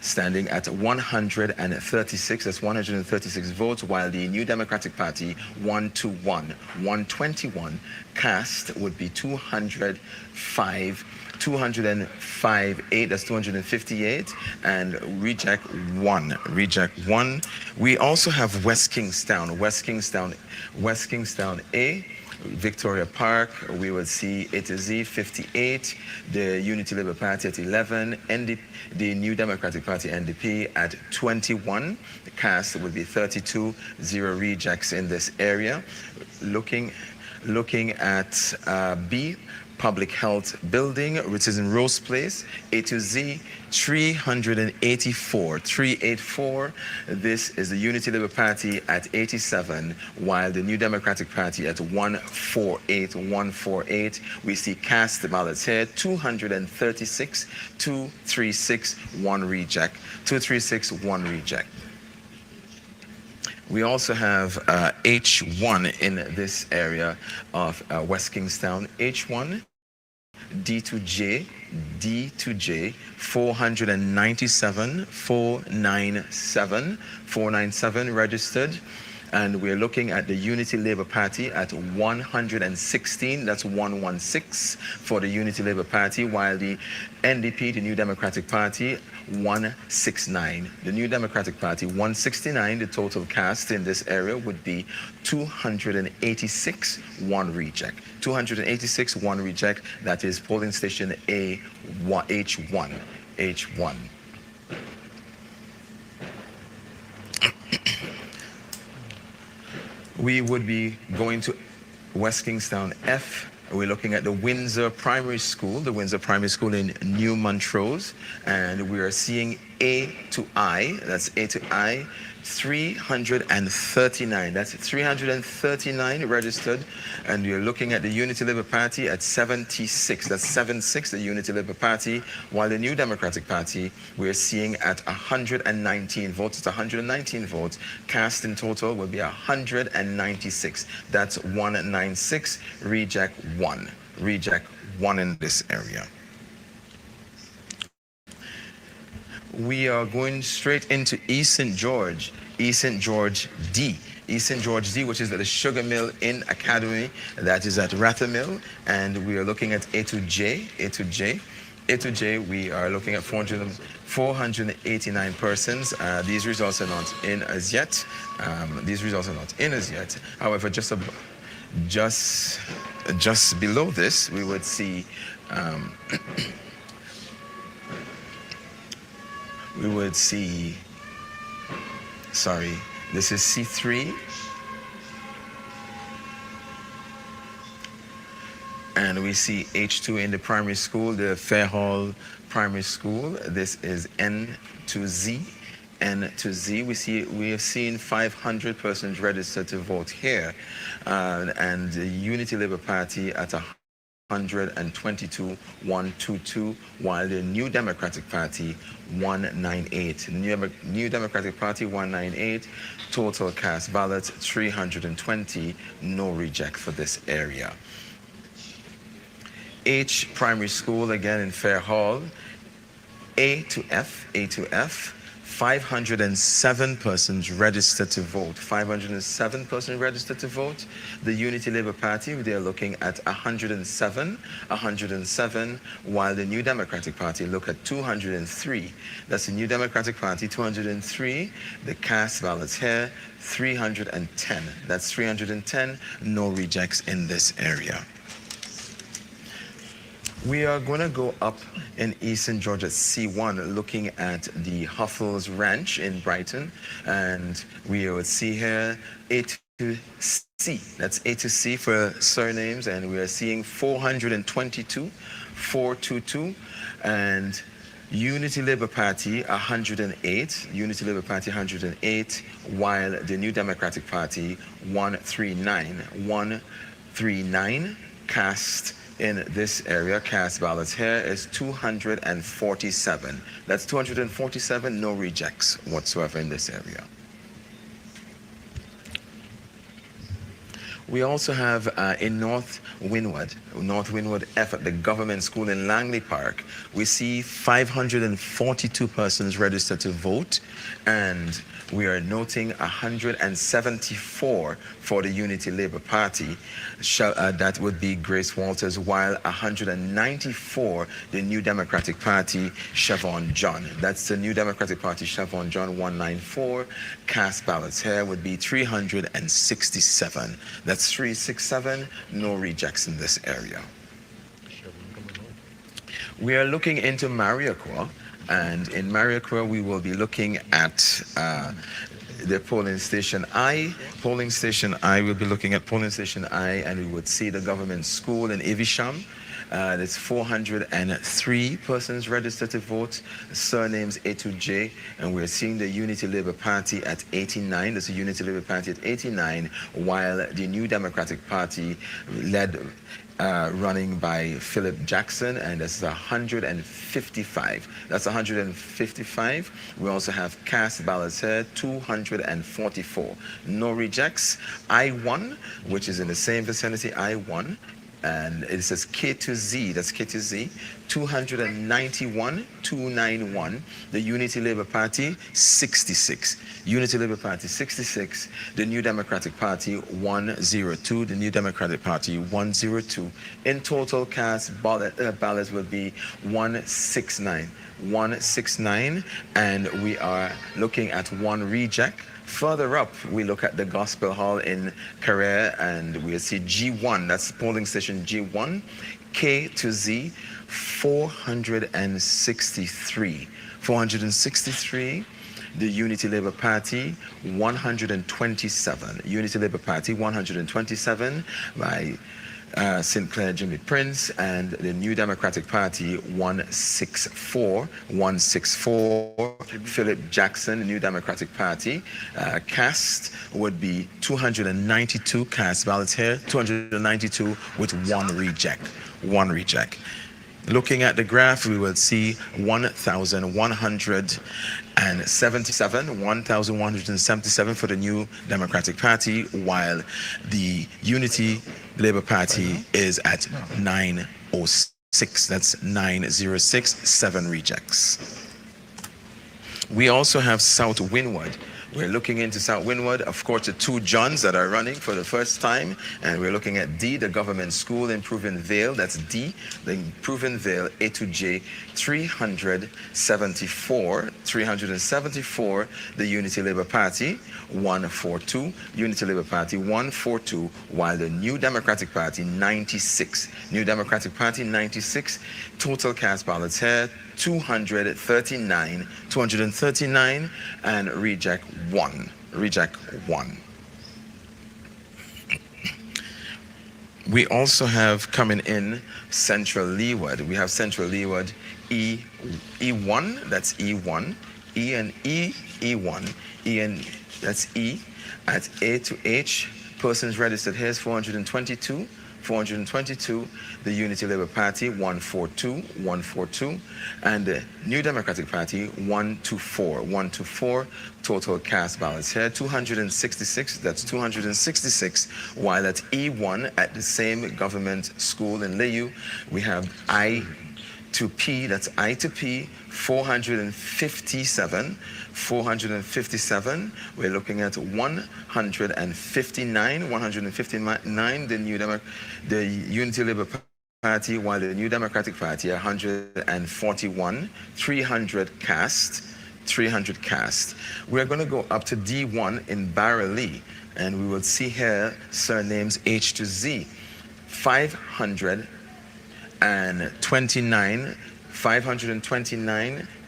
standing at 136, that's 136 votes, while the New Democratic Party 121, 121. Cast would be 205, 205.8, that's 258, and reject 1, reject 1. We also have West Kingstown A, Victoria Park, we will see A to Z 58, the Unity Labour Party at 11, NDP, the New Democratic Party NDP at 21. The cast will be 32, 0 rejects in this area. Looking at B, Public Health Building, which is in Rose Place, A to Z 384, 384. This is the Unity Labour Party at 87, while the New Democratic Party at 148, 148. We see cast ballots here, 236, 236, 1 reject, 236, 1 reject. We also have H1 in this area of West Kingstown. H1, D to J, 497, 497 registered. And we're looking at the Unity Labour Party at 116, that's 116 for the Unity Labour Party, while the NDP, the New Democratic Party, 169. The New Democratic Party, 169. The total cast in this area would be 286, 1 reject. 286, 1 reject. That is polling station A, H1. H1. We would be going to West Kingstown F. We're looking at the Windsor Primary School, the Windsor Primary School in New Montrose, and we are seeing A to I, that's A to I, 339, that's 339 registered, and we're looking at the Unity Labour Party at 76, that's 76, the Unity Labour Party, while the New Democratic Party we're seeing at 119 votes, it's 119 votes, cast in total will be 196, that's 196, reject 1 in this area. We are going straight into East St. George D. East St. George D, which is at the Sugar Mill Inn Academy, that is at Rathermill, and we are looking at A to J, we are looking at 489 persons. These results are not in as yet. However, just below this, we would see this is C3, and we see H2 in the primary school, the Fair Hall Primary School. This is N to Z. We have seen 500 persons registered to vote here, and the Unity Labour Party at 122, 122, while the New Democratic Party 198. New Democratic Party 198, total cast ballots 320, no reject for this area. H Primary School again in Fair Hall, A to F, 507 persons registered to vote. 507 persons registered to vote. The Unity Labour Party, they are looking at 107, while the New Democratic Party look at 203. That's the New Democratic Party, 203. The cast ballots here, 310. That's 310, no rejects in this area. We are going to go up in East St. George at C1, looking at the Huffles Ranch in Brighton, and we will see here A to C. That's A to C for surnames, and we are seeing 422, 422, and Unity Labour Party 108, Unity Labour Party 108, while the New Democratic Party 139, 139, cast in this area. Cast ballots here is 247. That's 247, no rejects whatsoever in this area. We also have in North Windward F at the government school in Langley Park, we see 542 persons registered to vote, and we are noting 174 for the Unity Labour Party. That would be Grace Walters, while 194 the New Democratic Party, Siobhan John. That's the New Democratic Party, Siobhan John, 194. Cast ballots here would be 367. That's 367, no rejects in this area. We are looking into Mariaqua, and in Mariaqua we will be looking at the polling station I. Polling station I, will be looking at polling station I, and we would see the government school in Evesham. There's 403 persons registered to vote, surnames A to J, and we're seeing the Unity Labour Party at 89. There's a Unity Labour Party at 89, while the New Democratic Party running by Philip Jackson, and that's 155. That's 155. We also have cast ballots here, 244. No rejects. I1, which is in the same vicinity, I1, and it says K to Z, that's K to Z, 291, 291. The Unity Labour Party, 66. Unity Labour Party, 66. The New Democratic Party, 102. The New Democratic Party, 102. In total, cast ballots will be 169. 169, and we are looking at one reject. Further up, we look at the Gospel Hall in Carrere, and we see G1, that's polling station G1, K to Z, 463. 463. The Unity Labour Party, 127. Unity Labour Party, 127 by St. Clair Jimmy Prince, and the New Democratic Party, 164. 164. Philip Jackson, the New Democratic Party. Cast would be 292 cast ballots here, 292 with one reject. One reject. Looking at the graph, we will see 1,177 for the New Democratic Party, while the Unity Labour Party is at 906. That's 906, 7 rejects. We also have South Windward. We're looking into South Windward, of course, the two Johns that are running for the first time, and we're looking at D, the government school in Proven Vale. That's D, the Proven Vale, A to J, 374. 374, the Unity Labour Party, 142. Unity Labour Party, 142, while the New Democratic Party, 96. New Democratic Party, 96. Total cast ballots here, 239. 239, and reject 1. Reject 1. We also have coming in Central Leeward. We have Central Leeward E1, that's E1. E and E, E1. E and that's E. At A to H, persons registered here is 422. 422, the Unity Labour Party, 142, 142, and the New Democratic Party, 124, 124. Total cast ballots here, 266, that's 266, while at E1 at the same government school in Layu, we have I to P, that's I to P, 457. 457. We're looking at 159. 159. The Unity Labour Party, while the New Democratic Party, 141. 300 cast. 300 cast. We're going to go up to D1 in Barralee, and we will see here surnames H to Z. 529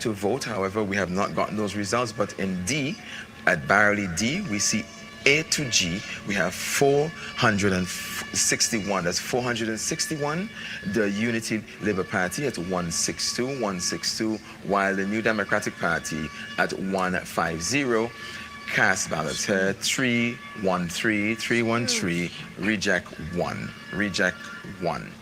to vote. However, we have not gotten those results, but in D, at Barralee D, we see A to G, we have 461. That's 461. The Unity Labour Party at 162, 162, while the New Democratic Party at 150. Cast ballots here, 313, 313, reject 1. Reject 1.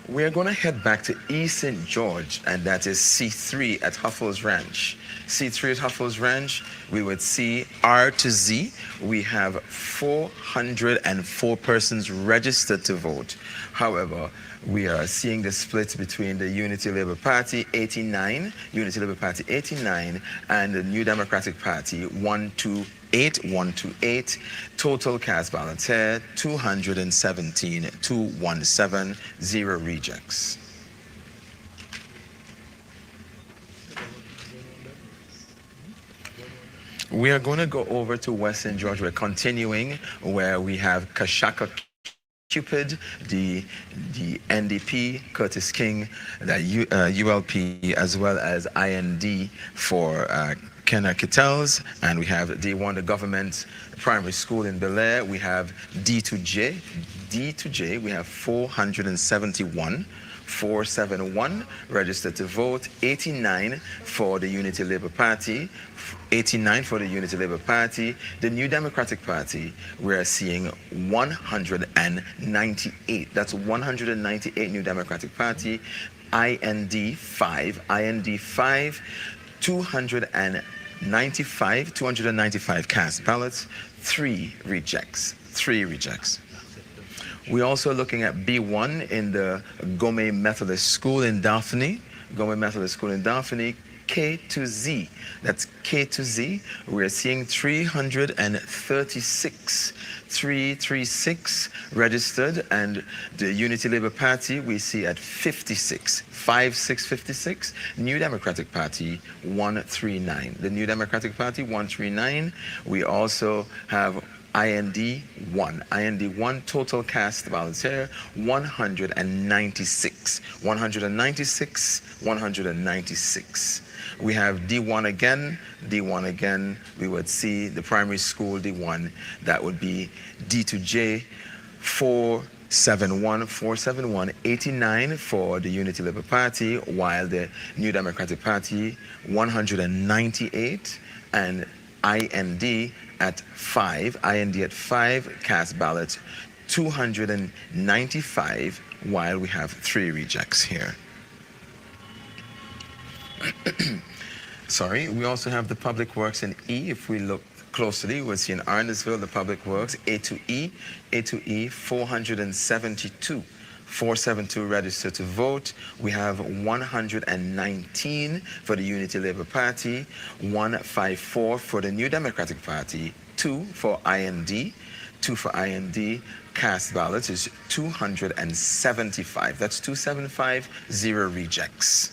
We're going to head back to East St. George, and that is C3 at Huffles Ranch. C3 at Huffles Ranch, we would see R to Z. We have 404 persons registered to vote. However, we are seeing the split between the Unity Labour Party 89, Unity Labour Party 89, and the New Democratic Party 128. Total cast ballots here 217, 217, 0 rejects. We are going to go over to Western Georgia. We're continuing where we have Kashaka Cupid, the NDP, Curtis King, the ULP, as well as IND for Kenna Kittels, and we have D1, the government primary school in Bel Air. We have D2J. D2J, we have 471 registered to vote, 89 for the Unity Labour Party, 89 for the Unity Labour Party. The New Democratic Party, we're seeing 198. That's 198 New Democratic Party. IND 5, 295 cast ballots, 3 rejects. We're also looking at B1 in the Gome Methodist School in Daphne. K to Z. That's K to Z. We're seeing 336 registered, and the Unity Labour Party we see at 56. New Democratic Party 139. The New Democratic Party 139. We also have IND 1. Total cast ballots here 196. We have D1 again. We would see the primary school D1. That would be D2J 471, 89 for the Unity Labour Party, while the New Democratic Party 198, and IND at 5, cast ballots 295, while we have 3 rejects here. Sorry, we also have the Public Works in E. If we look closely, we'll see in Arnesville, the Public Works, A to E, 472 registered to vote. We have 119 for the Unity Labour Party, 154 for the New Democratic Party, 2 for IND. Cast ballots is 275. That's 275, 0 rejects.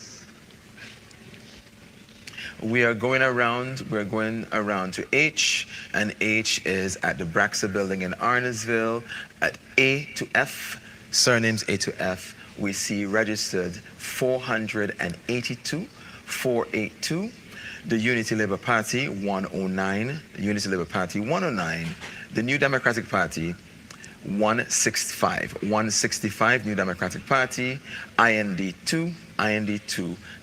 We're going around to H, and H is at the Braxa building in Arnesville. At A to F, surnames A to F, we see registered 482. The Unity Labour Party 109. The New Democratic Party 165. New Democratic Party. IND 2.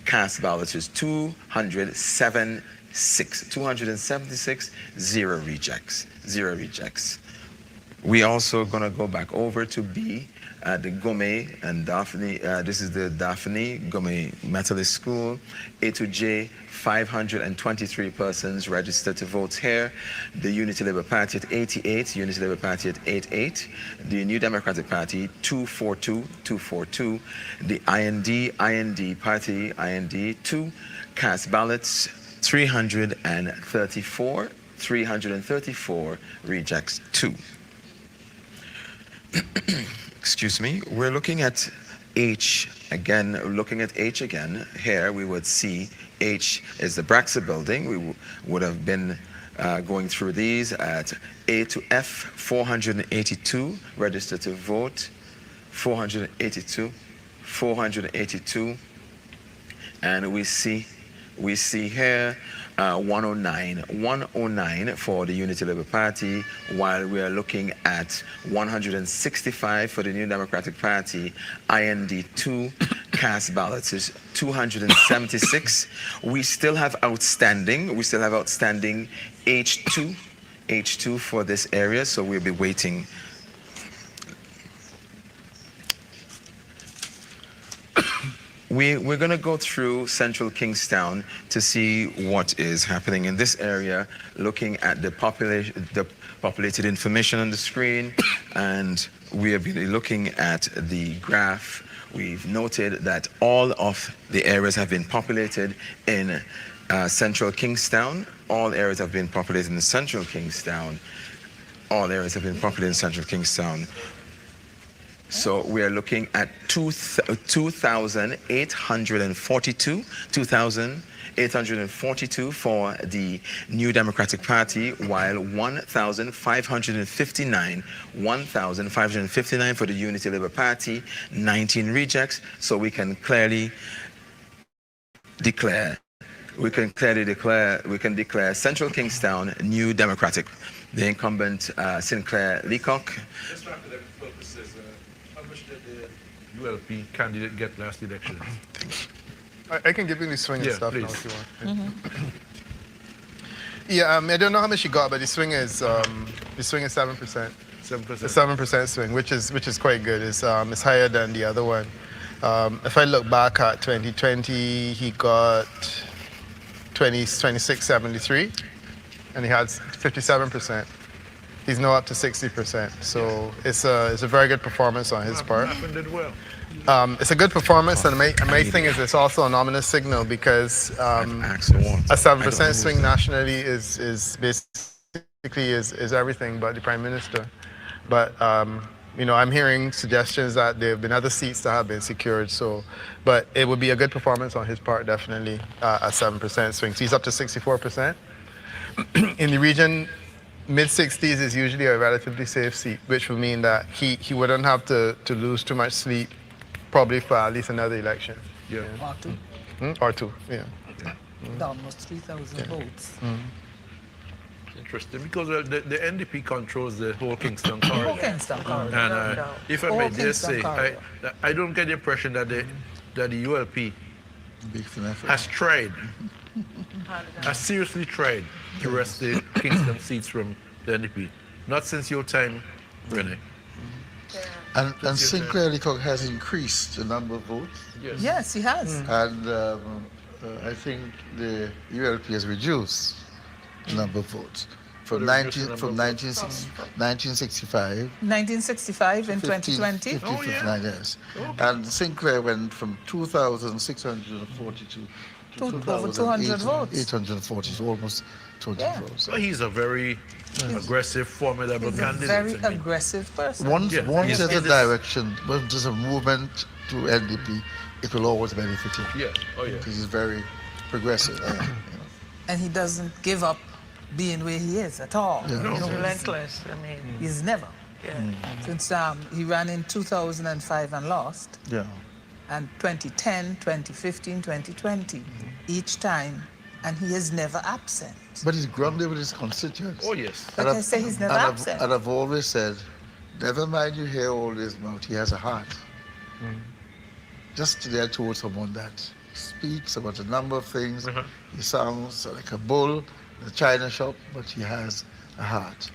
Cast ballots is 276, 0 rejects. We also gonna go back over to B at the Gome and Daphne. This is the Daphne Gome Methodist School. A to J, 523 persons registered to vote here. The Unity Labour Party at 88, Unity Labour Party at 88. The New Democratic Party 242. The IND Party, IND 2. Cast ballots 334, rejects 2. Excuse me. We're looking at H again. Here we would see H is the Braxa building. We would have been going through these at A to F, 482 registered to vote, 482, and we see here 109 for the Unity Labour Party, while we are looking at 165 for the New Democratic Party. IND 2, cast ballots is 276. We still have outstanding H2 for this area, so we'll be waiting. we're going to go through central Kingstown to see what is happening in this area, looking at the populated information on the screen, and we have been looking at the graph. We've noted that all of the areas have been populated in central Kingstown. All areas have been populated in central Kingstown. All areas have been populated in central Kingstown. So we are looking at 2,842 for the New Democratic Party, while 1,559 for the Unity Labour Party, 19 rejects. So we can clearly declare Central Kingstown New Democratic. The incumbent Sinclair Leacock. Just for academic purposes, how much did the ULP candidate get last election? I can give you the swing and stuff please. now if you want. Yeah, I don't know how much she got, but the swing is 7%. 7%. 7% swing, which is quite good. It's higher than the other one. If I look back at 2020, he got 2673, and he had 57%. He's now up to 60%. So it's a very good performance on his part. Did well. It's a good performance, and the main thing is it's also an ominous signal because a 7% swing nationally is basically is everything but the Prime Minister. But I'm hearing suggestions that there have been other seats that have been secured. So, but it would be a good performance on his part, definitely a 7% swing. So he's up to 64%. In the region, mid-60s is usually a relatively safe seat, which would mean that he wouldn't have to lose too much sleep, probably for at least another election. Yeah. Or two. Or two, yeah. Almost 3,000 votes. Interesting, because the NDP controls the whole Kingston corridor. Whole Kingston corridor. And if I may just say, I don't get the impression that the ULP has tried, has seriously tried to wrest the Kingston seats from the NDP. Not since your time, Renee. And Sinclair Leacock has increased the number of votes. Yes, he has. And I think the ULP has reduced the number of votes from 1965. 1965 in 2020. 59 years. And Sinclair went from 2,642 to over 200 votes. 840, so almost 200 votes. Well, he's a very aggressive, formidable candidate. Very aggressive person. Once there's a direction, once there's a movement to NDP, it will always benefit him. Yeah, Because he's very progressive. And he doesn't give up being where he is at all. Yeah. He's relentless. I mean, he's never. Since he ran in 2005 and lost. Yeah. And 2010, 2015, 2020, each time, and he is never absent. But he's grounded with his constituents. Oh, yes. Like I say, he's never absent. And I've always said, never mind you hear all this mouth, he has a heart. Just today I told someone that speaks about a number of things. He sounds like a bull in a china shop, but he has a heart.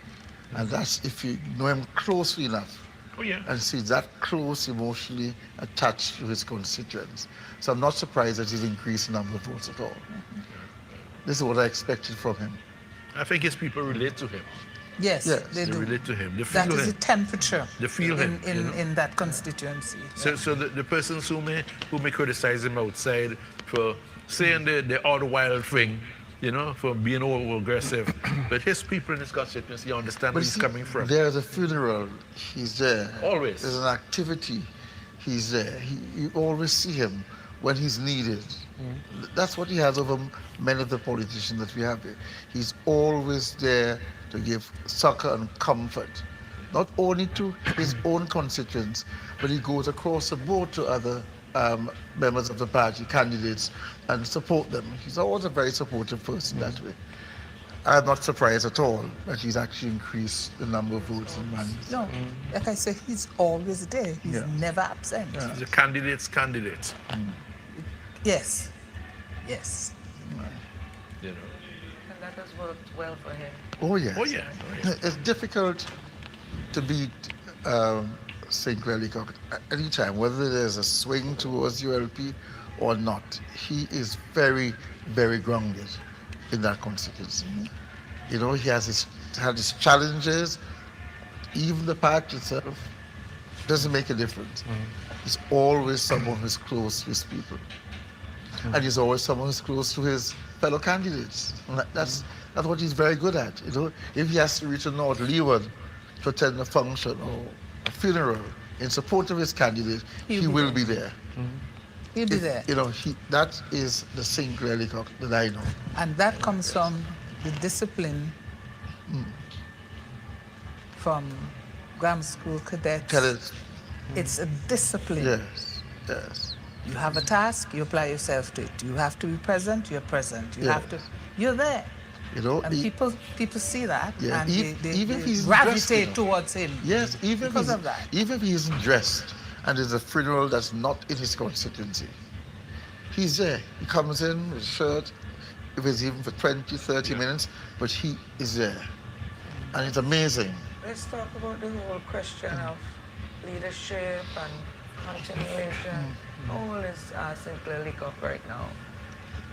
And that's if you know him closely enough. And see that close emotionally attached to his constituents. So I'm not surprised that he's increased the number of votes at all. This is what I expected from him. I think his people relate to him. Yes, they do. relate to him. They feel that is him. the temperature They feel him, in that constituency. So the persons who may criticize him outside for saying the odd wild thing, for being over aggressive, but his people in his constituency understand where he's coming from. There's a funeral, he's there. Always. There's an activity, he's there. You always see him when he's needed. That's what he has over many of the politicians that we have here. He's always there to give succor and comfort, not only to his own constituents, but he goes across the board to other members of the party, candidates, and support them. He's always a very supportive person that way. I'm not surprised at all that he's actually increased the number of votes in Manny's. No, like I said, he's always there. He's never absent. He's a candidate's candidate. Yes. Yes. and that has worked well for him. Oh, yes. Oh, yeah. It's difficult to beat Sinclair Leacock at any time, whether there's a swing towards ULP or not, he is very, very grounded in that constituency. You know, he has had his challenges. Even the party itself doesn't make a difference. He's always someone who's close to his people. And he's always someone who's close to his fellow candidates. And that's what he's very good at. You know, if he has to reach a North Leeward to attend a function or a funeral in support of his candidate, he will be there. He'll be there. You know, that is the Sinclair Leacock that I know. And that comes from the discipline from grammar school cadets. It's a discipline. Yes, yes. You have a task, you apply yourself to it. You have to be present, you're present. You have to, you're there. You know, and people see that, yeah, and even if they he's gravitate dressed, towards him. Yes, because of that. Even if he isn't dressed and there's a funeral that's not in his constituency, he's there. He comes in with a shirt, if it's even for 20, 30 minutes, but he is there. And it's amazing. Let's talk about the whole question of leadership and continuation. How old is Sinclair Leacock right now?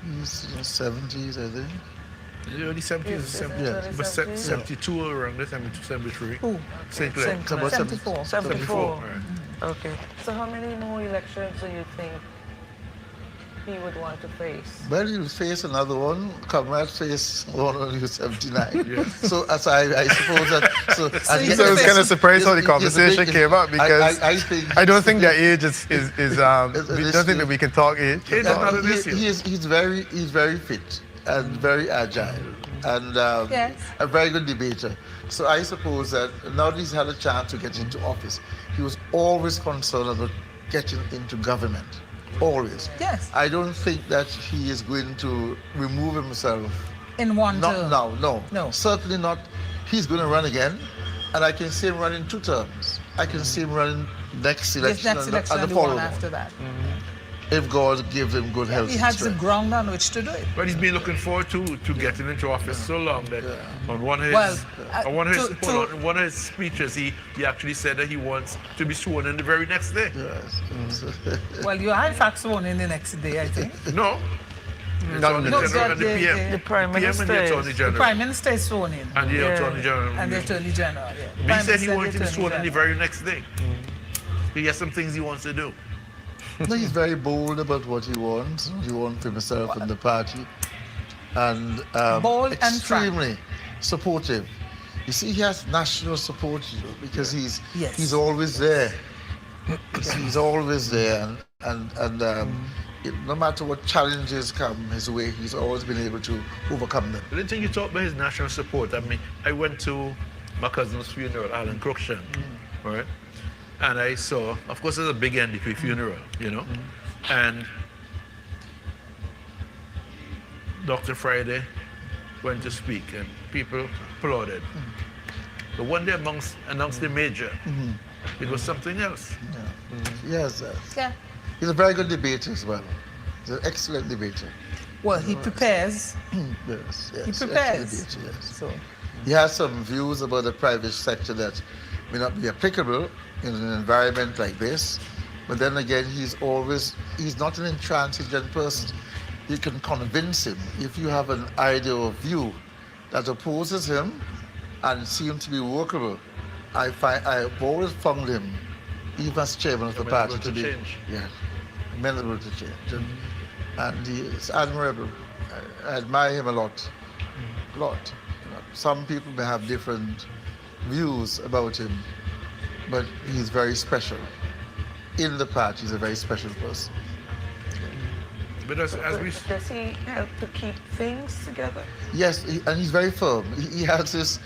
He's in his 70s, I think. Early 70s, but 72 around this, 73. Who? Sinclair. 74. 74. Right. Okay. So how many more elections do you think he would want to face? Well, he'll face another one. Comrade face one when he was 79. Yes. So as I suppose that. So I was kind of surprised how the conversation came up because I don't think that age is we don't think that we can talk age. Age is not an issue. He's very fit and very agile and a very good debater. So I suppose that now that he's had a chance to get into office, he was always concerned about getting into government. Always. Yes. I don't think that he is going to remove himself. In one term? No. Certainly not. He's going to run again, and I can see him running 2 terms. I can see him running next election, and the following one after that. If God gives him good health. He has the ground on which to do it. But he's been looking forward to getting into office so long that on one of his speeches he actually said that he wants to be sworn in the very next day. Yes. Well, you are in fact sworn in the next day, I think. No. The Prime Minister. The Prime Minister is sworn in. And the Attorney General. And the Attorney General, yeah. He said he wanted to be sworn in the very next day. He has some things he wants to do. No, he's very bold about what he wants. He wants for himself and the party. And bold and extremely supportive. You see, he has national support because he's always there. He's always there. And no matter what challenges come his way, he's always been able to overcome them. I didn't think you talked about his national support. I mean, I went to my cousin's funeral, Alan Cruikshank, right? And I saw, of course, it's a big NDP funeral, you know, and Dr. Friday went to speak and people applauded. But when they announced the major, it was something else. Yes. He's a very good debater as well. He's an excellent debater. Well, he prepares. Yes. He prepares. Debater, yes. So he has some views about the private sector that may not be applicable in an environment like this, but then again, he's not an intransigent person. You can convince him if you have an idea or view that opposes him and seems to be workable. I've always found him, even as chairman of the party, to be amenable to change, and he is admirable. I admire him a lot. Some people may have different views about him, but he's very special. In the party, he's a very special person. But does he help to keep things together? Yes, and he's very firm. He has this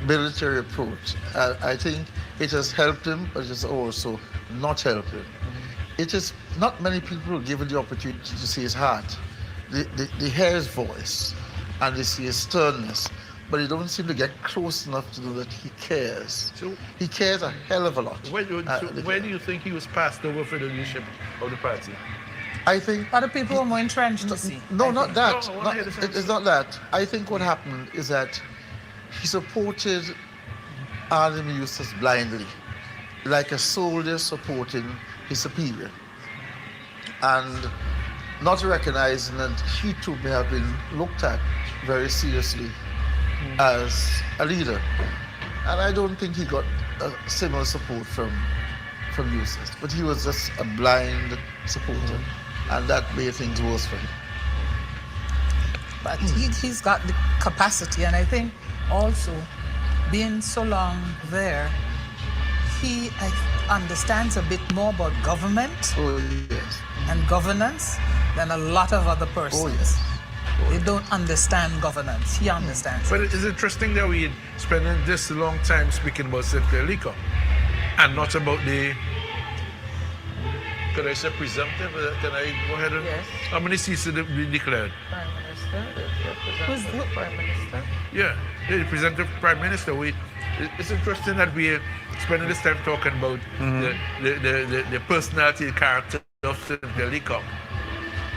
military approach. I think it has helped him, but it has also not helped him. It is not many people given the opportunity to see his heart. They hear his voice, and they see his sternness, but they don't seem to get close enough to know that he cares. So he cares a hell of a lot. Where do you think he was passed over for the leadership of the party? I think other people are more entrenched to see. No, not that. It's not that. I think what happened is that he supported Army Eustace blindly, like a soldier supporting his superior. And not recognizing that he too may have been looked at very seriously as a leader. And I don't think he got similar support from Eustace, but he was just a blind supporter, and that made things worse for him. But he's got the capacity, and I think also being so long there, he understands a bit more about government and governance than a lot of other persons. They don't understand governance. He understands. But it's interesting that we're spending this long time speaking about St. Clair Leacock and not about the, could I say presumptive? Can I go ahead and? Yes. How many seats did we declared? Prime Minister. Who's the Prime Minister? Yeah, the presumptive Prime Minister. It's interesting that we're spending this time talking about the personality and character of St. Clair Leacock.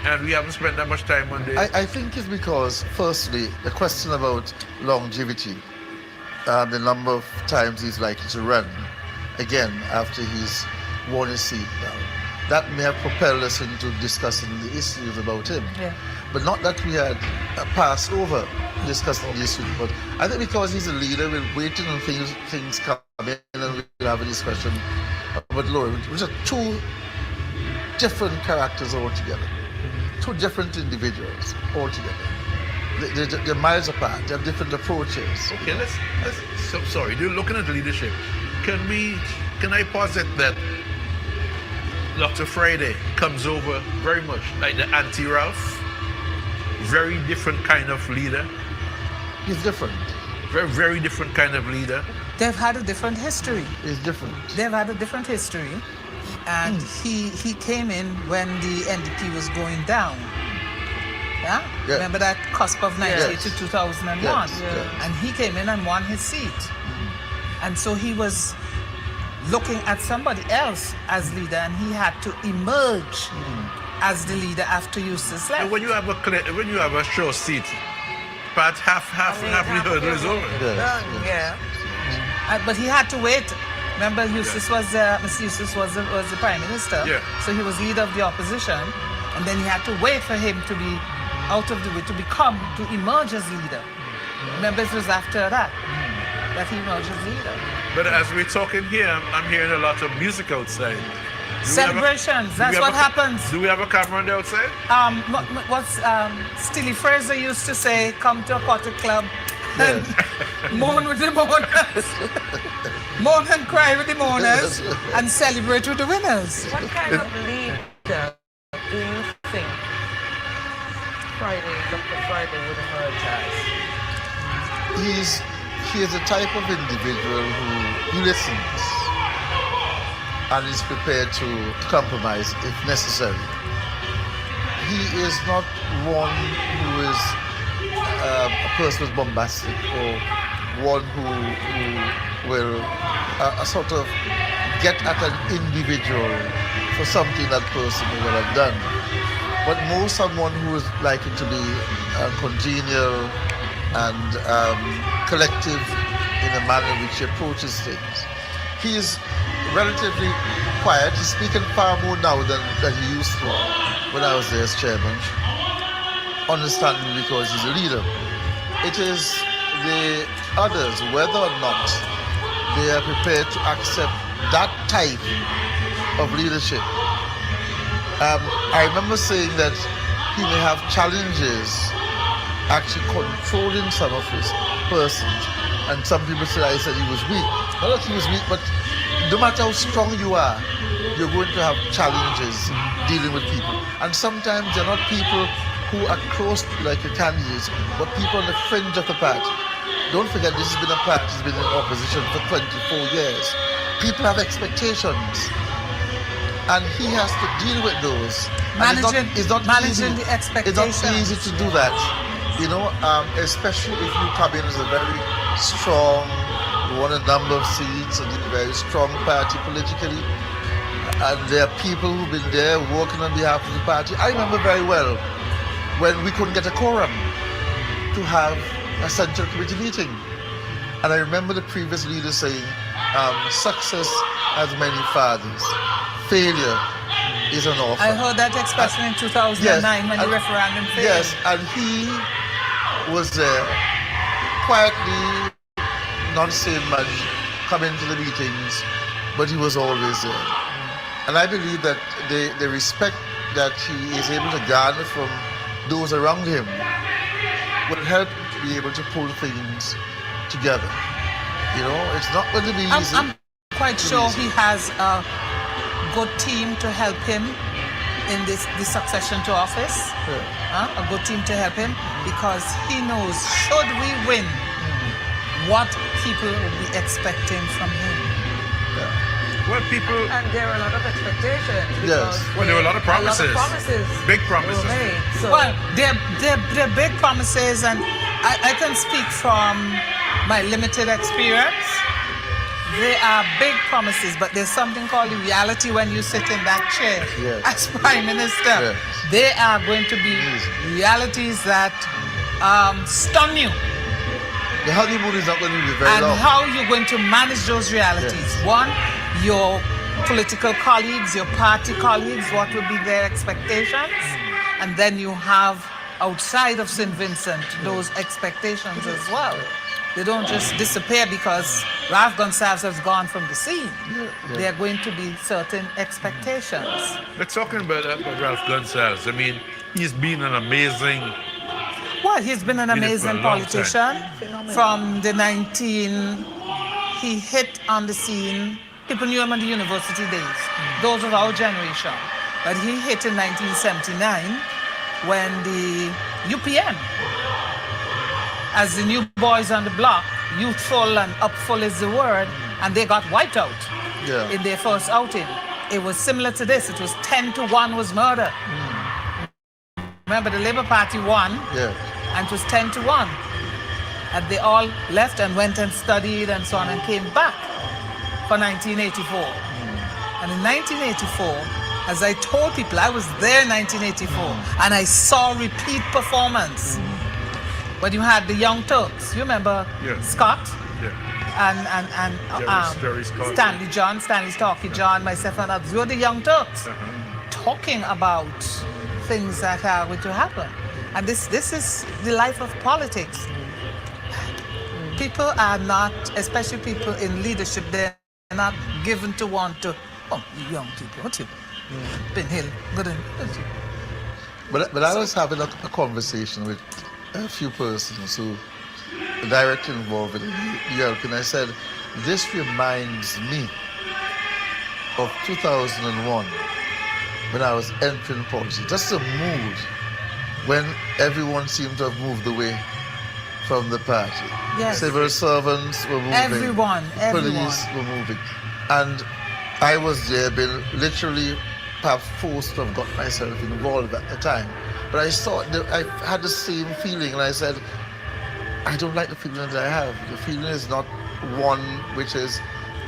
And we haven't spent that much time on this. I think it's because, firstly, the question about longevity, the number of times he's likely to run again after he's won his seat now, that may have propelled us into discussing the issues about him. Yeah. But not that we had passed over discussing the issues, but I think because he's a leader, we're waiting on things come in and we'll have a discussion about Laurie, which are two different characters altogether. Two different individuals altogether. They're miles apart. They have different approaches. Okay, sorry, you're looking at leadership. Can I posit that Dr. Friday comes over very much like the anti-Ralph? Very different kind of leader. He's different. Very, very different kind of leader. They've had a different history. He's different. They've had a different history. And he came in when the NDP was going down. Yeah? Remember that cusp of 98 to 2001? Yes. And he came in and won his seat. And so he was looking at somebody else as leader, and he had to emerge as the leader after Eustace left. And when you have a sure seat, about half the hurdle is over. But he had to wait. Remember, Eustace was Mr. Eustace was the Prime Minister. Yeah. So he was leader of the opposition, and then he had to wait for him to be out of the way, to emerge as leader. Remember, it was after that he emerged as leader. But as we're talking here, I'm hearing a lot of music outside. Celebrations, that's what happens. Do we have a camera on the outside? What's Stilly Fraser used to say, come to a potted club and mourn with the mourners. Mourn and cry with the mourners and celebrate with the winners. What kind of leader do you think Dr. Friday would emerge as? He is a type of individual who listens and is prepared to compromise if necessary. He is not one who is a person who's bombastic or one who will sort of get at an individual for something that person may have done, but more someone who is likely to be congenial and collective in the manner in which he approaches things. He is relatively quiet. He's speaking far more now than he used to when I was there as chairman. Understanding because he's a leader. It is the others, whether or not they are prepared to accept that type of leadership. I remember saying that he may have challenges actually controlling some of his persons. And some people said I said he was weak. Not that he was weak, but no matter how strong you are, you're going to have challenges dealing with people. And sometimes they're not people who are close to like the candidates, but people on the fringe of the party. Don't forget, this has been a party that's been in opposition for 24 years. People have expectations, and he has to deal with those. Managing the expectations. It's not easy to do that, you know, especially if you come in as a very strong, won a number of seats and a very strong party politically. And there are people who've been there working on behalf of the party. I remember very well when we couldn't get a quorum to have a central committee meeting. And I remember the previous leader saying, success has many fathers. Failure is an offer. I heard that expression in 2009 when the referendum failed. Yes, and he was quietly, not saying much, coming to the meetings, but he was always there. And I believe that the respect that he is able to garner from those around him will help him to be able to pull things together. You know, it's not going to be easy. I'm quite sure he has a good team to help him in the succession to office. A good team to help him, because he knows, should we win, what people will be expecting from him. Well, people... And there are a lot of expectations. Yes. Well, there were a lot of promises. Big promises. Were made, so. Well, they're big promises, and I can speak from my limited experience. They are big promises, but there's something called the reality when you sit in that chair as Prime Minister. They are going to be realities that stun you. The honeymoon is not going to be very long. And how you're going to manage those realities. One, your political colleagues, your party colleagues, what will be their expectations? And then you have, outside of St. Vincent, those expectations as well. They don't just disappear because Ralph Gonsalves has gone from the scene. There are going to be certain expectations. Let's talking about Ralph Gonsalves. I mean, he's been an amazing... Well, he's been an amazing politician. From the he hit on the scene. People knew him in the university days. Those of our generation. But he hit in 1979 when the UPN, as the new boys on the block, youthful and upful is the word, and they got wiped out in their first outing. It was similar to this. It was 10-1 was murder. Remember, the Labour Party won, and it was 10-1. And they all left and went and studied and so on and came back for 1984. And in 1984, as I told people, I was there in 1984, and I saw repeat performance. When you had the Young Turks, you remember Scott? And Stanley John, Stanley Starkey John, myself and others. We were the Young Turks talking about things that are going to happen. And this is the life of politics. People are not, especially people in leadership, they're not given to want to, oh, you young people, what you? Ben Hill, good. But I was having a conversation with a few persons who are directly involved in Europe, and I said, this reminds me of 2001 when I was entering politics. Just the mood when everyone seemed to have moved away from the party. Yes. Civil servants were moving. Everyone. Police were moving. And I was there, been literally perhaps forced to have got myself involved at the time. But I saw, I had the same feeling, and I said, I don't like the feeling that I have. The feeling is not one which is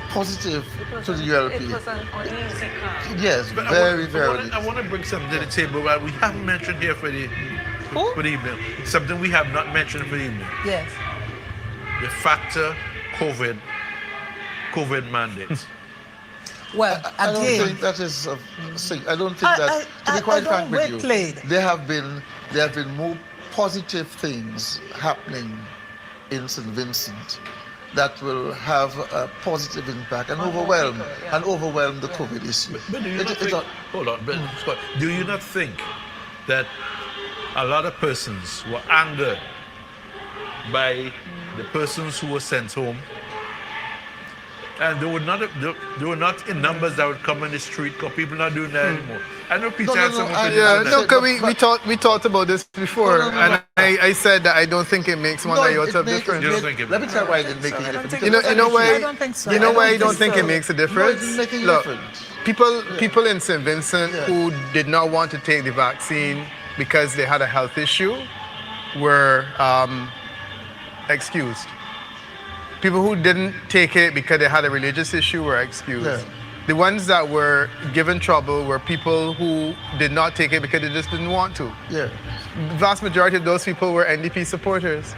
positive to the European. It was an uneasy calm. Yes, but very. I want to bring something to the table that we haven't mentioned here for the evening. Something we have not mentioned for the evening. Yes. The factor COVID mandates. Well, I don't think that is a thing. I don't think that, to be quite frank with you, there have been more positive things happening in St. Vincent that will have a positive impact and overwhelm the COVID issue. But do you not think, hold on, but Scott, do you not think that a lot of persons were angered by the persons who were sent home? And they were not in numbers that would come on the street because people are not doing that anymore. I know Peter had something to do. we talked about this before, and I said that I don't think it makes one iota of difference. Let me tell you why it didn't make any difference. You know why? I don't think so. You know why I don't think it makes a difference? No, it didn't make any Look, difference. people in St. Vincent who did not want to take the vaccine because they had a health issue were excused. People who didn't take it because they had a religious issue were excused. Yeah. The ones that were given trouble were people who did not take it because they just didn't want to. Yeah. The vast majority of those people were NDP supporters.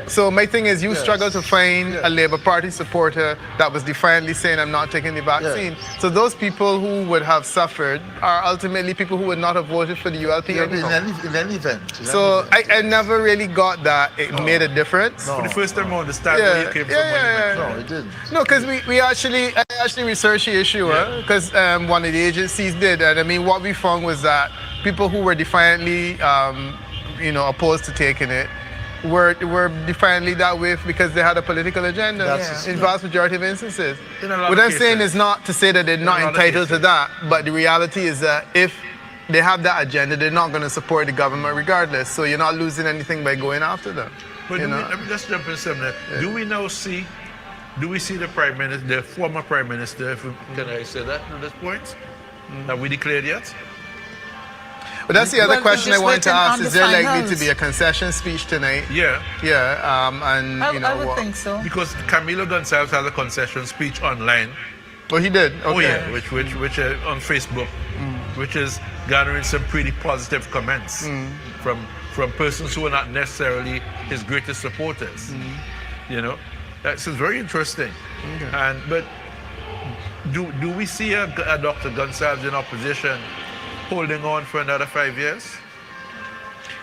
So my thing is, you Yes. struggle to find a Labour Party supporter that was defiantly saying, I'm not taking the vaccine. So those people who would have suffered are ultimately people who would not have voted for the ULP Yeah, anyhow. in any event. So I never really got that it made a difference. No. For the first time, I understand where you came from. when you mentioned No, it didn't. No, because I actually researched the issue, because one of the agencies did, and I mean, what we found was that people who were defiantly, opposed to taking it, were defiantly that way because they had a political agenda That's in vast majority of instances. In a lot What of I'm saying cases. is not to say that they're not a lot of entitled to cases. that, but the reality is that if they have that agenda, they're not going to support the government regardless. So you're not losing anything by going after them. But you know? let me just jump in something. Do we see the Prime Minister, the former Prime Minister, can I say that at this point? Have we declared yet? But that's the other Well, question we're I just wanted to waiting ask. on Is the there likely finals. to be a concession speech tonight? Yeah. Yeah, and I would think so. Because Camilo Gonzalez has a concession speech online. Oh, he did. Okay. Oh yeah, which on Facebook, which is garnering some pretty positive comments from persons who are not necessarily his greatest supporters. You know, that's very interesting. Okay. But do we see a Dr. Gonzalez in opposition holding on for another 5 years?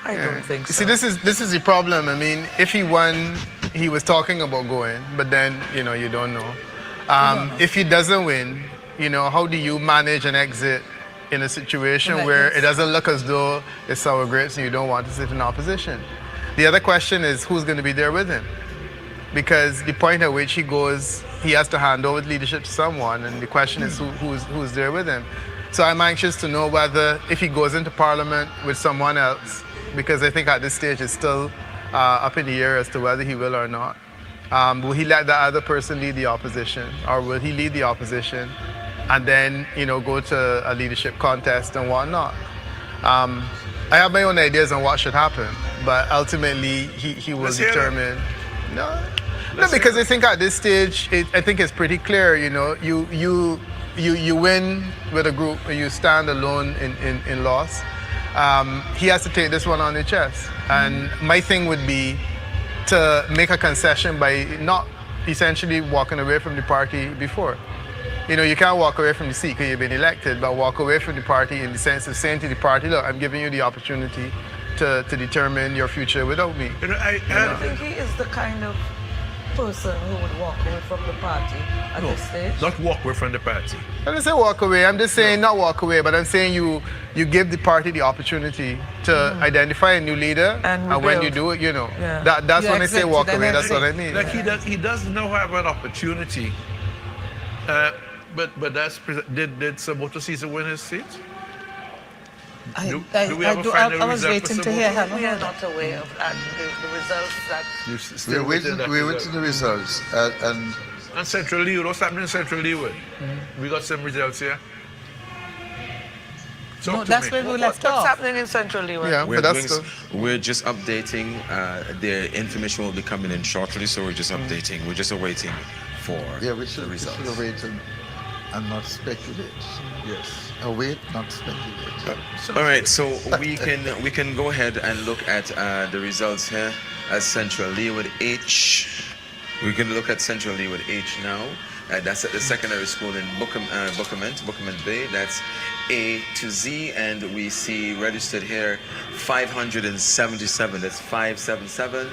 I don't think so. See, this is the problem. I mean, if he won, he was talking about going, but then you don't know. If he doesn't win, how do you manage an exit in a situation Right, where yes. it doesn't look as though it's sour grapes and you don't want to sit in opposition? The other question is who's going to be there with him? Because the point at which he goes, he has to hand over leadership to someone, and the question is who's there with him. So I'm anxious to know whether if he goes into Parliament with someone else, because I think at this stage it's still up in the air as to whether he will or not. Will he let that other person lead the opposition, or will he lead the opposition and then go to a leadership contest and whatnot? I have my own ideas on what should happen, but ultimately he will Let's hear determine. No, because I think at this stage, I think it's pretty clear. You win with a group, you stand alone in loss. He has to take this one on the chest. And my thing would be to make a concession by not essentially walking away from the party before. You can't walk away from the seat because you've been elected, but walk away from the party in the sense of saying to the party, look, I'm giving you the opportunity to determine your future without me. I think he is the kind of person who would walk away from the party at this stage. Not walk away from the party. I didn't say walk away. I'm just saying not walk away, but I'm saying you give the party the opportunity to identify a new leader, and when you do it, that's when I say walk away. That's what I mean. Like he does now have an opportunity, but did Saboto Caesar win his seat? Do we have a final I was result waiting for to hear. Saboto? We are not aware of the results that... We're waiting the results. And Central Leeward, what's happening in Central Leeward? We got some results here. No, that's where we left What's off. happening in Central Leeward? Yeah, We're, but that's we're just updating. The information will be coming in shortly, so we're just updating. We're just awaiting for we should wait and not speculate. Yes. Await, not speculate. All right, so we can go ahead and look at the results here as Central Leeward H. We can look at Central Leeward H now. That's at the secondary school in Bookament Bay. That's A to Z, and we see registered here 577. That's 577.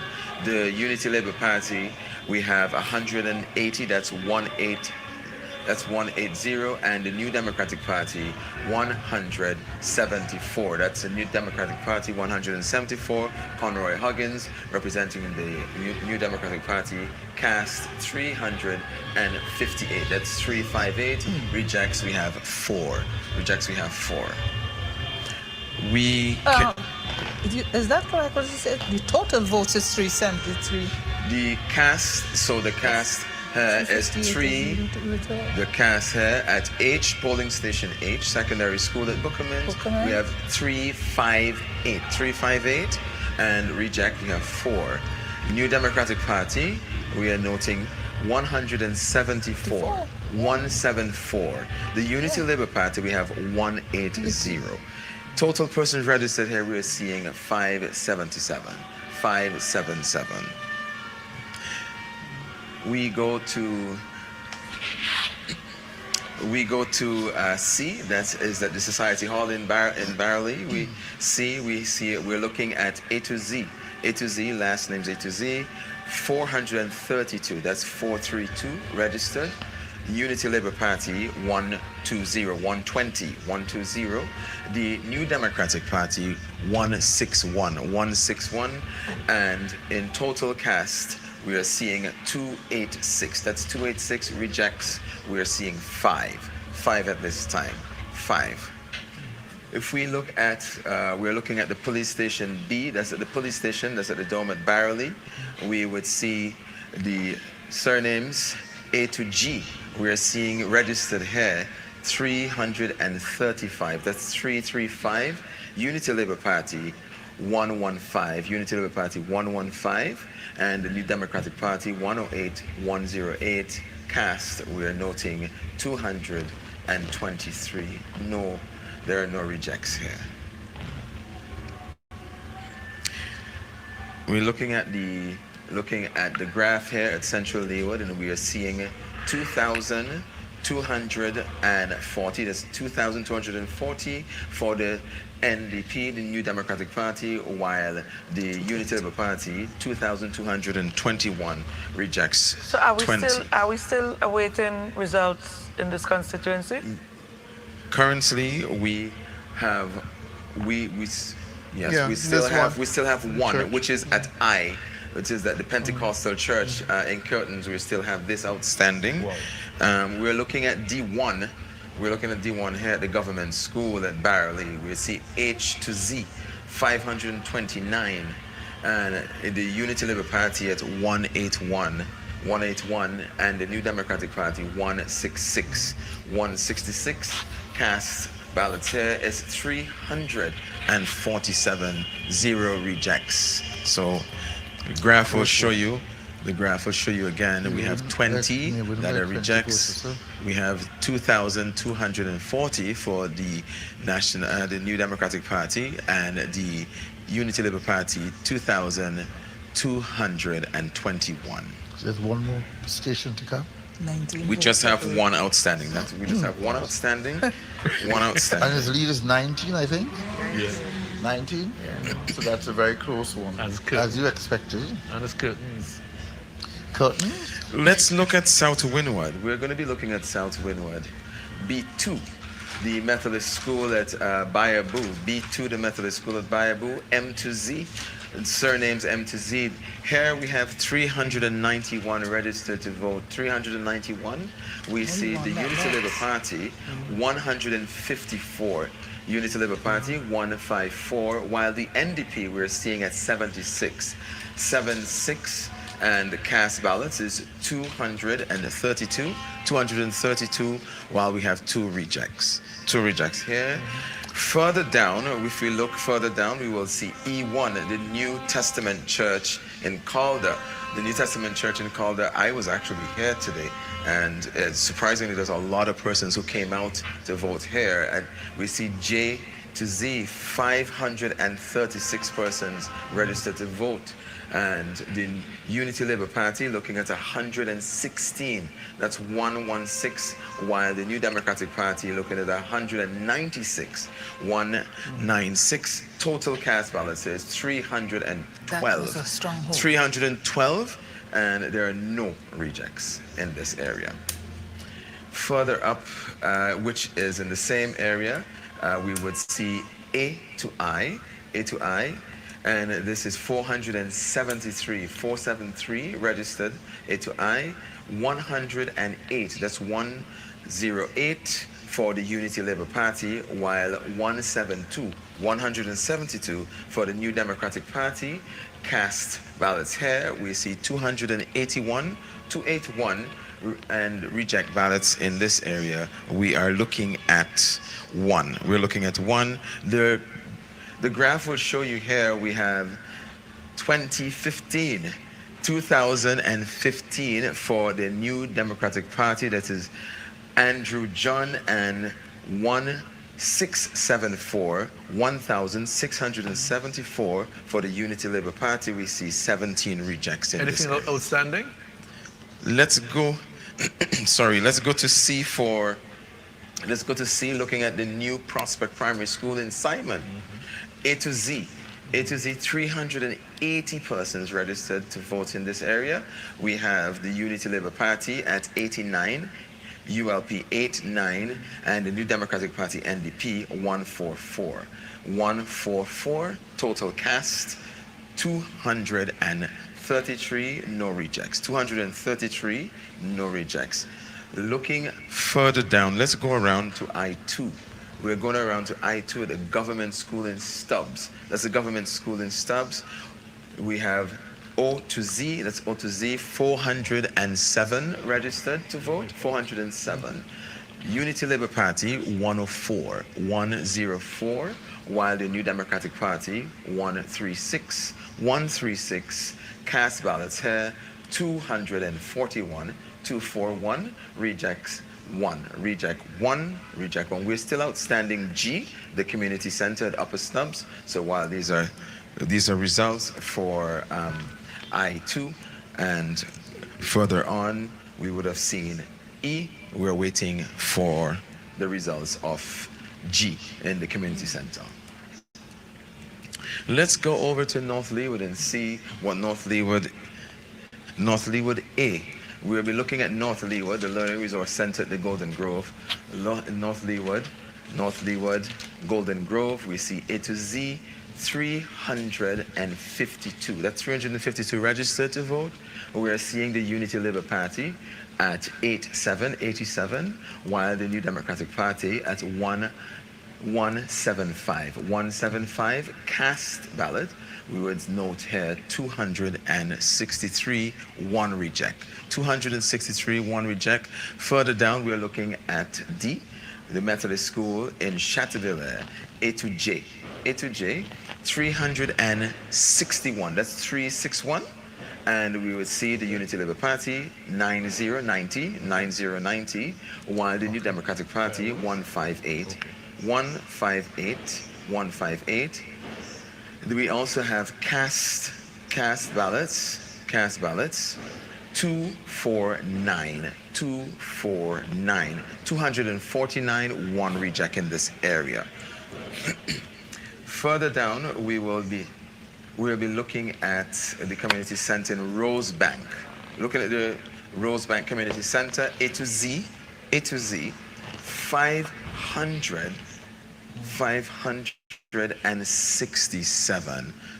The Unity Labour Party, we have 180. That's 180. That's 180, and the New Democratic Party, 174. That's the New Democratic Party, 174. Conroy Huggins, representing the New Democratic Party, cast 358. That's 358. Rejects, we have 4. Rejects, we have 4. Is that correct? What you said? The total votes is 373. The cast is 3. The cast here at H, polling station H, secondary school at Bookament. We have 358. 358. And reject, we have 4. New Democratic Party, we are noting 174. 174. The Unity Labour Party, we have 180. Total persons registered here, we are seeing 577. 577. We go to C. That is at the Society Hall in Barley. We see we're looking at A to Z. A to Z, last name's A to Z. 432. That's 432 registered. Unity Labour Party 120. The New Democratic Party 161. And in total cast, we are seeing 286. That's 286 rejects. We are seeing 5 at this time. 5. If we look at, we're looking at the police station B. That's at the police station. That's at the Dome at Barley. We would see the surnames A to G. We are seeing registered here 335. That's 335. Unity Labour Party 115. Unity Labour Party 115. And the New Democratic Party 108. Cast, we are noting 223. No, there are no rejects here. We're looking at the graph here at Central Leeward, and we are seeing 2,240. That's 2,240 for the NDP, the New Democratic Party, while the Unity Labour Party 2,221 rejects. So are we 20. still awaiting results in this constituency? Currently, we still have one, Church. which is at I, which is at the Pentecostal Church in Curtains. We still have this outstanding. Wow. We're looking at D1. We're looking at D1 here at the government school at Barley. We see H to Z, 529, and the Unity Labour Party at 181, and the New Democratic Party 166. Cast ballots here is 347, 0 rejects. So the graph will show you. Again. We have 20 that are rejects. We have 2,240 for the the New Democratic Party, and the Unity Labour Party 2,221. There's one more station to come. 19 We just have votes. one outstanding. We just have one outstanding. And his lead is 19, I think. Yeah. 19. So that's a very close one, as you expected. And it's curtains. Curtain. Let's look at South Windward. We're going to be looking at South Windward. B2, the Methodist School at Bayaboo. B2, the Methodist School at Bayaboo. M to Z, surnames M to Z. Here we have 391 registered to vote. 391. We see the Unity Labour Party, 154. Unity Labour Party, 154. While the NDP we're seeing at 76. 76. And the cast ballots is 232, while we have 2 rejects. 2 rejects here. Further down, if we look further down, we will see E1, the New Testament Church in Calder. The New Testament Church in Calder, I was actually here today, and surprisingly, there's a lot of persons who came out to vote here. And we see J to Z, 536 persons registered to vote. And the Unity Labour Party looking at 116. That's 116, while the New Democratic Party looking at 196. 196. Total cast ballots is 312. That was a strong hold. 312, and there are no rejects in this area. Further up, which is in the same area, we would see A to I. And this is 473 registered A to I, 108. That's 108 for the Unity Labour Party, while 172 for the New Democratic Party. Cast ballots here, we see 281, and reject ballots in this area. We are looking at 1. We're looking at 1. The graph will show you here we have 2015 for the New Democratic Party, that is Andrew John, and 1,674 for the Unity Labour Party. We see 17 rejects in this Anything area. outstanding? let's go, sorry, let's go to C for, let's go to C, looking at the new Prospect Primary School in Simon. A to Z. A to Z, 380 persons registered to vote in this area. We have the Unity Labour Party at 89, ULP 89, and the New Democratic Party NDP 144. 144, total cast 233, no rejects. 233, no rejects. Looking further down, let's go around to I2. We're going around to I2, the government school in Stubbs. That's the government school in Stubbs. We have O to Z, that's O to Z, 407 registered to vote, 407. Unity Labour Party, 104, 104, while the New Democratic Party, 136, 136. Cast ballots here, 241, 241, rejects 1, reject 1, reject 1. We're still outstanding G, the community center at Upper Stubbs. So while these are results for I2, and further on we would have seen E. We're waiting for the results of G in the community center. Let's go over to North Leeward and see what North Leeward A. We'll be looking at North Leeward, the Learning Resource Center at the Golden Grove. North Leeward, Golden Grove. We see A to Z, 352. That's 352 registered to vote. We are seeing the Unity Labour Party at 87, while the New Democratic Party at 175. 175 cast ballot. We would note here 263, 1 reject. 263, 1 reject. Further down, we're looking at D, the Methodist School in Chatteville, A to J. A to J, 361. That's 361. And we would see the Unity Labour Party 9090, while the New Democratic Party 158. 158. We also have cast ballots, 249, 249, 1 reject in this area. Further down, we'll be looking at the community center in Rosebank. Looking at the Rosebank Community Center, A to Z,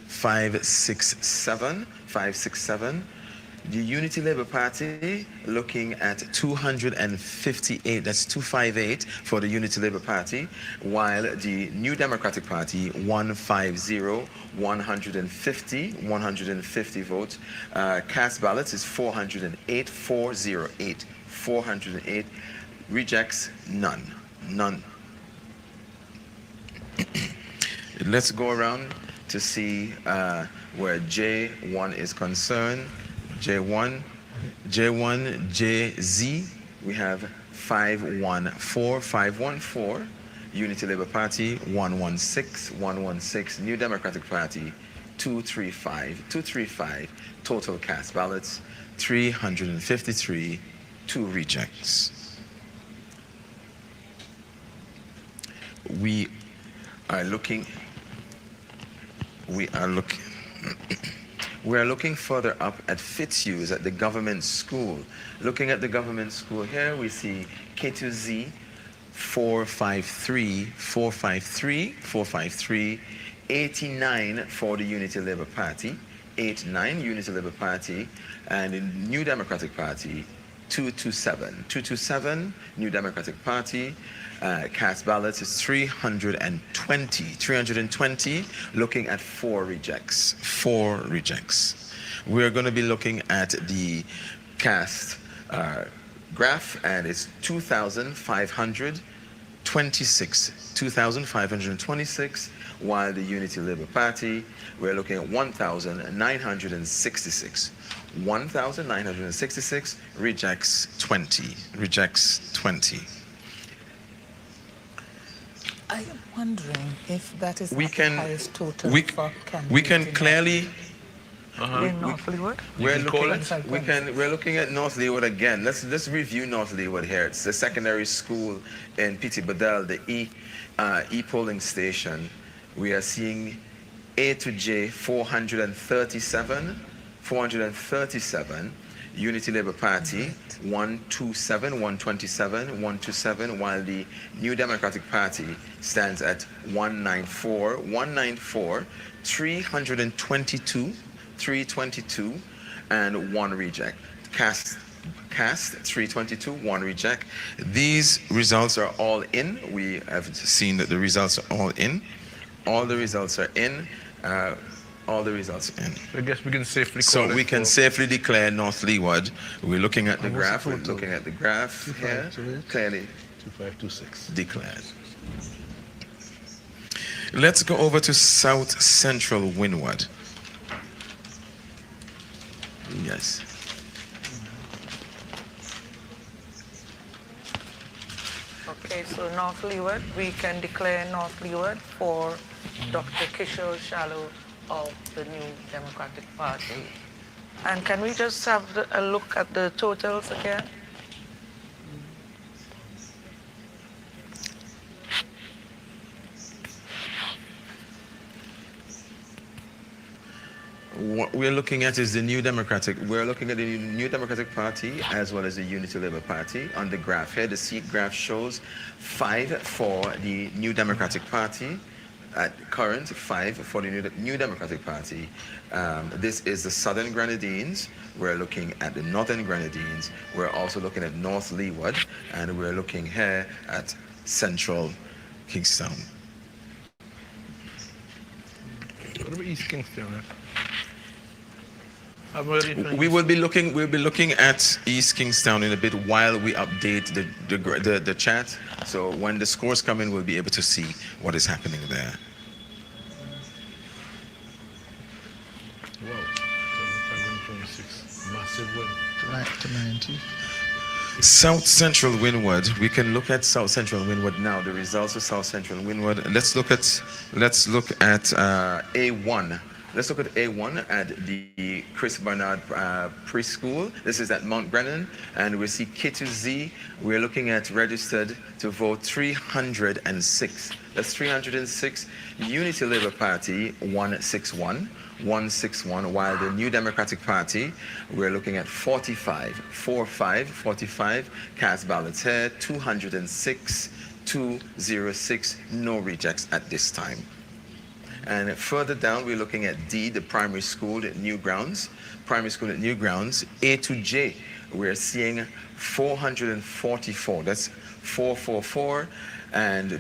567, 567. The Unity Labour Party looking at 258, that's 258 for the Unity Labour Party, while the New Democratic Party 150, 150 votes. Cast ballots is 408, 408. Rejects, none. Let's go around to see where J1 is concerned. J1, JZ, we have 514. Unity Labour Party, 116. New Democratic Party, 235. Total cast ballots, 353, 2 rejects. We are looking further up at Fitzhughes at the government school. Looking at the government school here, we see K2Z 453, 89 for the Unity Labour Party, 89 Unity Labour Party, and the New Democratic Party 227, New Democratic Party. Cast ballots is 320, looking at 4 rejects. We're going to be looking at the cast graph, and it's 2,526, while the Unity Labour Party, we're looking at 1,966. 1,966, rejects 20. I am wondering if that is We not can- the highest total we- for We can candidates in clearly, in North Leeward? We're can call looking at North Leeward again. Let's review North Leeward here. It's the secondary school in P.T. Bedell, the E polling station. We are seeing A to J 437, Unity Labour Party 127, while the New Democratic Party stands at 194, 322, and 1 reject. Cast 322, 1 reject. These results are all in. We have seen that the results are all in. All the results are in. All the results are in. I guess we can safely call So we can safely declare North Leeward. We're looking at the graph. We're looking at the graph here. Clearly 2526. declared. Let's go over to South Central Windward. Yes. Okay, so North Leeward, we can declare North Leeward for Dr. Kishore Shallow of the New Democratic Party. And can we just have a look at the totals again? What we're looking at is the New Democratic. We're looking at the New Democratic Party as well as the Unity Labour Party. On the graph here, the seat graph shows 5 for the New Democratic Party. At current, 5 for the New Democratic Party. This is the Southern Grenadines. We're looking at the Northern Grenadines. We're also looking at North Leeward, and we're looking here at Central Kingstown. What about East Kingston? We'll be looking at East Kingstown in a bit while we update the chat. So when the scores come in, we'll be able to see what is happening there. Wow, 726. Massive win. To 90. South Central Windward. We can look at South Central Windward now. The results of South Central Windward. Let's look at A1. Let's look at A1 at the Chris Barnard preschool. This is at Mount Brennan, and we see K2Z. We're looking at registered to vote 306. That's 306. Unity Labour Party 161, while the New Democratic Party, we're looking at 45. Cast ballots here 206, 206. No rejects at this time. And further down, we're looking at D, the primary school at Newgrounds. A to J, we're seeing 444. That's 444. And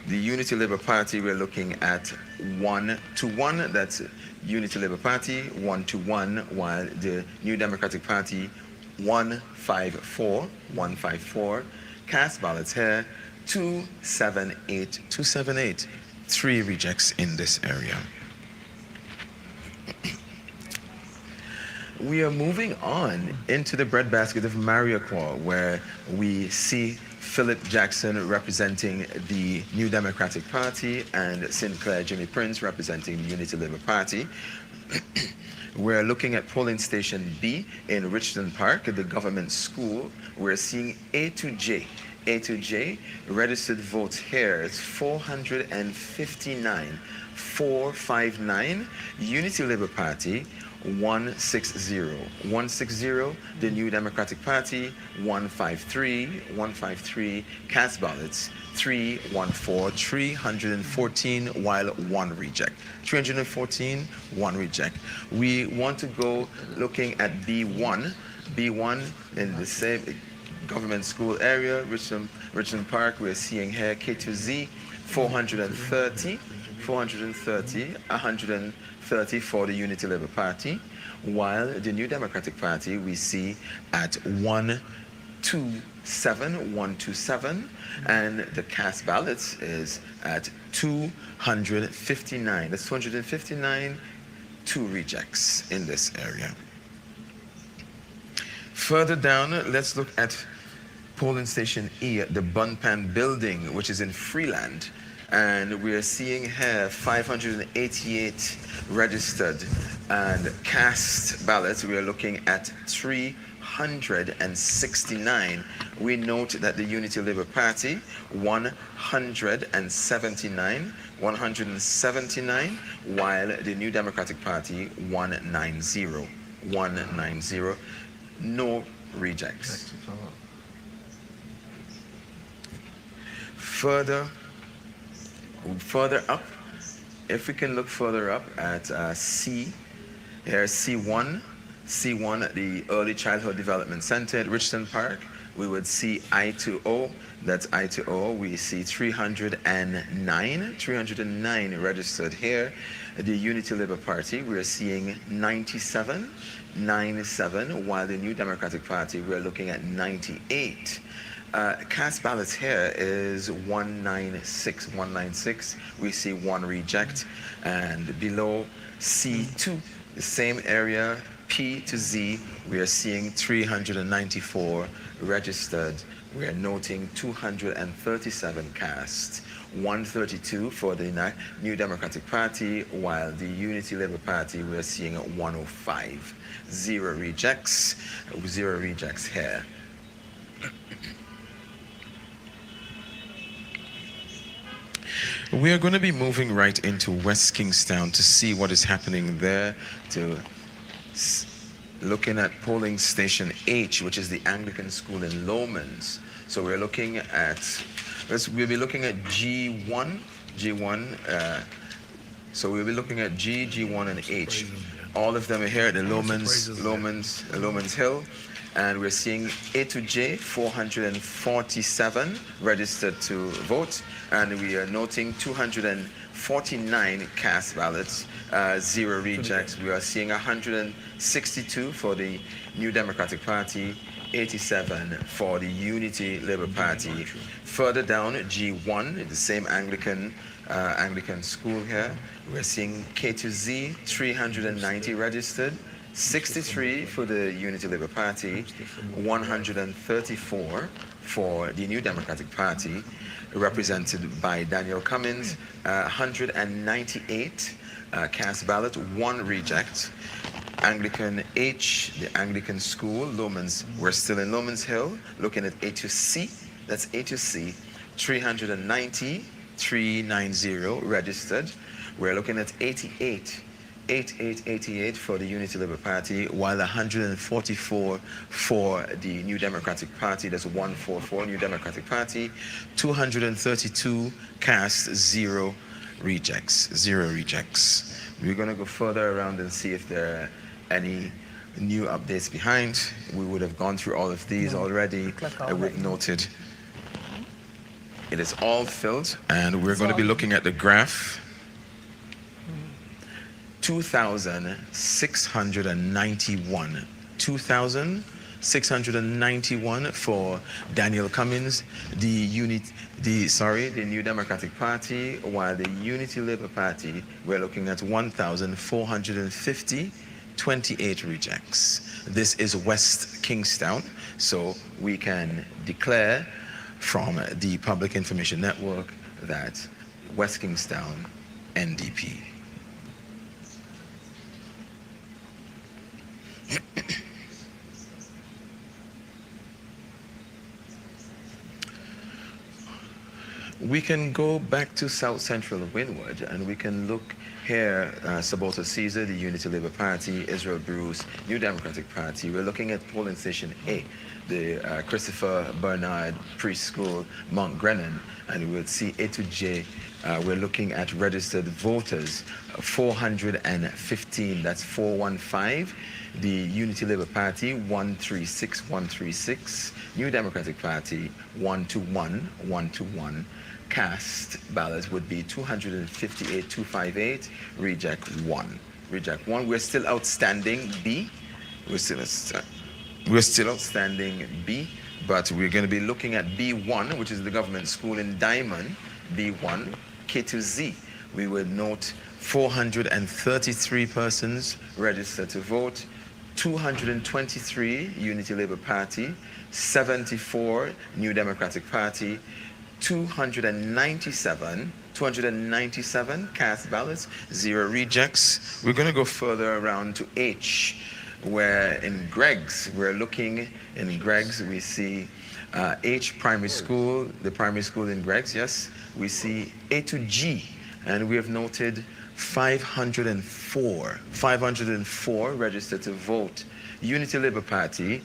the Unity Labour Party, we're looking at 1-1. That's Unity Labour Party, 1-1, while the New Democratic Party, 154. Cast ballots here, 278. 3 rejects in this area. We are moving on into the breadbasket of Mariaqua, where we see Philip Jackson representing the New Democratic Party and Sinclair Jimmy Prince representing the Unity Labour Party. We're looking at polling station B in Richton Park, the government school. We're seeing A to J, registered votes here, it's 459. 459. Unity Labour Party, 160. The New Democratic Party, 153. Cast ballots, 314. 314, while 1 reject. 314, 1 reject. We want to go looking at B1 in the same government school area, Richmond Park. We're seeing here K2Z, 430, 130 for the Unity Labour Party, while the New Democratic Party we see at 127, and the cast ballots is at 259. That's 259, 2 rejects in this area. Further down, let's look at polling station E at the Bunpan building, which is in Freeland. And we are seeing here 588 registered And cast ballots, we are looking at 369. We note that the Unity Labour Party, 179, while the New Democratic Party, 190. No rejects. Further up, if we can look further up at C, here C1, the Early Childhood Development Center at Richton Park, we would see I2O, that's I2O, we see 309 registered here. The Unity Labour Party, we're seeing 97, while the New Democratic Party, we're looking at 98. Cast ballots here is 196. We see one reject. And below C2, the same area, P to Z, we are seeing 394 registered. We are noting 237 cast. 132 for the New Democratic Party, while the Unity Labour Party, we are seeing 105. Zero rejects here. We are going to be moving right into West Kingstown to see what is happening there, looking at polling station H, which is the Anglican school in Lomans. So we're looking at, we'll be looking at G1, so we'll be looking at G1 and H. All of them are here at the Lomans Hill. And we're seeing A to J, 447 registered to vote. And we are noting 249 cast ballots, zero rejects. We are seeing 162 for the New Democratic Party, 87 for the Unity Labour Party. Further down, G1, the same Anglican school here, we're seeing K to Z, 390 registered. 63 for the Unity Labour Party, 134 for the New Democratic Party, represented by Daniel Cummins, 198 cast ballot, one reject. Anglican H, the Anglican school, Lomans, we're still in Lomans Hill, looking at A to C, that's A to C, 390 registered. We're looking at 88 for the Unity Labour Party, while 144 for the New Democratic Party. That's 144 New Democratic Party. 232 cast, zero rejects. We're going to go further around and see if there are any new updates behind. We would have gone through all of these already. We've noted it is all filled, and we're going to be looking at the graph. 2,691 for Daniel Cummins, the New Democratic Party, while the Unity Labour Party, we're looking at 1,450, 28 rejects. This is West Kingstown, so we can declare from the Public Information Network that West Kingstown, NDP. We can go back to South Central Windward, and we can look here, Sabota Caesar, the Unity Labour Party, Israel Bruce, New Democratic Party. We're looking at polling station A, the Christopher Bernard Preschool, Mount Grennan, and we would see A to J. We're looking at registered voters, 415, that's 415. The Unity Labour Party, 136. New Democratic Party, 121. Cast ballots would be 258, 258. Reject 1. We're still outstanding B. We're still outstanding B, but we're going to be looking at B1, which is the government school in Diamond. B1, K to Z. We would note 433 persons registered to vote. 223 Unity Labour Party, 74 New Democratic Party, 297 297 cast ballots, 0 rejects. We're going to go further around to H, where in Greg's, we're looking in Greg's, we see H primary school, the primary school in Greg's, yes. We see A to G, and we have noted 504 registered to vote. Unity Labour Party,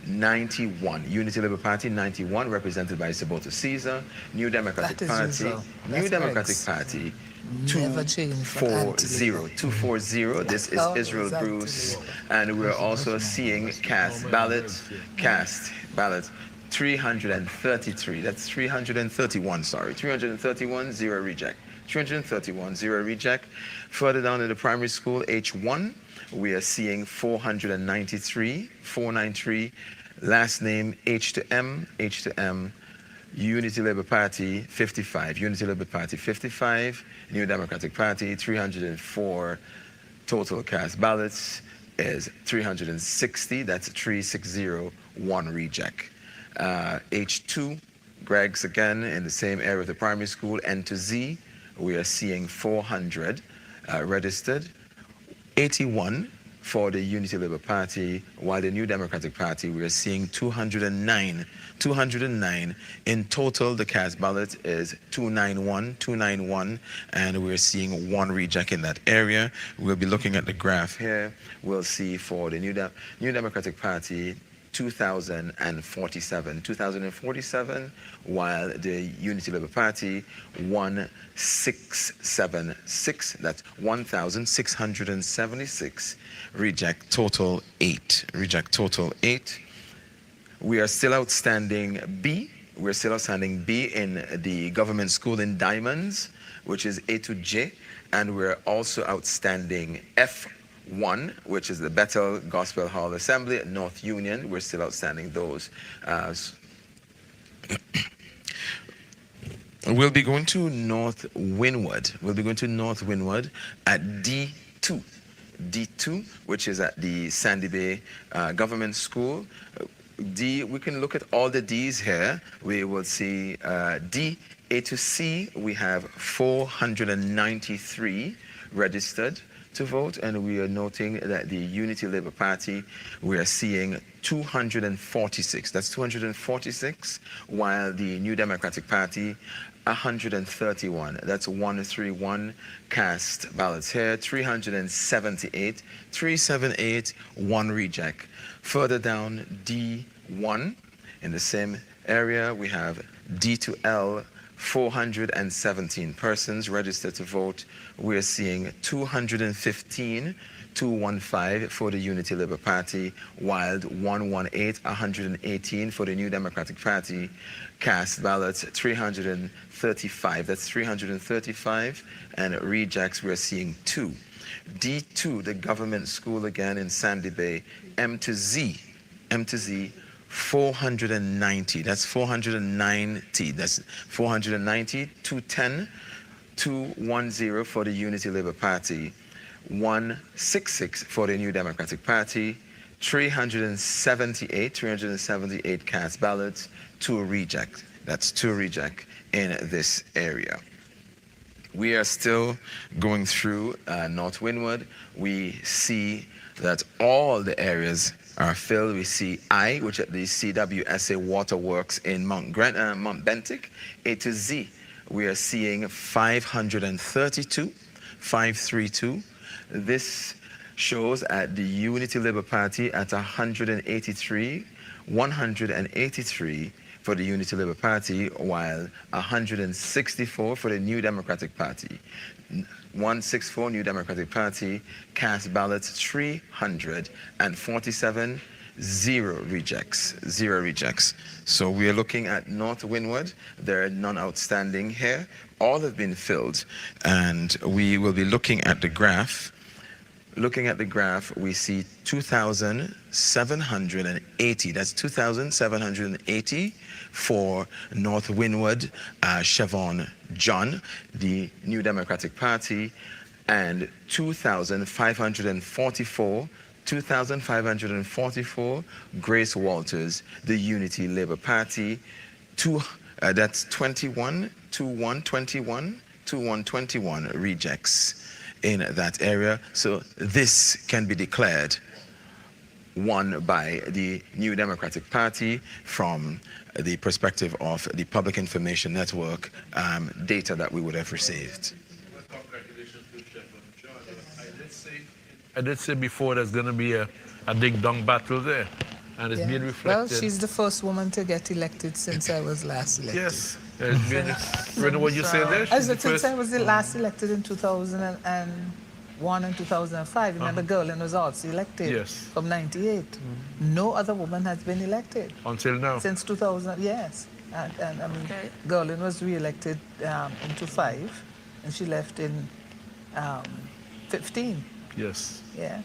91. Unity Labour Party, 91, represented by Saboto Caesar. New Democratic Party, New Democratic Party, 240. This is Israel Bruce. And we're also seeing cast ballots, 333. That's 331, sorry. 331, 0 reject. 331, 0 reject. Further down in the primary school, H1, we are seeing 493. Last name H to M. Unity Labour Party, 55. Unity Labour Party, 55. New Democratic Party, 304. Total cast ballots is 360. That's 360, 1 reject. H2, Greg's again in the same area of the primary school. N to Z, we are seeing 400 registered. 81 for the Unity Labour Party, while the New Democratic Party, we are seeing 209. 209. In total, the cast ballot is 291, and we're seeing 1 reject in that area. We'll be looking at the graph here. We'll see for the New Democratic Party, 2,047, while the Unity Labour Party, 1,676. That's 1,676. Reject total 8. We are still outstanding B. We're still outstanding B in the government school in Diamonds, which is A to J, and we're also outstanding F1, which is the Bethel Gospel Hall Assembly at North Union. We're still outstanding those. We'll be going to North Windward. At D2. D2, which is at the Sandy Bay Government School. D, we can look at all the Ds here. We will see D, A to C, we have 493 registered to vote, and we are noting that the Unity Labour Party, we are seeing 246. That's 246, while the New Democratic Party, 131. That's 131 cast ballots here. 378, 1 reject. Further down, D1, in the same area, we have D to L, 417 persons registered to vote. We're seeing 215 for the Unity Labour Party, while 118 for the New Democratic Party. Cast ballots 335. That's 335, and rejects we're seeing 2. D2, the government school again in Sandy Bay. M to Z, 490. That's 490. That's 490. 210 for the Unity Labour Party. 166 for the New Democratic Party. 378 cast ballots. 2 reject. That's 2 reject in this area. We are still going through North Windward. We see that all the areas are filled. We see I, which at the CWSA Waterworks in Mount Bentic. A to Z, we are seeing 532. This shows at the Unity Labour Party at 183 for the Unity Labour Party, while 164 for the New Democratic Party. 164 New Democratic Party. Cast ballots 347, 0 rejects. So we are looking at North Windward. There are none outstanding here. All have been filled, and we will be looking at the graph. Looking at the graph, we see 2,780. That's 2,780 for North Windward, Siobhan John, the New Democratic Party, and 2,544 Grace Walters, the Unity Labour Party. That's 21 2121 rejects in that area. So this can be declared won by the New Democratic Party from the perspective of the Public Information Network data that we would have received. I did say before there's going to be a ding-dong battle there, and it's being reflected. Well, she's the first woman to get elected since I was last elected. Yes. Remember what you said there? Since I was the last elected in 2001 and 2005. Remember, Gerlin was also elected from 98. No other woman has been elected. Until now? Since 2000, yes. And I mean, Gerlin was re-elected in 2005, and she left in 15. Yes. Yeah.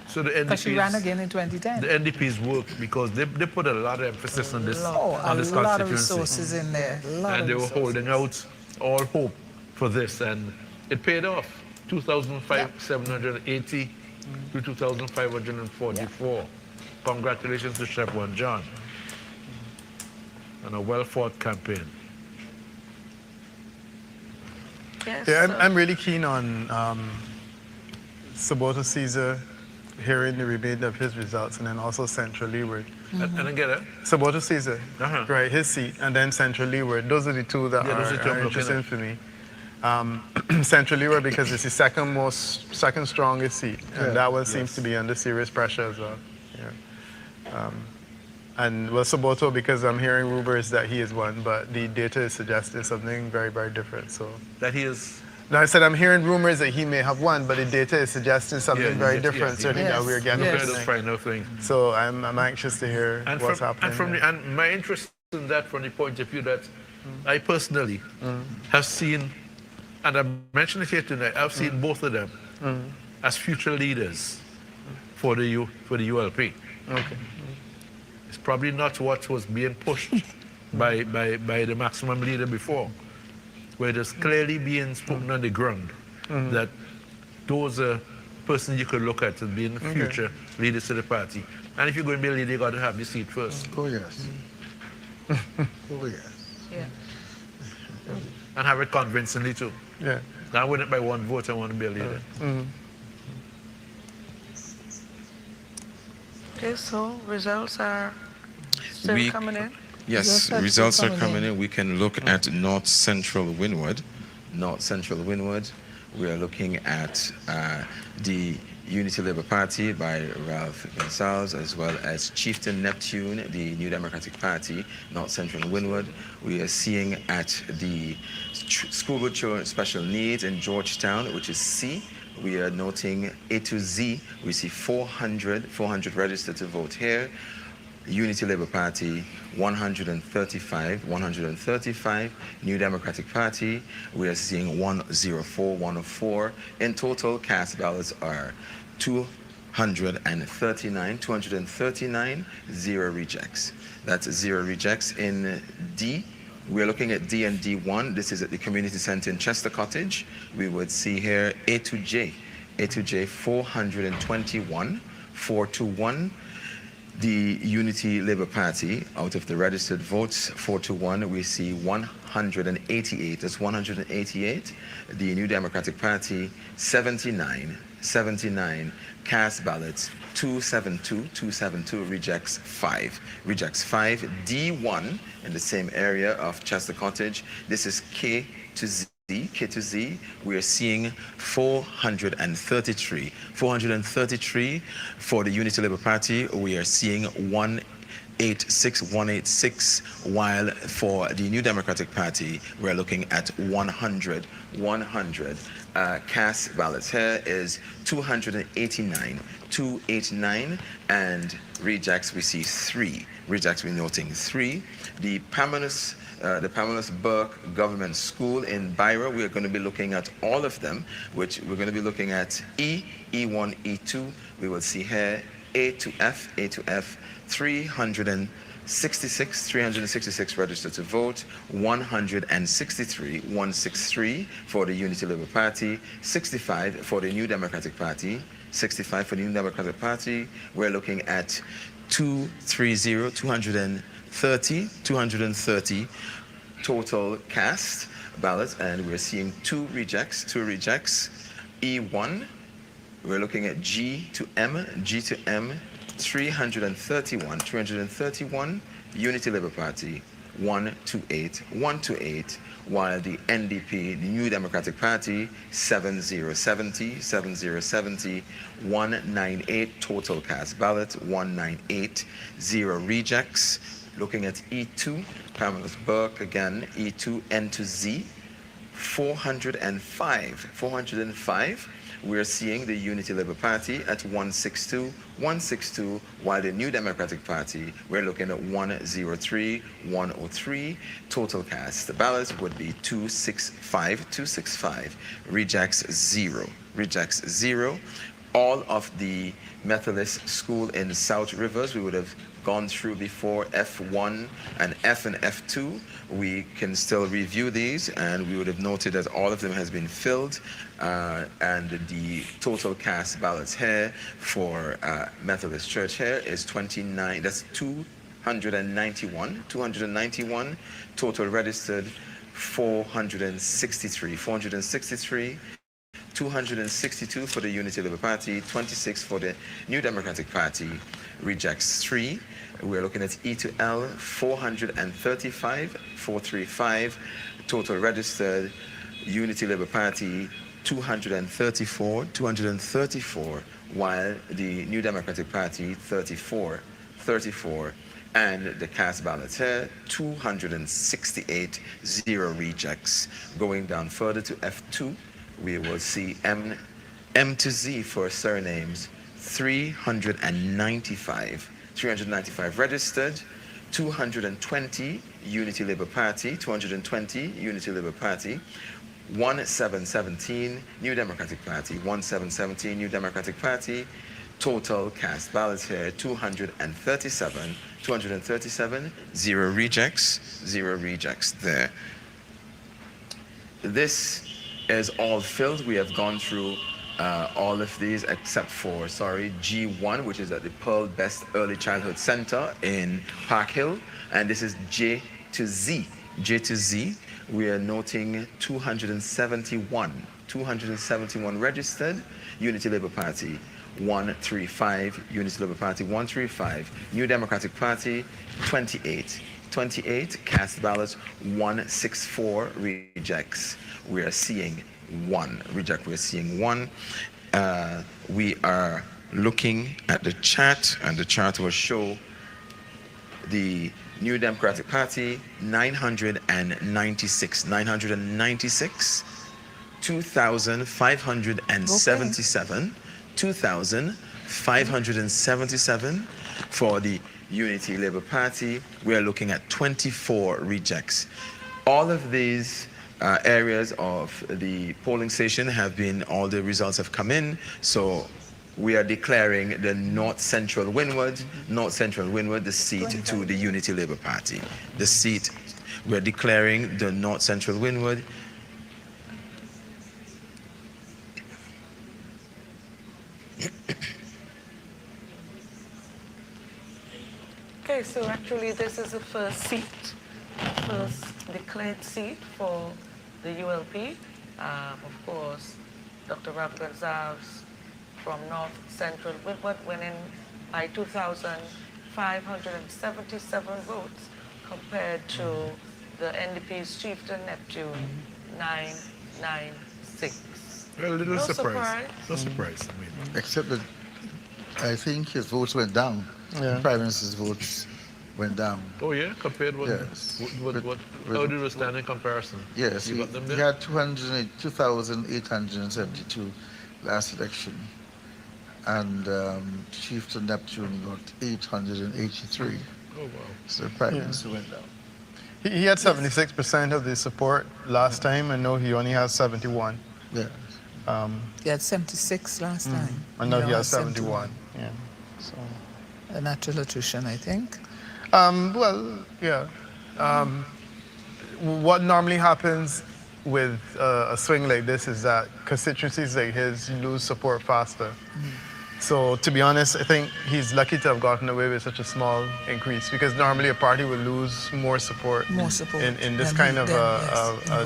So the NDP. Because she ran again in 2010. The NDP's work because they put a lot of emphasis on this on this constituency. A lot of resources in there. And they were holding out all hope for this, and it paid off. 2,780 to 2,544. Congratulations to Chef One John on a well-fought campaign. Yes, yeah, I'm really keen on Saboto Caesar hearing the remainder of his results, and then also Central Leeward. And again, Saboto Caesar, right, his seat, and then Central Leeward. Those are the two that are interesting for me. Central Leeward because it's the second strongest seat, and that one seems to be under serious pressure as well. Yeah. And well, Saboto because I'm hearing rumors that he is one, but the data is suggesting something very, very different. So that he is. No, I said I'm hearing rumors that he may have won, but the data is suggesting something very different. Certainly that we're getting. So I'm anxious to hear what's happening. And my interest in that from the point of view that I personally have seen, and I mentioned it here tonight, I've seen both of them as future leaders for the ULP. Okay. It's probably not what was being pushed by the maximum leader before, where it is clearly being spoken on the ground that those are persons you could look at as being future leaders of the party. And if you're going to be a leader, you got to have your seat first. Oh, yes. Oh, yes. Yeah. And have it convincingly, too. Yeah. Not win it by one vote, I want to be a leader. Okay, so results are still coming in? Yes, results are coming in. We can look at North Central Windward. North Central Windward, we are looking at the Unity Labour Party by Ralph Gonsalves, as well as Chieftain Neptune, the New Democratic Party, North Central Windward. We are seeing at the School with Children Special Needs in Georgetown, which is C. We are noting A to Z. We see 400 registered to vote here. Unity Labour Party, 135. New Democratic Party, we are seeing 104. In total, cast ballots are 239, 0 rejects. That's 0 rejects. In D, we're looking at D and D1. This is at the community center in Chester Cottage. We would see here A to J, 421, 421. The Unity Labour Party, out of the registered votes, 4-1, we see 188. That's 188. The New Democratic Party, 79. Cast ballots, 272. Rejects 5. D1 in the same area of Chester Cottage. This is K to Z. We are seeing 433 for the Unity Labour Party. We are seeing 186, while for the New Democratic Party, we're looking at 100. Cast ballots here is 289, and rejects we see 3. Rejects we're noting 3. The Pamela's Burke Government School in Byra, we are going to be looking at all of them, which we're going to be looking at E, E1, E2. We will see here A to F, 366 registered to vote, 163 for the Unity Labour Party, 65 for the New Democratic Party, We're looking at 230. total cast ballots, and we're seeing two rejects. E1, we're looking at G to M, 331, Unity Labour Party, 128, while the NDP, the New Democratic Party, 7070, 198 total cast ballots, 198, 0 rejects. Looking at E2, Pamela Burke again, E2, N to Z, 405. We're seeing the Unity Labour Party at 162, while the New Democratic Party, we're looking at 103. Total cast ballots would be 265. Rejects 0. All of the Methodist school in South Rivers, we would have gone through before, F1 and F and F2. We can still review these, and we would have noted that all of them has been filled, and the total cast ballots here for Methodist Church here is 29. That's 291. Total registered 463. 262 for the Unity Labour Party, 26 for the New Democratic Party, rejects 3. We're looking at E to L, 435, total registered, Unity Labour Party, 234, while the New Democratic Party, 34, and the cast ballots here, 268, 0 rejects. Going down further to F2, we will see M to Z for surnames, 395 registered, 220 Unity Labour Party, 1717 New Democratic Party, 1717 New Democratic Party. Total cast ballots here, 237, 0 rejects there. This is all filled. We have gone through all of these except for, G1, which is at the Pearl Best Early Childhood Center in Park Hill. And this is J to Z. We are noting 271 registered, Unity Labour Party, 135, Unity Labour Party, 135, New Democratic Party, 28, cast ballots, 164 rejects. We are seeing 1 reject. We're seeing 1. We are looking at the chart, and the chart will show the New Democratic Party, 996, 2,577, 2,577 for the Unity Labour Party. We are looking at 24 rejects. All of these areas of the polling station all the results have come in, so we are declaring the North Central Windward, the seat to the Unity Labour Party. We're declaring the North Central Windward. Okay, so actually this is the first declared seat for the ULP. Of course, Dr. Rob Gonzalez from North Central Windward winning by 2,577 votes compared to the NDP's Chieftain Neptune, 996. A little No surprise. No surprise. I mean, Except that I think his votes went down. Yeah. Prime Minister's votes went down. oh yeah, compared with Yes. how did we stand in comparison? Yes, You he, got them he there? had 2,872 last election, and Chieftain Neptune got 883. Oh wow. So the Prime Minister went down. He had 76% of the support last time, and now he only has 71. Yeah. He had 76 last time. And now he Now has 71. Yeah. So. A natural attrition, I think. What normally happens with a swing like this is that constituencies like his lose support faster. So to be honest, I think he's lucky to have gotten away with such a small increase because normally a party would lose more support, in this kind of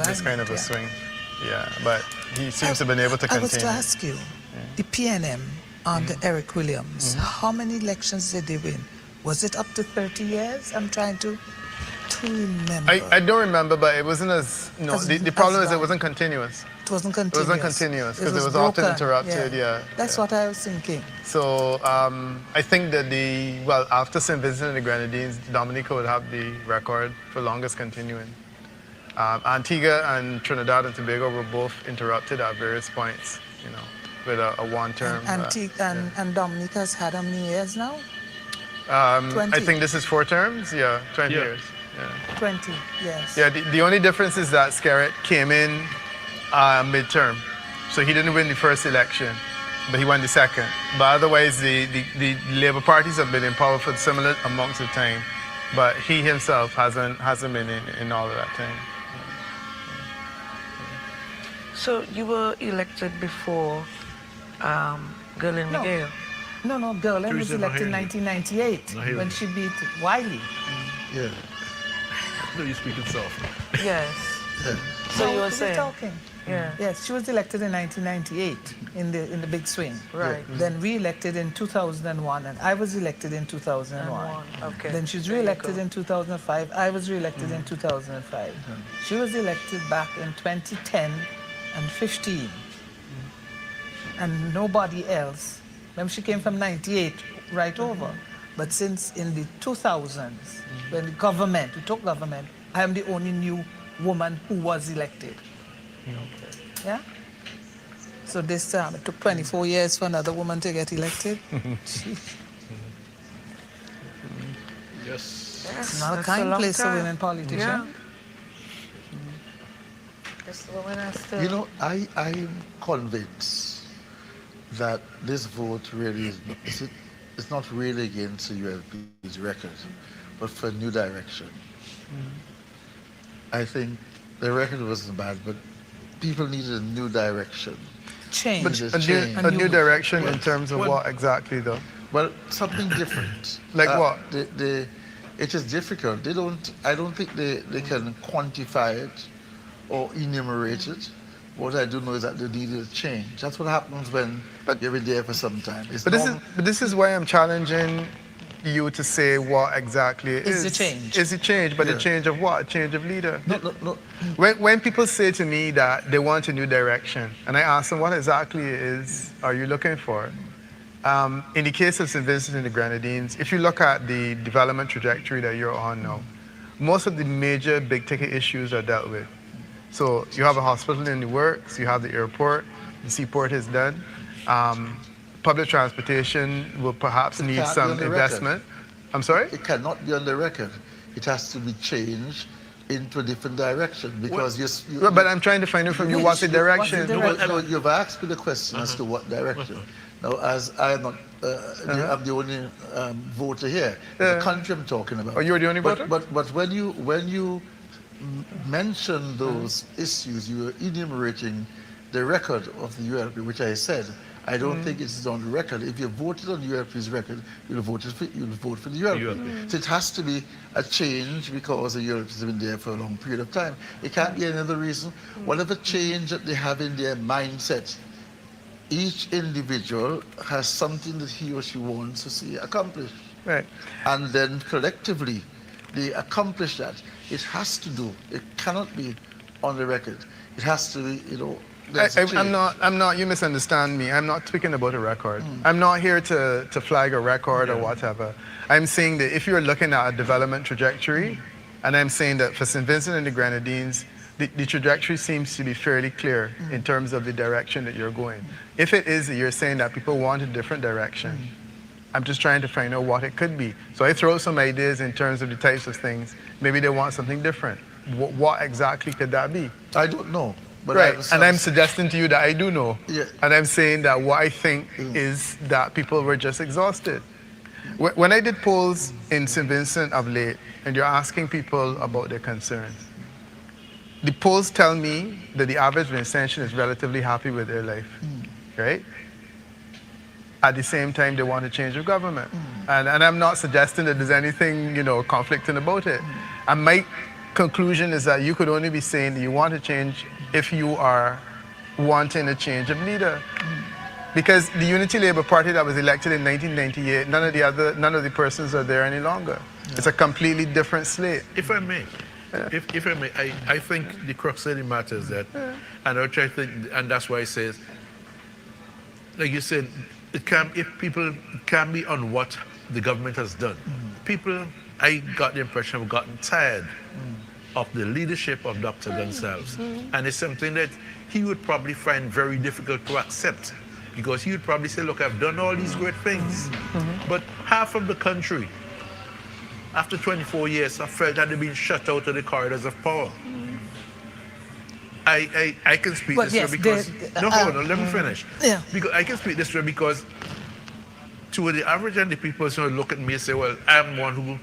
this kind of a swing. Yeah, but he seems to have been able to I was contain to it. ask you, the PNM under Eric Williams, how many elections did they win? Was it up to 30 years? I'm trying to remember. I don't remember, but it wasn't as, the problem is it long. wasn't continuous. It wasn't continuous. It wasn't continuous because it was often broken, interrupted, That's what I was thinking. So I think that after St. Vincent and the Grenadines, Dominica would have the record for longest continuing. Antigua and Trinidad and Tobago were both interrupted at various points, with a one-term. And Dominica's had how many years now? 20. I think this is 4 terms, 20 years. Yeah. 20, yes. Yeah, the only difference is that Skerritt came in midterm. So he didn't win the first election, but he won the second. But otherwise, the Labour parties have been in power for similar amounts of time. But he himself hasn't been in all of that time. So you were elected before Gerlin Miguel? No, Gerlin was elected in 1998 when she beat Wiley. Yeah. No, you're speaking soft. Yes. So you were saying? Talking. Yeah. Yes, she was elected in 1998 in the big swing. Right. Then re-elected in 2001, and I was elected in 2001. Okay. Then she was re-elected in 2005. I was re-elected in 2005. She was elected back in 2010 and 15. And nobody else. Remember, she came from 98 right over. But since in the 2000s, when we took government, I am the only new woman who was elected. Yeah? So this time, it took 24 years for another woman to get elected. Yes. It's not a kind place for women politicians. Yeah. Yes, the women are still... I'm convinced that this vote really it's not really against the ULP's record, but for a new direction. I think the record wasn't bad, but people needed a new direction. Change. But a new direction in terms of what exactly, though? Well, something different. Like what? It is difficult. I don't think they can quantify it or enumerate it. What I do know is that they needed a change. That's what happens when you've been there for some time. But this is why I'm challenging you to say what exactly it is. It's a change. It's a change, but a change of what? A change of leader. No. When people say to me that they want a new direction, and I ask them what exactly are you looking for? In the case of St. Vincent and the Grenadines, if you look at the development trajectory that you're on now, most of the major big ticket issues are dealt with. So you have a hospital in the works, you have the airport, the seaport is done. Public transportation will perhaps need some investment. I'm sorry? It cannot be on the record. It has to be changed into a different direction because but I'm trying to find out from you what's the direction. You've asked me the question as to what direction. Now, as I am not, I'm the only voter here. The country I'm talking about. Oh, you're the only voter? But when you mention those issues, you are enumerating the record of the ULP, which I said. I don't think it's on the record. If you voted on ULP's record, you'll vote for the ULP. So it has to be a change because the ULP has been there for a long period of time. It can't be any other reason. Whatever change that they have in their mindset, each individual has something that he or she wants to see accomplished. Right. And then collectively, they accomplish that. It has to do. It cannot be on the record. It has to be, I'm not, you misunderstand me. I'm not speaking about a record. I'm not here to flag a record or whatever. I'm saying that if you're looking at a development trajectory, and I'm saying that for St. Vincent and the Grenadines, the trajectory seems to be fairly clear in terms of the direction that you're going. If it is that you're saying that people want a different direction, I'm just trying to find out what it could be. So I throw some ideas in terms of the types of things. Maybe they want something different. What exactly could that be? I don't know. But right, and I'm suggesting to you that I do know. Yeah. And I'm saying that what I think is that people were just exhausted. When I did polls in St. Vincent of late, and you're asking people about their concerns, the polls tell me that the average Vincentian is relatively happy with their life, right? at the same time they want to change the government. And I'm not suggesting that there's anything, conflicting about it. And my conclusion is that you could only be saying that you want to change if you are wanting a change of leader. Because the Unity Labour Party that was elected in 1998, none of the persons are there any longer. It's a completely different slate. If I may, if I may, I think the crux of the matter is that, and I think, and that's why I say, like you said, people can be on what the government has done. People, I got the impression, have gotten tired of the leadership of Dr. Gonsalves. And it's something that he would probably find very difficult to accept, because he would probably say, look, I've done all these great things. But half of the country, after 24 years, I felt that they've been shut out of the corridors of power. I can speak this way because... No, hold on, let me finish. Yeah. Because I can speak this way because to the average and the people who look at me and say, well, I'm one who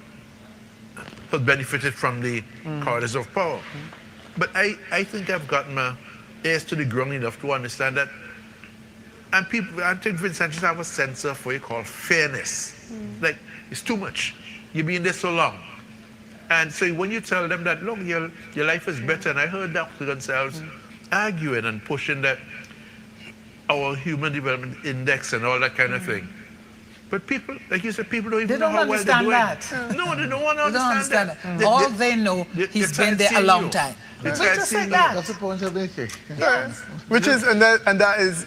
has benefited from the corridors of power. But I think I've gotten my ears to the ground enough to understand that, and people, I think Vincent just have a sense of what you call fairness. Like, it's too much. You've been there so long. And so when you tell them that, look, your life is better, and I heard Dr. Gonsalves arguing and pushing that our human development index and all that kind of thing. But people, like you said, people don't even know how well they're doing. That. No, they don't want to understand that. All they know, he's been there a long time. It's just like that. That's the point I'm making. Yes. Which is, and that is,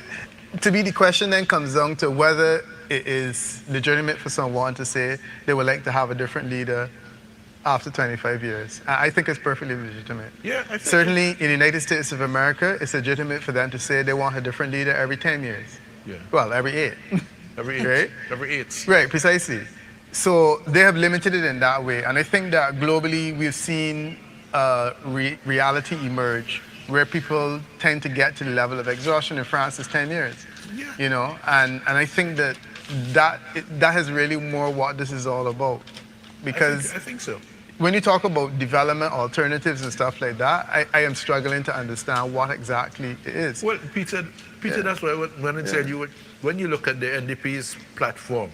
to be the question then comes down to whether it is legitimate for someone to say they would like to have a different leader after 25 years. I think it's perfectly legitimate. Yeah, I think certainly in the United States of America, it's legitimate for them to say they want a different leader every 10 years. Yeah. Well, every 8. Every 8. Right? Every 8. Right, precisely. So they have limited it in that way. And I think that globally we've seen reality emerge where people tend to get to the level of exhaustion. In France, it's 10 years. Yeah. And I think that is really more what this is all about. Because I think so. When you talk about development alternatives and stuff like that, I am struggling to understand what exactly it is. Well, Peter, that's why when I said when you look at the NDP's platform,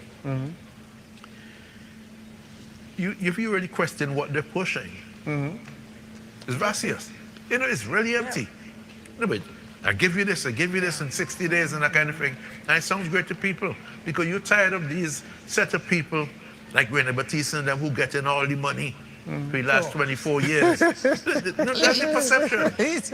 if you really question what they're pushing, it's vacuous. It's really empty. No, but I give you this in 60 days and that kind of thing. And it sounds great to people because you're tired of these set of people like Grenadines and them who get in all the money for the last 24 years. That's the perception, It's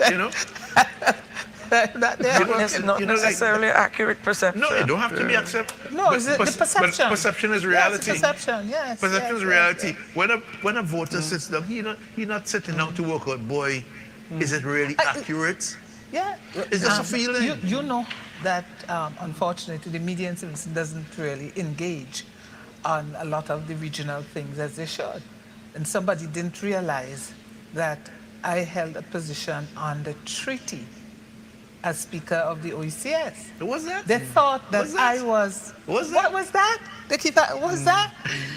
not necessarily an accurate perception. No, it don't have to be accepted. No, it's the perception. But perception is reality. Yes, perception, yes. Perception is reality. When a voter sits down, he's not sitting down to work out, boy, is it really accurate? Yeah. It's just a feeling. You know that, unfortunately, the media doesn't really engage on a lot of the regional things as they should. And somebody didn't realize that I held a position on the treaty as Speaker of the OECS. What was that? They thought that I was... What was that? They keep that, what was that?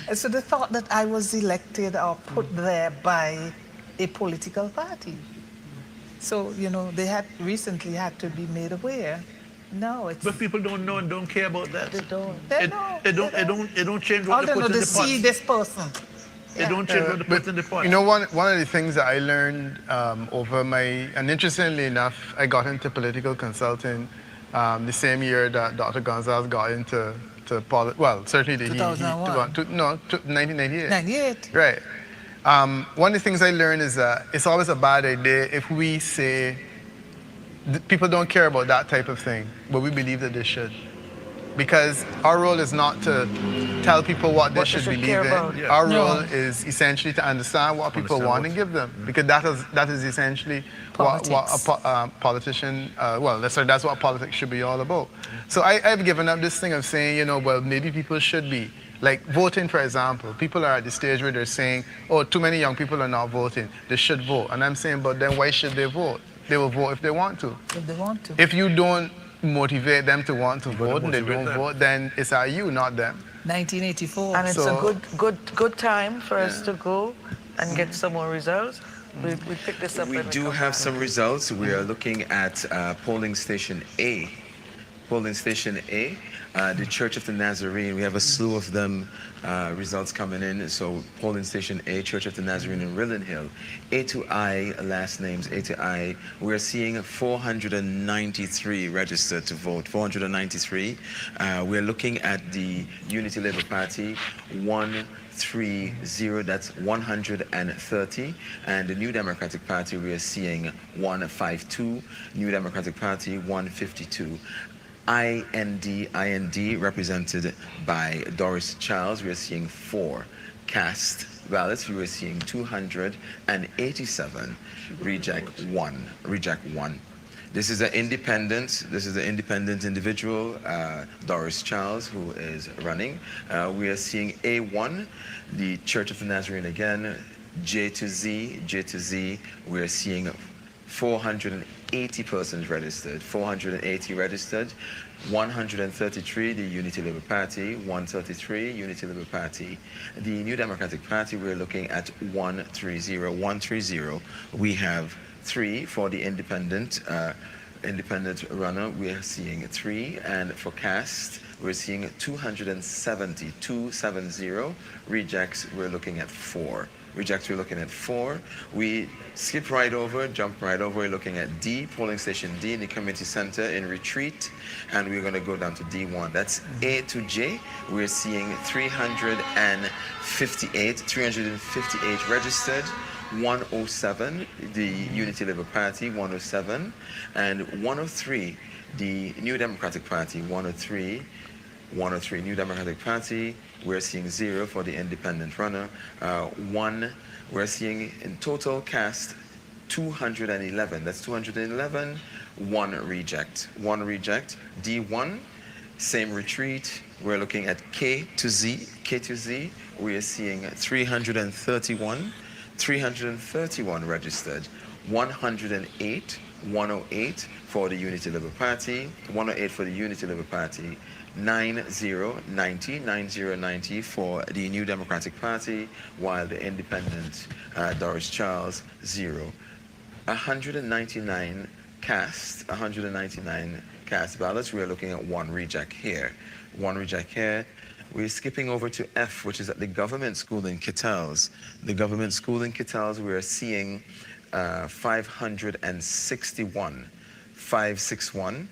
And so they thought that I was elected or put there by a political party. So, they had recently had to be made aware. No, it's... But people don't know and don't care about that. They don't. It don't change what they put in the pot. See this person. It don't change what they put in the pot. One of the things that I learned over and interestingly enough, I got into political consulting the same year that Dr. Gonsalves got into certainly 2001. 1998. 98. Right. One of the things I learned is that it's always a bad idea if we say people don't care about that type of thing, but we believe that they should. Because our role is not to tell people what they should believe in. Yeah. Our role is essentially to understand what people want and give them. Because that is essentially what a politician, that's what politics should be all about. So I've given up this thing of saying, well, maybe people should be. Like voting, for example, people are at the stage where they're saying, oh, too many young people are not voting. They should vote. And I'm saying, but then why should they vote? They will vote if they want to. If they want to. If you don't motivate them to want to vote and they don't vote, then it's at you, not them. 1984. And it's a good time for us to go and get some more results. We pick this up. We do have some results. We are looking at polling station A. Polling station A. The Church of the Nazarene, we have a slew of them, results coming in. So polling station A, Church of the Nazarene in Rillen Hill. A to I, last names A to I, we're seeing 493 registered to vote, 493. We're looking at the Unity Labour Party, 130, that's 130. And the New Democratic Party, we are seeing 152. New Democratic Party, 152. IND represented by Doris Charles, we are seeing 4 cast ballots. We were seeing 287. Reject 1. This is an independent individual, Doris Charles, who is running. We are seeing A1, the Church of the Nazarene again, J to Z. We are seeing 480 persons registered, 480 registered, 133, the Unity Labour Party, 133, Unity Labour Party. The New Democratic Party, we're looking at 130. We have 3 for the independent runner, we're seeing 3, and for cast, we're seeing 270. Rejects, we're looking at 4. We skip right over, jump right over, we're looking at D, polling station D in the community center in retreat, and we're going to go down to D1. That's A to J. We're seeing 358 registered, 107, the Unity Labour Party, 107, and 103, the New Democratic Party, 103, New Democratic Party. We're seeing 0 for the independent runner. 1, we're seeing in total cast 211. That's 211. 1 reject. D1, same retreat. We're looking at K to Z. We are seeing 331 registered. 108 for the Unity Labour Party. 9090 for the New Democratic Party, while the independent Doris Charles 0. 199 cast ballots. We are looking at 1 reject here. We're skipping over to F, which is at the government school in Kittels. The government school in Kittels, we are seeing 561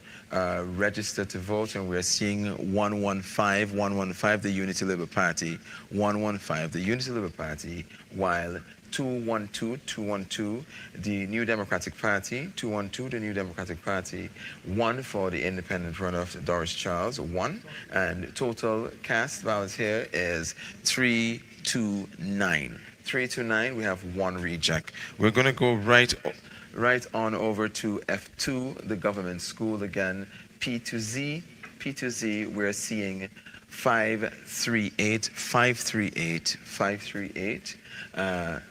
registered to vote, and we're seeing 115, the Unity Labour Party, 115, the Unity Labour Party, while 212, the New Democratic Party, 212, the New Democratic Party, 1 for the independent runoff, Doris Charles, 1, and total cast ballots here is 329. We have 1 reject. We're going to go right on over to F2, the government school again, P to Z, we're seeing 538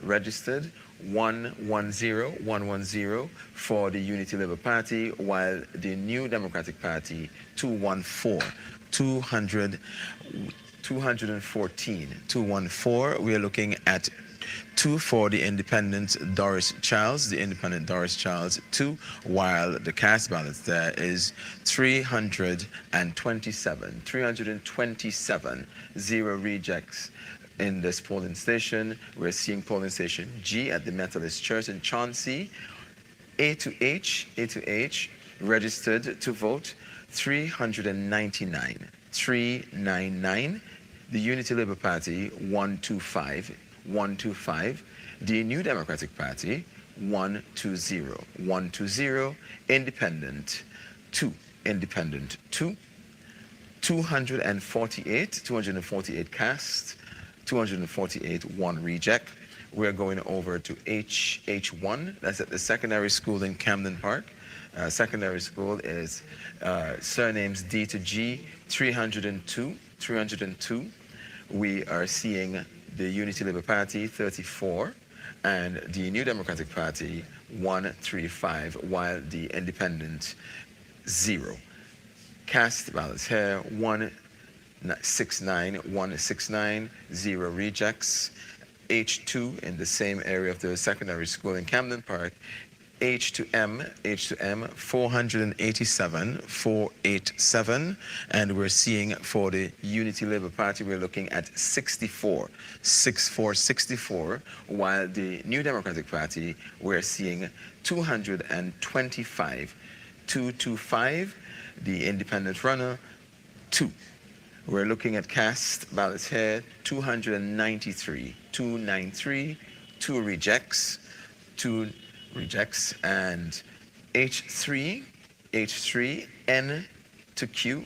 registered, 110 for the Unity Labour Party, while the New Democratic Party 214. We are looking at 2 for the independent Doris Charles, 2, while the cast balance there is 327, 0 rejects in this polling station. We're seeing polling station G at the Methodist Church in Chauncey. A to H, registered to vote, 399. The Unity Labour Party, 125. The New Democratic Party, 120. Independent, 2. 248 cast, 248, 1 reject. We're going over to H1. That's at the secondary school in Camden Park. Secondary school is surnames D to G, 302. We are seeing the Unity Labour Party, 34, and the New Democratic Party, 135, while the independent, 0. Cast ballots here, 169, 0 rejects. H2 in the same area of the secondary school in Camden Park, H to M, 487, 487. And we're seeing for the Unity Labour Party, we're looking at 64, 64, while the New Democratic Party, we're seeing 225, 225. The independent runner, 2. We're looking at cast ballots here, 293, 293, 2 rejects, 2 rejects, and H3, N to Q,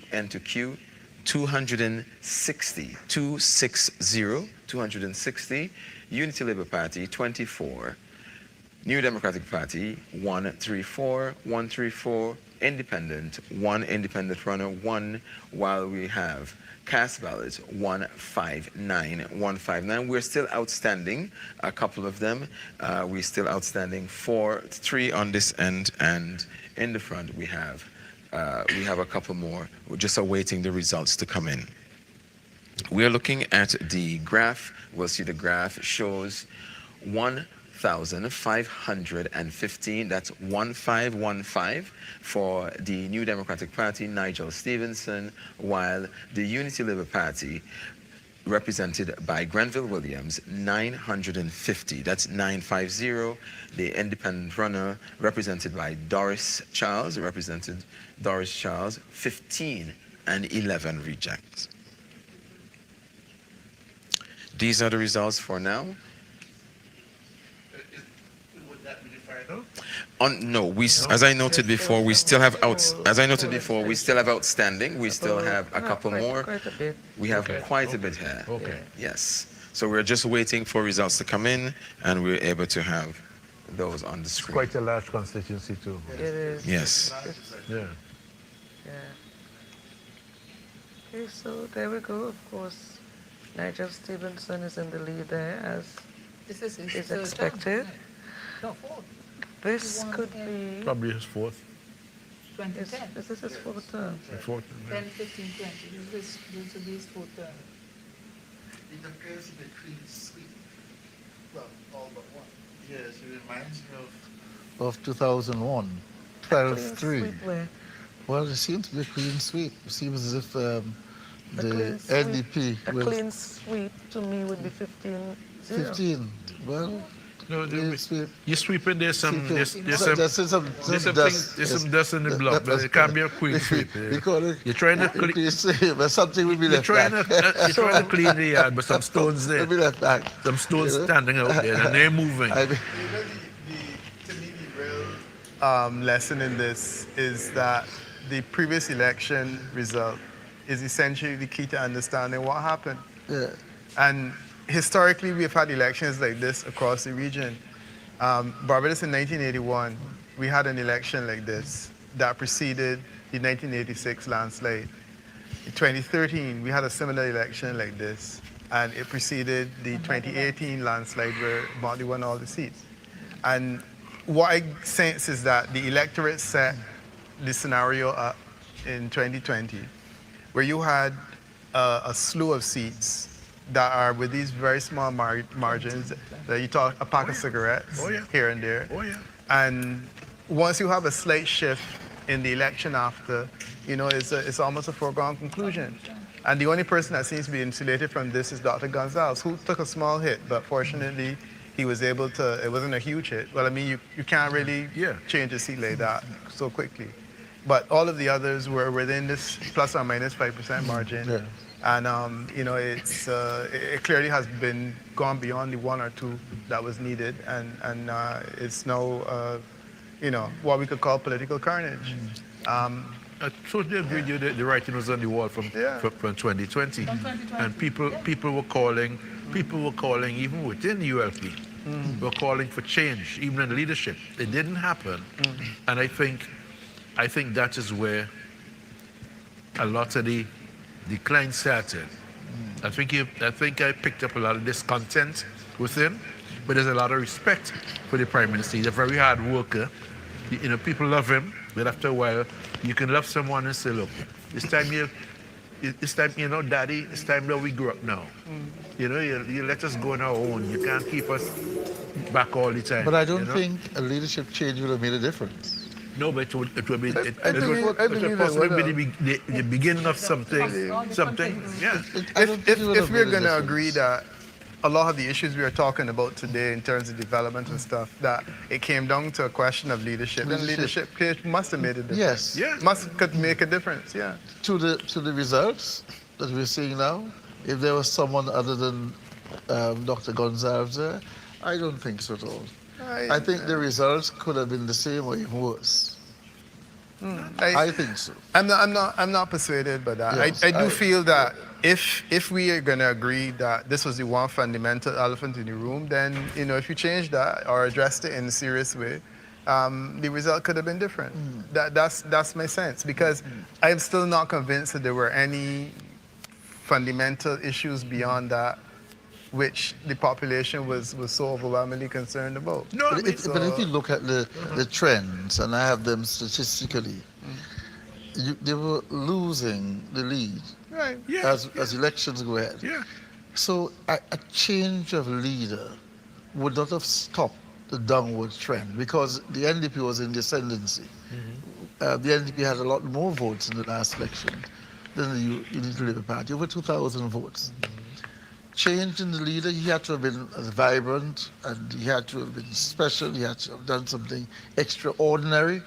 260, 260, Unity Labour Party, 24, New Democratic Party, 134, Independent, 1 independent runner, 1, while we have cast ballots, 159. We're still outstanding, a couple of them. We're still outstanding 3 on this end, and in the front we have a couple more. We're just awaiting the results to come in. We're looking at the graph. We'll see the graph shows 1,515. That's 1515 for the New Democratic Party, Nigel Stevenson, while the Unity Labour Party, represented by Grenville Williams, 950. That's 950. The independent runner, represented by Doris Charles, 15 and 11 rejects. These are the results for now. No, as I noted before, we still have outstanding. We still have a couple more. Quite a bit. We have quite a bit here. Okay. Yes. So we're just waiting for results to come in, and we're able to have those on the screen. Quite a large constituency too. It is. Yes. Yeah. Okay, so there we go. Of course, Nigel Stevenson is in the lead there, as is expected. No, 4th. This could be. Probably his 4th. 2010. This is his 4th term. 4th. 10, 15, 20. This will be his 4th term. It appears to be clean sweep. Well, all but one. Yes, it reminds me of 2001, 12-3. Well, it seems to be a clean sweep. It seems as if the NDP A will... clean sweep to me would be 15-0. 15. Well... No, you sweep in, there's some dust in the block, but it can't be a quick sweep. You're trying to clean. But something will be left back. You're trying to clean the yard, but some stones there. Will be left back. Some stones standing out there, and they're moving. To me, the real lesson in this is that the previous election result is essentially the key to understanding what happened. Yeah. And historically, we've had elections like this across the region. Barbados in 1981, we had an election like this that preceded the 1986 landslide. In 2013, we had a similar election like this, and it preceded the 2018 landslide where Motley won all the seats. And what I sense is that the electorate set the scenario up in 2020, where you had a slew of seats that are with these very small margins, that you talk a pack of cigarettes here and there. And once you have a slight shift in the election after, it's almost a foregone conclusion. And the only person that seems to be insulated from this is Dr. Gonzalez, who took a small hit, but fortunately he was able to, it wasn't a huge hit. Well, I mean, you can't really change a seat like that so quickly. But all of the others were within this plus or minus 5% margin. Yeah. And, it clearly has gone beyond the 1 or 2 that was needed. And it's now, what we could call political carnage. I totally agree with you that the writing was on the wall from 2020. And people were calling, even within the ULP, were calling for change, even in leadership. It didn't happen. And I think that is where a lot of the decline started. I think I picked up a lot of discontent with him, but there's a lot of respect for the Prime Minister. He's a very hard worker. People love him, but after a while, you can love someone and say, look, Daddy, it's time that we grew up now. You let us go on our own. You can't keep us back all the time. But I don't you know? think a leadership change would have made a difference. No, but it would be. I believe would possibly it be the beginning of something. Yeah. If we're going to agree that a lot of the issues we are talking about today in terms of development and stuff, that it came down to a question of leadership, then leadership must have made a difference. Yes. Yeah. Could make a difference, yeah. To the results that we're seeing now, if there was someone other than Dr. Gonzalez there, I don't think so at all. I think the results could have been the same or even worse. I think so. I'm not persuaded by that. Yes, I do feel that if we are going to agree that this was the one fundamental elephant in the room, then if you change that or addressed it in a serious way, the result could have been different. That's my sense, because I'm still not convinced that there were any fundamental issues beyond that which the population was so overwhelmingly concerned about. No, but if you look at the trends, and I have them statistically, they were losing the lead as elections go ahead. Yeah. So a change of leader would not have stopped the downward trend, because the NDP was in the ascendancy. The NDP had a lot more votes in the last election than the Unity Labour Party, over 2,000 votes. Change in the leader, he had to have been vibrant, and he had to have been special, he had to have done something extraordinary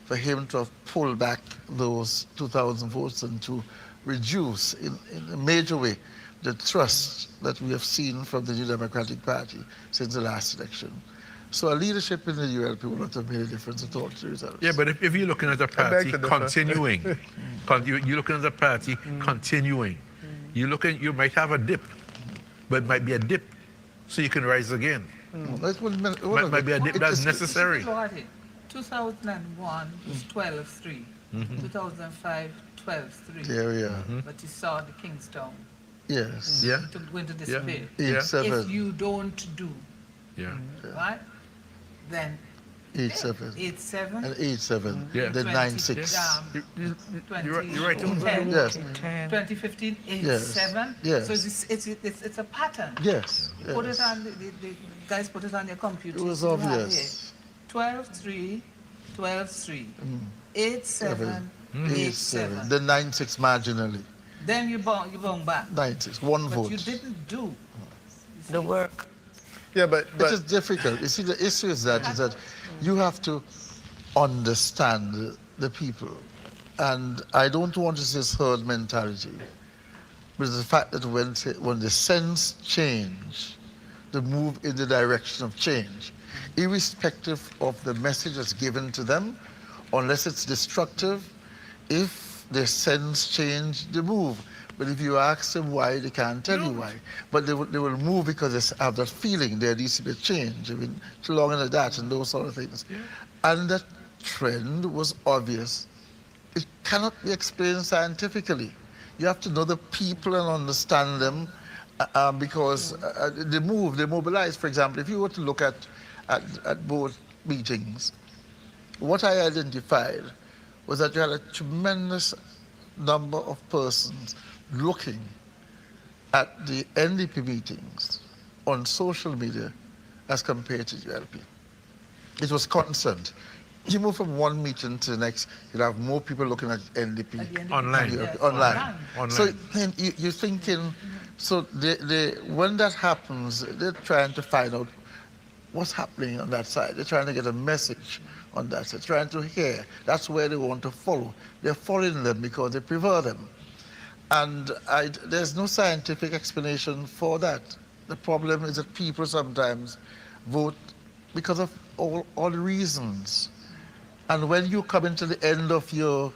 for him to have pulled back those 2,000 votes and to reduce in a major way the trust that we have seen from the New Democratic Party since the last election. So a leadership in the ULP would not have made a difference at all to the results. Yeah, but if you're looking at a party continuing, you're looking at a party continuing, you might have a dip, but it might be a dip so you can rise again. Might be a dip that's necessary. 2001 was 12-3. 2005, 12-3. Yeah, yeah. But you saw the Kingstown. Yes. Yeah. To go into despair. Yeah. If you don't do, right, then 8-7. 8-7. And 8-7. Yeah. Then 9-6. You're right. 2010. Yes. 2015, 8-7. Yes. So it's a pattern. Yes. Put it on, the guys put it on your computer. It was obvious. 12-3, 12-3, 8-7, 8-7. Then 9-6 marginally. Then you bounce back. 9-6, one vote. But you didn't do the work. Yeah, but it is difficult. You see, the issue is that you have to understand the people. And I don't want to say it's herd mentality, but it's the fact that when the sense change, they move in the direction of change, irrespective of the message that's given to them, unless it's destructive. If their sense change, they move. But if you ask them why, they can't tell you why. But they will move because they have that feeling there needs to be a change. I mean, too long into that and those sort of things. Yeah. And that trend was obvious. It cannot be explained scientifically. You have to know the people and understand them because they move, they mobilize. For example, if you were to look at both meetings, what I identified was that you had a tremendous number of persons looking at the NDP meetings on social media as compared to ULP. It was constant. You move from one meeting to the next, you'll have more people looking at NDP. Online. Yes, online. So then you're thinking, so when that happens, they're trying to find out what's happening on that side. They're trying to get a message on that side, trying to hear. That's where they want to follow. They're following them because they prefer them. And there's no scientific explanation for that. The problem is that people sometimes vote because of all the reasons. And when you come into the end of your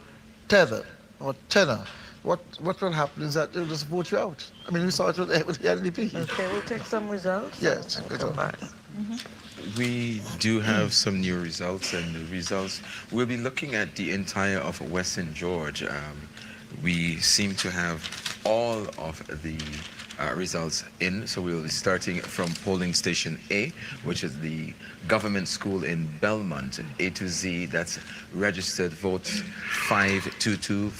tether or tenor, what will happen is that they'll just vote you out. I mean, we saw it with the NDP. Okay, we'll take some results. Yes. Come back. We do have some new results, and the results, we'll be looking at the entire of Western George. We seem to have all of the results in. So we will be starting from polling station A, which is the government school in Belmont, A to Z. That's registered votes 522.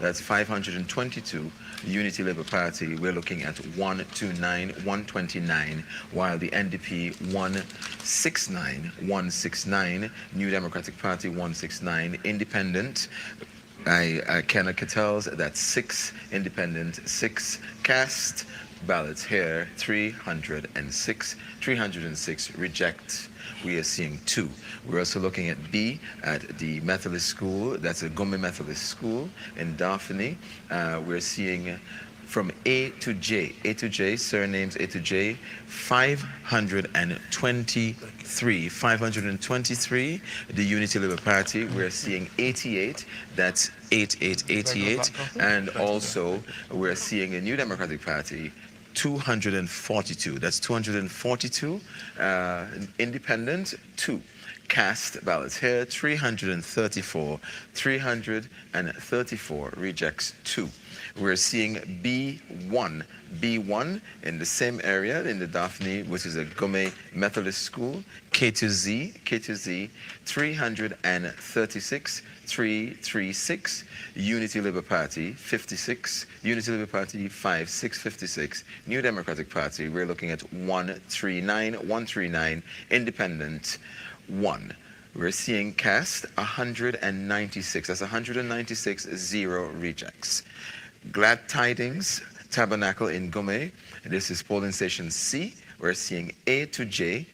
That's 522. Unity Labour Party, we're looking at 129. While the NDP 169. New Democratic Party 169. Independent, Kenna Cattell's, that's 6. Independent 6. Cast ballots here 306. Reject, we are seeing 2. We're also looking at B at the Methodist School. That's a Gome Methodist School in Daphne. We're seeing from A to J, surnames A to J, 523. The Unity Labour Party, we're seeing 88. That's 88. And also, we're seeing a New Democratic Party, 242. That's 242. Independent, 2. Cast ballots here, 334. Rejects, 2. We're seeing B1 in the same area in the Daphne, which is a Gome Methodist School. K to Z, 336. 336. Unity Labour Party 56. Unity Labour Party 5656. New Democratic Party, we're looking at 139. Independent 1. We're seeing cast 196. That's 196. 0 rejects. Glad Tidings Tabernacle in Gome. This is polling station C. We're seeing A to J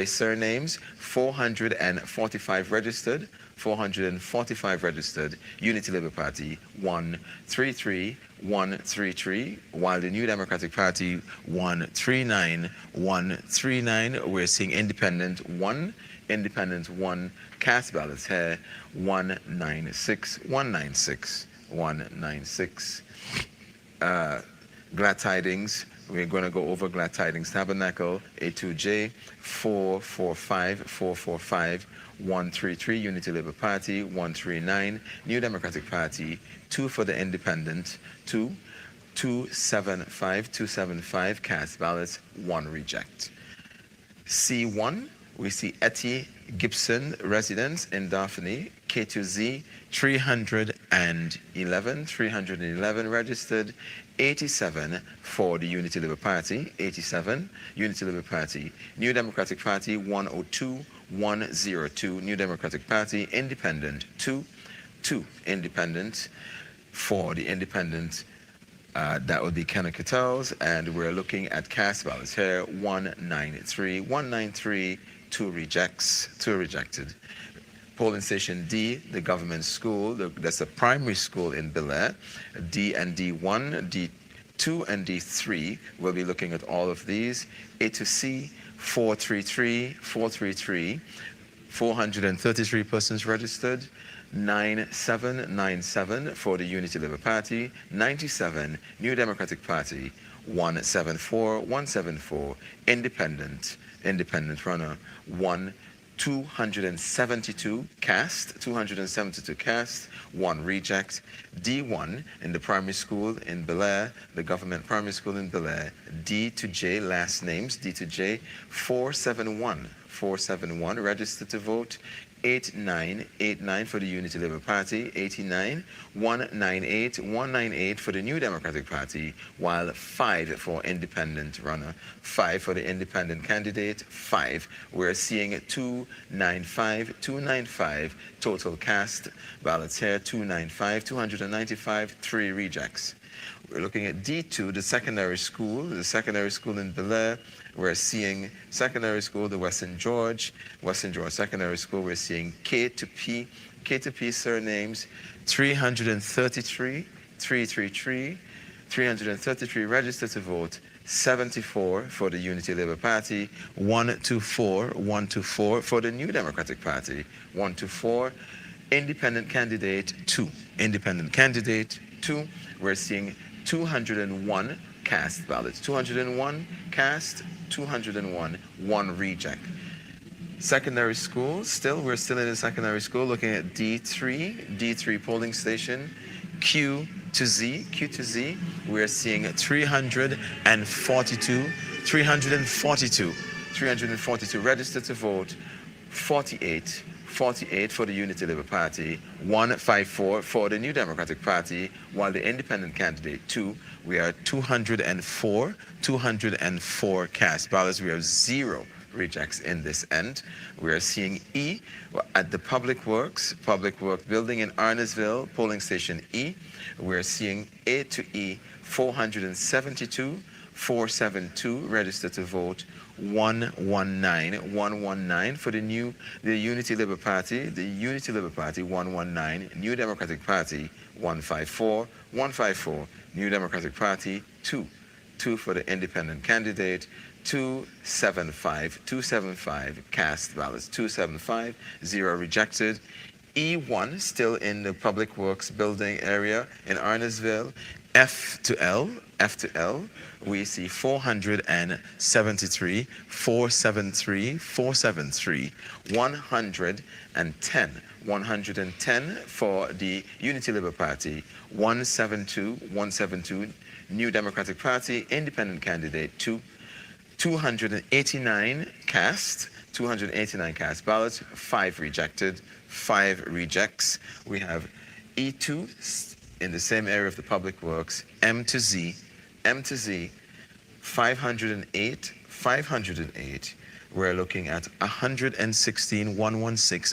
surnames 445 registered. 445 registered. Unity Labour Party 133. While the New Democratic Party 139. We're seeing Independent 1. Cast ballots here 196. Glad Tidings, we're going to go over Glad Tidings Tabernacle, A2J, 445. 133. Unity Labour Party 139. New Democratic Party 2 for the Independent, 275. Cast ballots 1 reject. C1, we see Etty Gibson residence in Daphne, K2Z 311 registered. 87 for the Unity Labour Party, 87. Unity Labour Party. New Democratic Party 102. New Democratic Party. Independent 2. Independent. For the Independent, that would be Kenna Cattell's, and we're looking at cast ballots here 193. 2 rejected. Polling station D, the government school, that's a primary school in Bel Air. D and D1, D2 and D3, we'll be looking at all of these. A to C, 433. 433 persons registered. 97 for the Unity Labour Party. 97, New Democratic Party. 174. Independent runner 272 cast, 1 reject. D1 in the primary school in Bel Air, the government primary school in Bel Air. D to J, last names, D to J, 471 registered to vote. 89 for the Unity Labour Party, 89, 198 for the New Democratic Party, while 5 for independent runner, 5 for the independent candidate, 5. We're seeing 295 total cast ballots here, 295, 3 rejects. We're looking at D2, the secondary school in Bel Air. We're seeing secondary school, the Western George Secondary School. We're seeing K to P surnames, 333 registered to vote, 74 for the Unity Labour Party, 124 for the New Democratic Party, 124. Independent candidate 2. We're seeing 201 cast ballots. 201 cast, 201, 1 reject. Secondary school, we're still in the secondary school, looking at D3 polling station, Q2 to Z, Q to Z, we're seeing 342 registered to vote, 48 for the Unity Labour Party, 154 for the New Democratic Party, while the independent candidate 2, we are 204 cast ballots. We have 0 rejects in this end. We are seeing E at the Public Works building in Arnesville, polling station E. We're seeing A to E, 472 registered to vote, 119 for the Unity Labour Party, 119, New Democratic Party 154, New Democratic Party 2 for the independent candidate, 275 cast ballots, 275, 0 rejected. E1 still in the Public Works building area in Arnesville. F to L, we see 473, 110 for the Unity Labour Party, 172, New Democratic Party, independent candidate 2, 289 cast ballots, 5 rejected, 5 rejects. We have E2 in the same area of the Public Works, M to Z, 508. We're looking at 116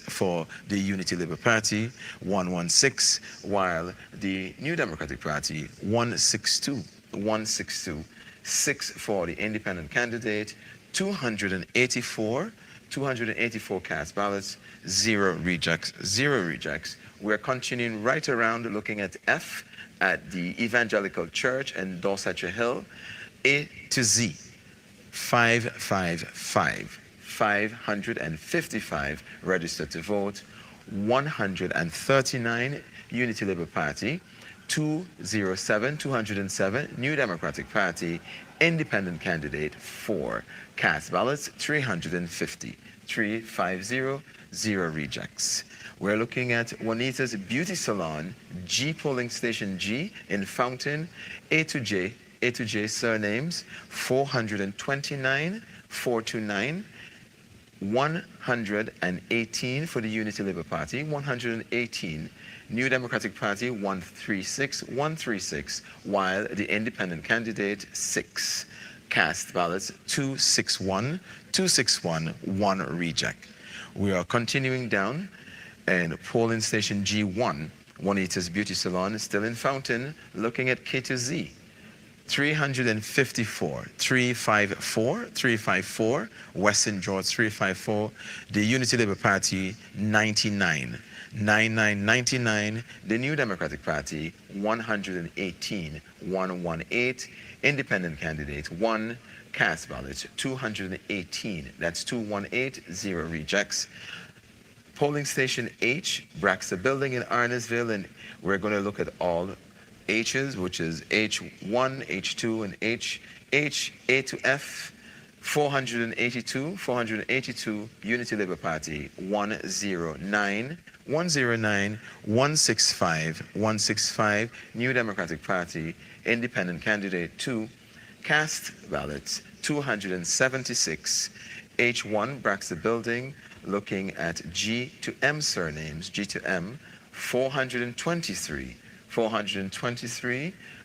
for the Unity Labour Party, 116, while the New Democratic Party, 162, 6 for the independent candidate, 284 cast ballots, 0 rejects. We're continuing right around looking at F at the Evangelical Church in Dorsetshire Hill. A to Z, 555 registered to vote, 139 Unity Labour Party, 207 New Democratic Party, independent candidate 4, cast ballots 350, 0 rejects. We're looking at Juanita's Beauty Salon, G polling station G in Fountain, A to J surnames, 429, 118 for the Unity Labour Party, 118, New Democratic Party 136, while the independent candidate 6, cast ballots 261, 1 reject. We are continuing down, and polling station G1, Juanita's Beauty Salon, is still in Fountain, looking at K to Z. 354, Western George 354, the Unity Labour Party 99, the New Democratic Party 118, independent candidate 1, cast ballots 218, that's 218, 0 rejects. Polling station H, Braxton Building in Arnesville, and we're going to look at all H's, which is H1, H2, and H, A to F, 482, Unity Labour Party, 109, 165, New Democratic Party, independent candidate 2, cast ballots, 276, H1, Braxton Building, looking at G to M surnames, G to M, 423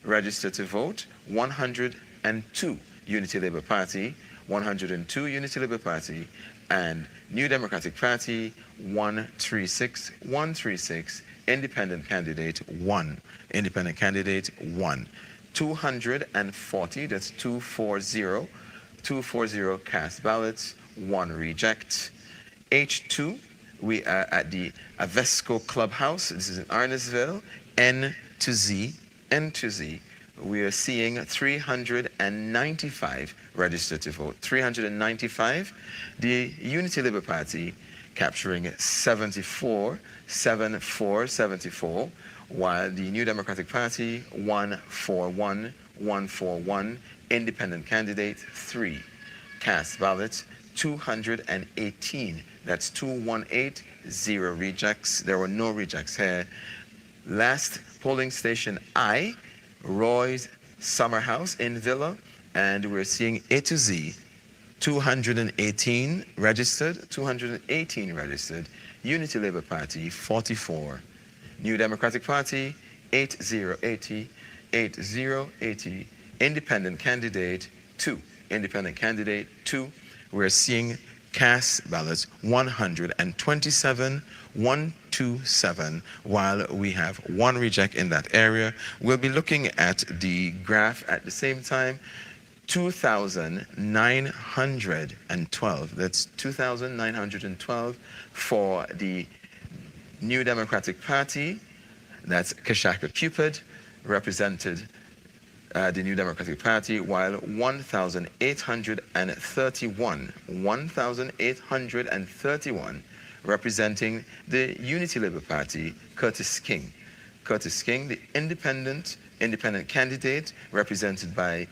registered to vote, 102 Unity Labour Party, 102 Unity Labour Party, and New Democratic Party 136, independent candidate 1, 240, that's 240 cast ballots, 1 reject. H2, we are at the Avesco Clubhouse, this is in Arnesville, N to Z, we are seeing 395 registered to vote, 395. The Unity Labour Party capturing 74, while the New Democratic Party 141, independent candidate 3, cast ballots 218, that's 218, 0 rejects. There were no rejects here. Last polling station I, Roy's Summer House in Villa, and we're seeing A to Z, 218 registered, 218 registered. Unity Labour Party, 44. New Democratic Party, 8080, 8080. Independent candidate, 2. Independent candidate, 2. We're seeing cast ballots, 127, 127, while we have 1 reject in that area. We'll be looking at the graph at the same time. 2,912. That's 2,912 for the New Democratic Party. That's Kashaka Cupid, represented the New Democratic Party, while 1,831 representing the Unity Labour Party, Curtis King. Curtis King, the independent candidate, represented by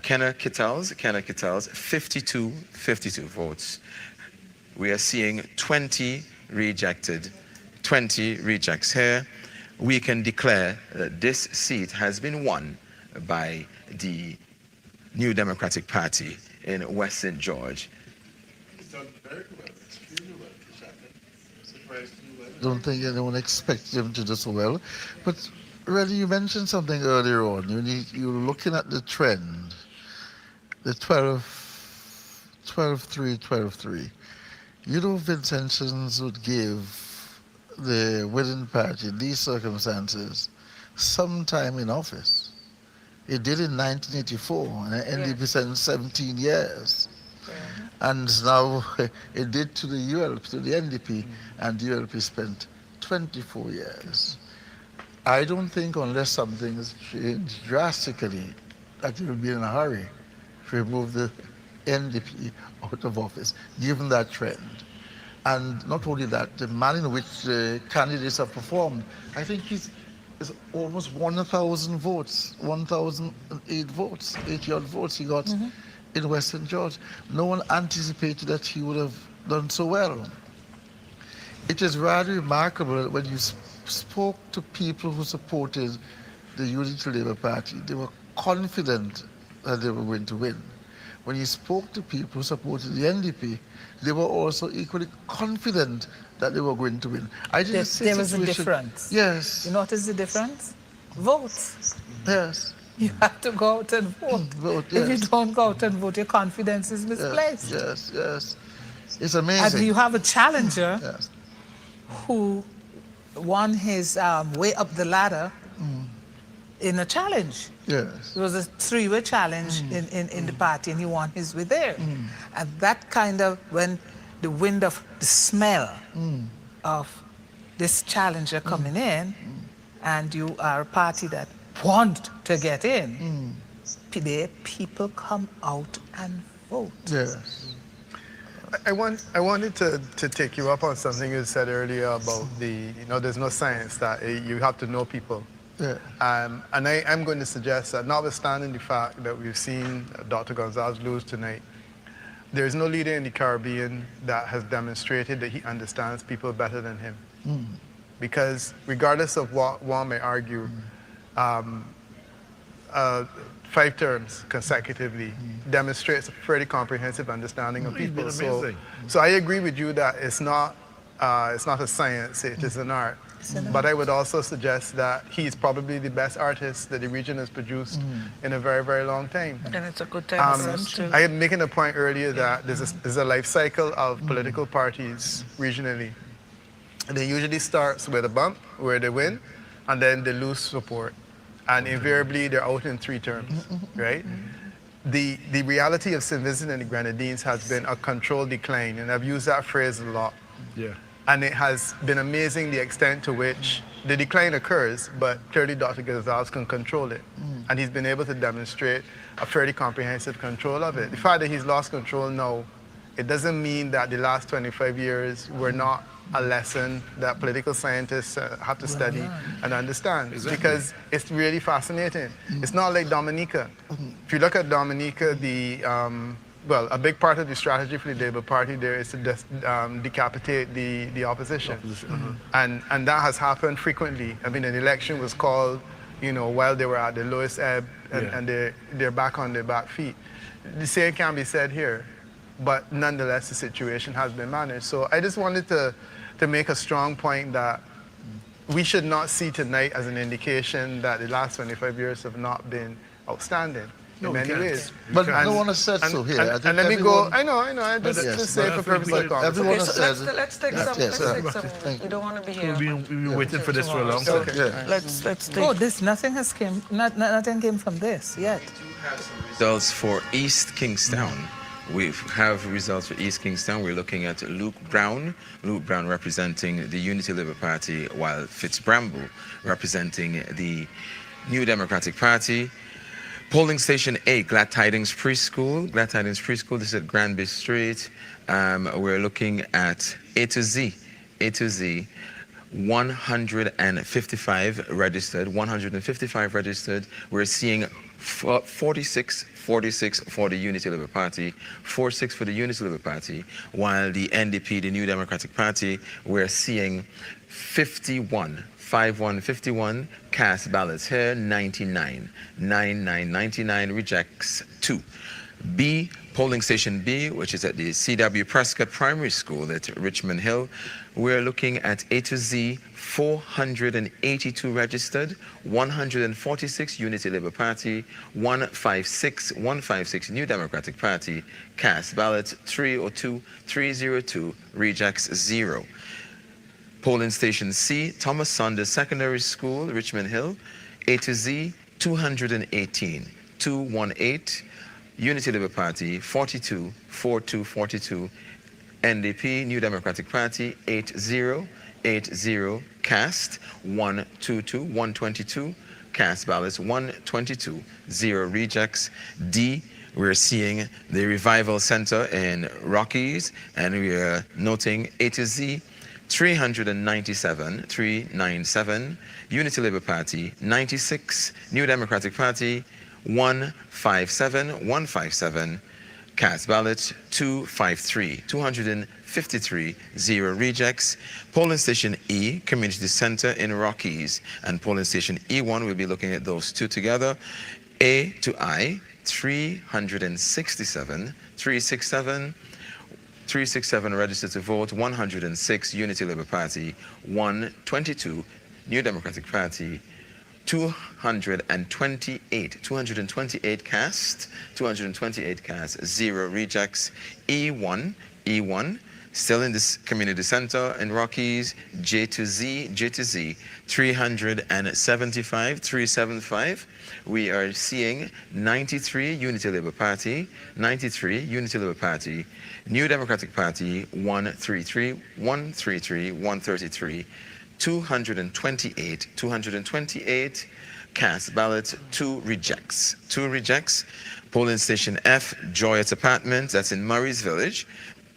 Kenna Kittels. Kenna Kittels, 52 votes. We are seeing 20 rejected, 20 rejects here. We can declare that this seat has been won by the New Democratic Party in West St. George. It's done very well, extremely well, Kashaka. Surprisingly well. Don't think anyone expected him to do so well, but really, you mentioned something earlier on. You're looking at the trend, the 12-3, 12-3. You know, Vincentians would give the winning party in these circumstances some time in office. It did in 1984, and the NDP spent 17 years. And now it did to the ULP, to the NDP, and the ULP spent 24 years. I don't think unless something has changed drastically that it will be in a hurry to remove the NDP out of office, given that trend. And not only that, the manner in which the candidates have performed, I think it's almost 1,000 votes, 1,008 votes, 80-odd votes he got in Western Georgia. No one anticipated that he would have done so well. It is rather remarkable that when you spoke to people who supported the Unity Labour Party, they were confident that they were going to win. When you spoke to people who supported the NDP, they were also equally confident that they were going to win. There was a difference. Yes. You notice the difference? Votes. Yes. You have to go out and vote. If you don't go out and vote, your confidence is misplaced. Yes. It's amazing. And you have a challenger who won his way up the ladder in a challenge. Yes. It was a 3-way challenge in the party, and he won his way there. And that kind of, when the wind of the smell of this challenger coming in, and you are a party that want to get in, people come out and vote. Yes. I wanted to take you up on something you said earlier about there's no science that you have to know people. Yeah. And I'm going to suggest that, notwithstanding the fact that we've seen Dr. Gonzalez lose tonight, there is no leader in the Caribbean that has demonstrated that he understands people better than him. Because regardless of what one may argue, 5 terms consecutively demonstrates a pretty comprehensive understanding of people. So I agree with you that it's not a science, it is an art. But I would also suggest that he's probably the best artist that the region has produced in a very, very long time. And it's a good time for us too. I had making a point earlier that there's a life cycle of political parties regionally. They usually starts with a bump where they win, and then they lose support. And invariably, they're out in 3 terms, right? The reality of St. Vincent and the Grenadines has been a controlled decline, and I've used that phrase a lot. Yeah. And it has been amazing the extent to which the decline occurs, but clearly Dr. Gonzalez can control it. And he's been able to demonstrate a fairly comprehensive control of it. The fact that he's lost control now, it doesn't mean that the last 25 years were not a lesson that political scientists have to study and understand. Because it's really fascinating. It's not like Dominica. If you look at Dominica, the well, a big part of the strategy for the Labour Party there is to decapitate the opposition. And that has happened frequently. I mean, an election was called, you know, while they were at the lowest ebb, and they're back on their back feet. The same can be said here, but nonetheless, the situation has been managed. So I just wanted to make a strong point that we should not see tonight as an indication that the last 25 years have not been outstanding. In many ways. But no one has said so here. And let me go. I know. I just say for purpose of conversation. Everyone has said Let's take some. Let's take some. We don't want to be here. We've been waiting for this for a long time. Okay. Let's take. Oh, nothing came from this yet. Results for East Kingstown. We have results for East Kingstown. We're looking at Luke Brown representing the Unity Labour Party, while Fitz Bramble representing the New Democratic Party. Polling station 8, Glad Tidings Preschool. Glad Tidings Preschool, this is at Granby Street. We're looking at A to Z, 155 registered, 155 registered. We're seeing 46 for the Unity Labour Party, 46 for the Unity Labour Party, while the NDP, the New Democratic Party, we're seeing 51 cast ballots here, 99 rejects 2. B, polling station B, which is at the C.W. Prescott Primary School at Richmond Hill, we're looking at A to Z, 482 registered, 146 Unity Labour Party, 156 New Democratic Party, cast ballots 302, rejects 0. Polling station C, Thomas Saunders Secondary School, Richmond Hill, A to Z, 218, Unity Labour Party, 42, NDP, New Democratic Party, 80, cast, 122, cast ballots, 122, 0 rejects. D, we're seeing the Revival Center in Rockies, and we are noting A to Z, 397, Unity Labour Party, 96, New Democratic Party, 157, cast ballots, 253, 0 rejects. Polling station E, Community Center in Rockies, and polling station E1, we'll be looking at those two together. A to I, 367 registered to vote, 106 Unity Labour Party, 122 New Democratic Party, 228 cast, 0 rejects. E1, still in this community center in Rockies, J to Z, 375. We are seeing 93 Unity Labour Party, New Democratic Party, 133, 228 cast ballots, 2 rejects. Polling station F, Joyous Apartments, that's in Murray's Village,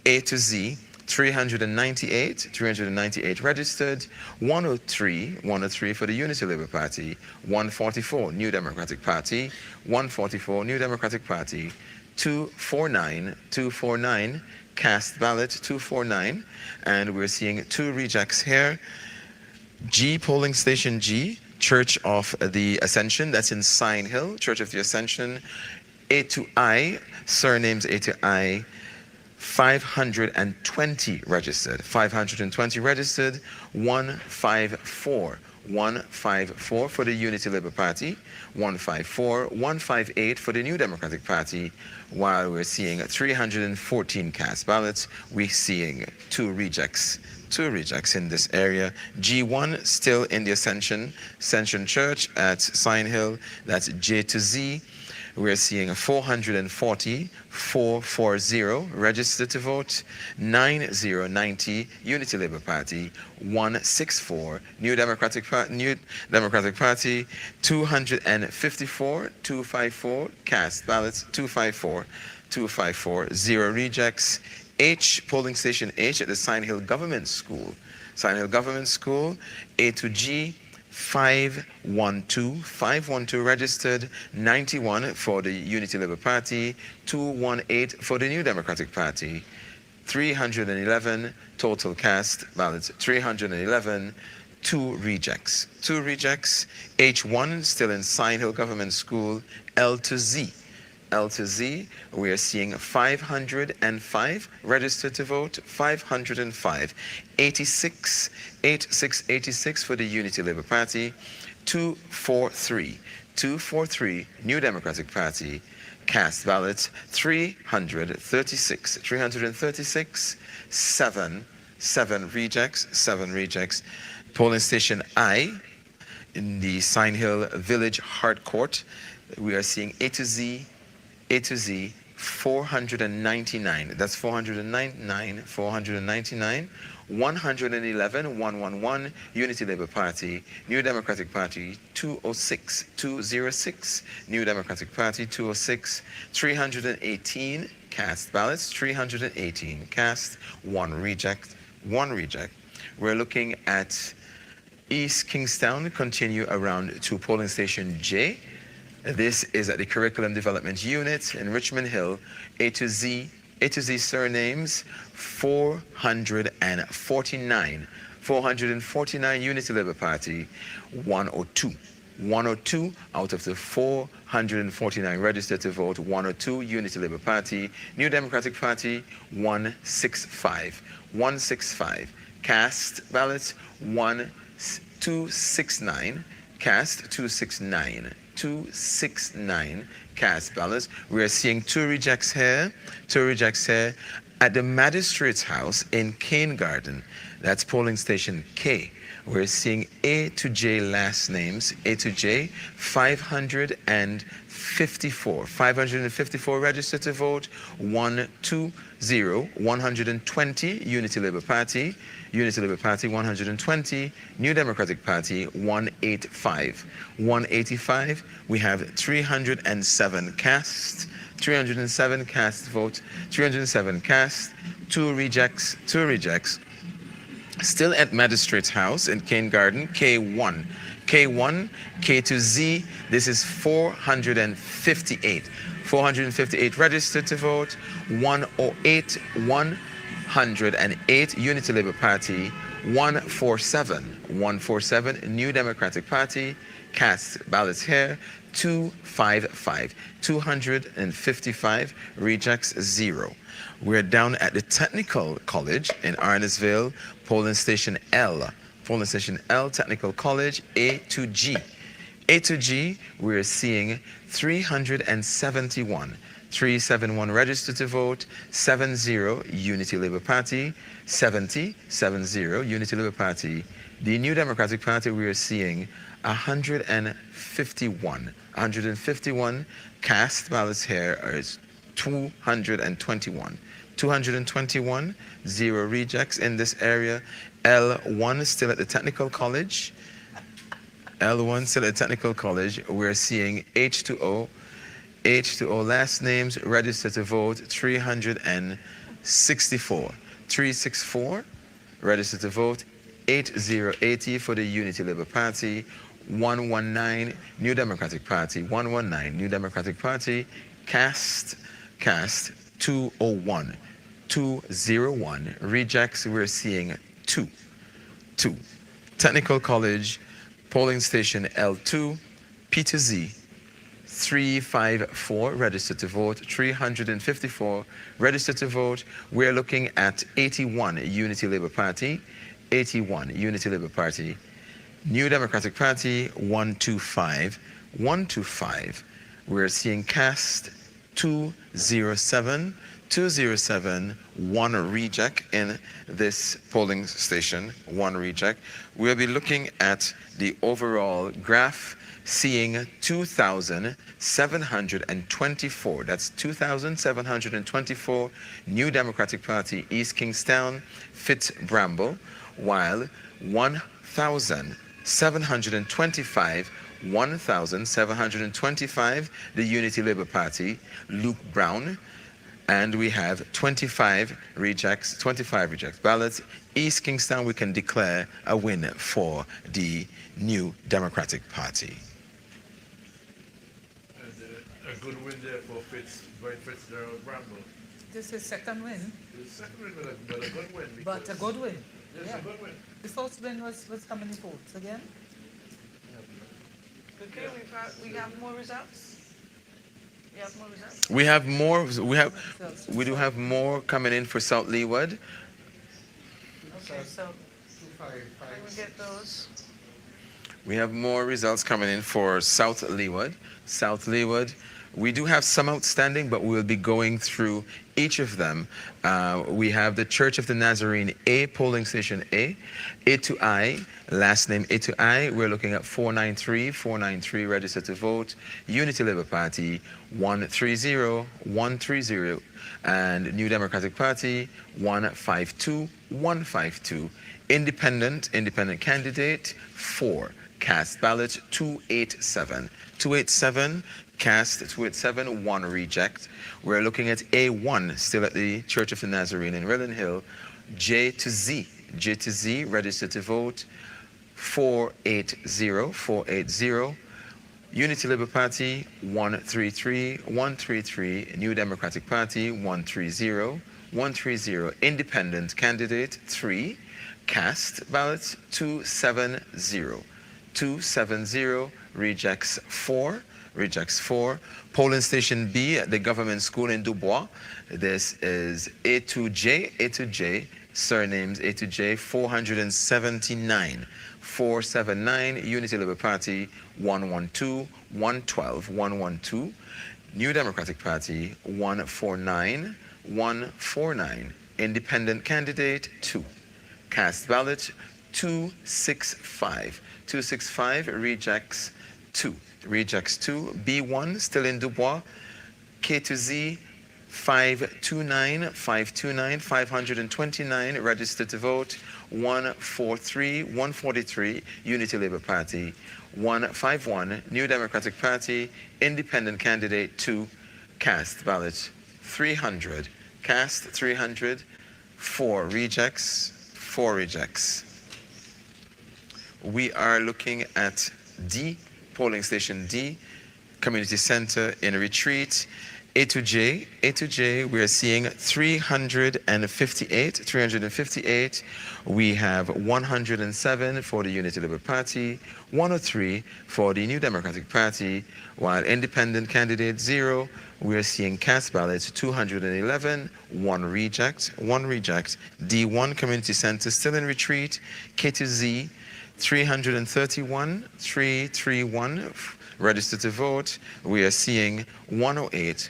A to Z, 398 registered, 103 for the Unity Labour Party, 144 New Democratic Party, 249 cast ballot, 249, and we're seeing 2 rejects here. G, polling station G, Church of the Ascension, that's in Sign Hill, Church of the Ascension. A to I, surnames A to I, 520 registered, 154 for the Unity Labour Party, 158 for the New Democratic Party, while we're seeing 314 cast ballots. We're seeing 2 rejects in this area. G1, still in the Ascension Church at Sign Hill, that's J to Z. We're seeing 440 registered to vote, 90 Unity Labour Party, 164 New Democratic Party, 254 cast ballots, 254, 0 rejects. H, polling station H at the Sign Hill Government School, A to G, 512 registered, 91 for the Unity Labour Party, 218 for the New Democratic Party, 311 total cast ballots, 311, 2 rejects. 2 rejects, H1 still in Sign Hill Government School, L to Z. L to Z, we are seeing 505 registered to vote, 505. 86 for the Unity Labour Party, 243 New Democratic Party, cast ballots 336, 7 rejects. Polling station I in the Sign Hill Village Hardcourt, we are seeing A to Z 499. That's 499. 111 Unity Labour Party, New Democratic Party 206, New Democratic Party 206, 318 cast ballots, 318 cast, 1 reject. We're looking at East Kingstown, continue around to polling station J. This is at the Curriculum Development Unit in Richmond Hill. A to Z surnames 449 Unity Labour Party, 102 out of the 449 registered to vote, 102 Unity Labour Party, New Democratic Party 165 cast ballots 269 cast 269 cast ballots. We are seeing 2 rejects here at the Magistrate's House in Cane Garden. That's polling station K. We're seeing A to J last names. A to J, 554 registered to vote, 120 Unity Labour Party 120, New Democratic Party 185. We have 307 cast votes, 307 cast, 2 rejects. Still at Magistrate's House in Cane Garden, K1, K to Z, this is 458 registered to vote, 108 Unity Labour Party, 147 New Democratic Party, cast ballots here, 255 rejects, 0. We're down at the Technical College in Arnesville, polling station L, Technical College, A to G. We're seeing 371 registered to vote, 70 Unity Labour Party, 70 Unity Labour Party. The New Democratic Party, we are seeing 151 cast ballots here is 221, 0 rejects in this area. L1 still at the Technical College. We're seeing H2O last names registered to vote, 364 registered to vote, 80 for the Unity Labour Party, 119 New Democratic Party, cast 201, rejects we're seeing 2. Technical College, polling station L2, P to Z, 354 registered to vote, 354 registered to vote. We're looking at 81 Unity Labour Party, New Democratic Party 125. We're seeing cast 207, 1 reject in this polling station, 1 reject. We'll be looking at the overall graph, seeing 2,724. That's 2,724 New Democratic Party, East Kingstown, Fitz Bramble, while 1,725 the Unity Labour Party, Luke Brown, and we have 25 rejects ballots. East Kingstown, we can declare a win for the New Democratic Party. A good win there for Fitzgerald Bramble. This is second win. The second win, but a good win. But a good win. Yes, a good win. The first win was how many votes again? Okay, we have more results. We have more results. We have more. We do have more coming in for South Leeward. Okay, so can we get those? We have more results coming in for South Leeward. South Leeward. We do have some outstanding, but we'll be going through each of them. We have the Church of the Nazarene A, polling station A to I, last name A to I. We're looking at 493 registered to vote. Unity Labour Party 130, and New Democratic Party 152. Independent candidate 4. Cast ballot 287. Cast 287, 1 reject. We're looking at A1, still at the Church of the Nazarene in Redland Hill. J to Z, registered to vote 480. Unity Labour Party 133. New Democratic Party 130. Independent candidate 3. Cast ballots 270. Rejects 4. Polling station B at the government school in Dubois. This is A2J, surnames A2J, 479. 479, Unity Labour Party 112. New Democratic Party 149. Independent candidate 2. Cast ballot 265. Rejects 2. B1, still in Dubois. K to Z, 529. 529, registered to vote. 143. Unity Labour Party. 151. New Democratic Party. Independent candidate 2. Cast ballot 300. 4 rejects. We are looking at D, polling station D, community center in retreat. A to J, we are seeing 358. We have 107 for the Unity Labour Party, 103 for the New Democratic Party, while independent candidate 0, we are seeing cast ballots 211, 1 reject. D1 community center still in retreat. K to Z, 331, 331 registered to vote. We are seeing 108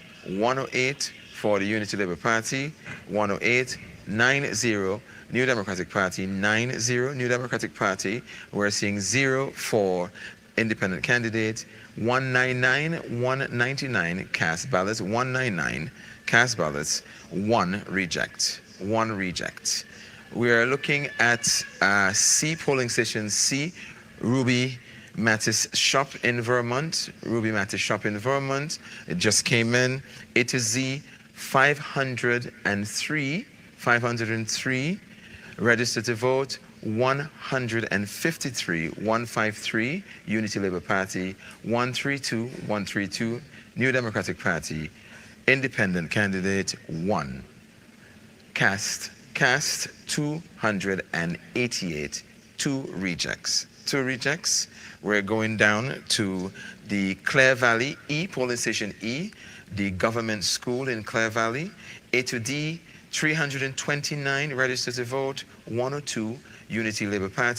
for the Unity Labour Party, 108, 90, New Democratic Party, 90, New Democratic Party. We're seeing 0 for independent candidate, 199, cast ballots, 199, cast ballots, 1 reject. We are looking at C, polling station C, Ruby Mattis shop in Vermont. It just came in. A to Z, 503. Registered to vote, 153. Unity Labour Party, 132. New Democratic Party. Independent candidate, 1. Cast 288. 2 rejects. We're going down to the Clare Valley E, polling station E, the government school in Clare Valley. A to D, 329 registered to vote, 102, Unity Labour Party.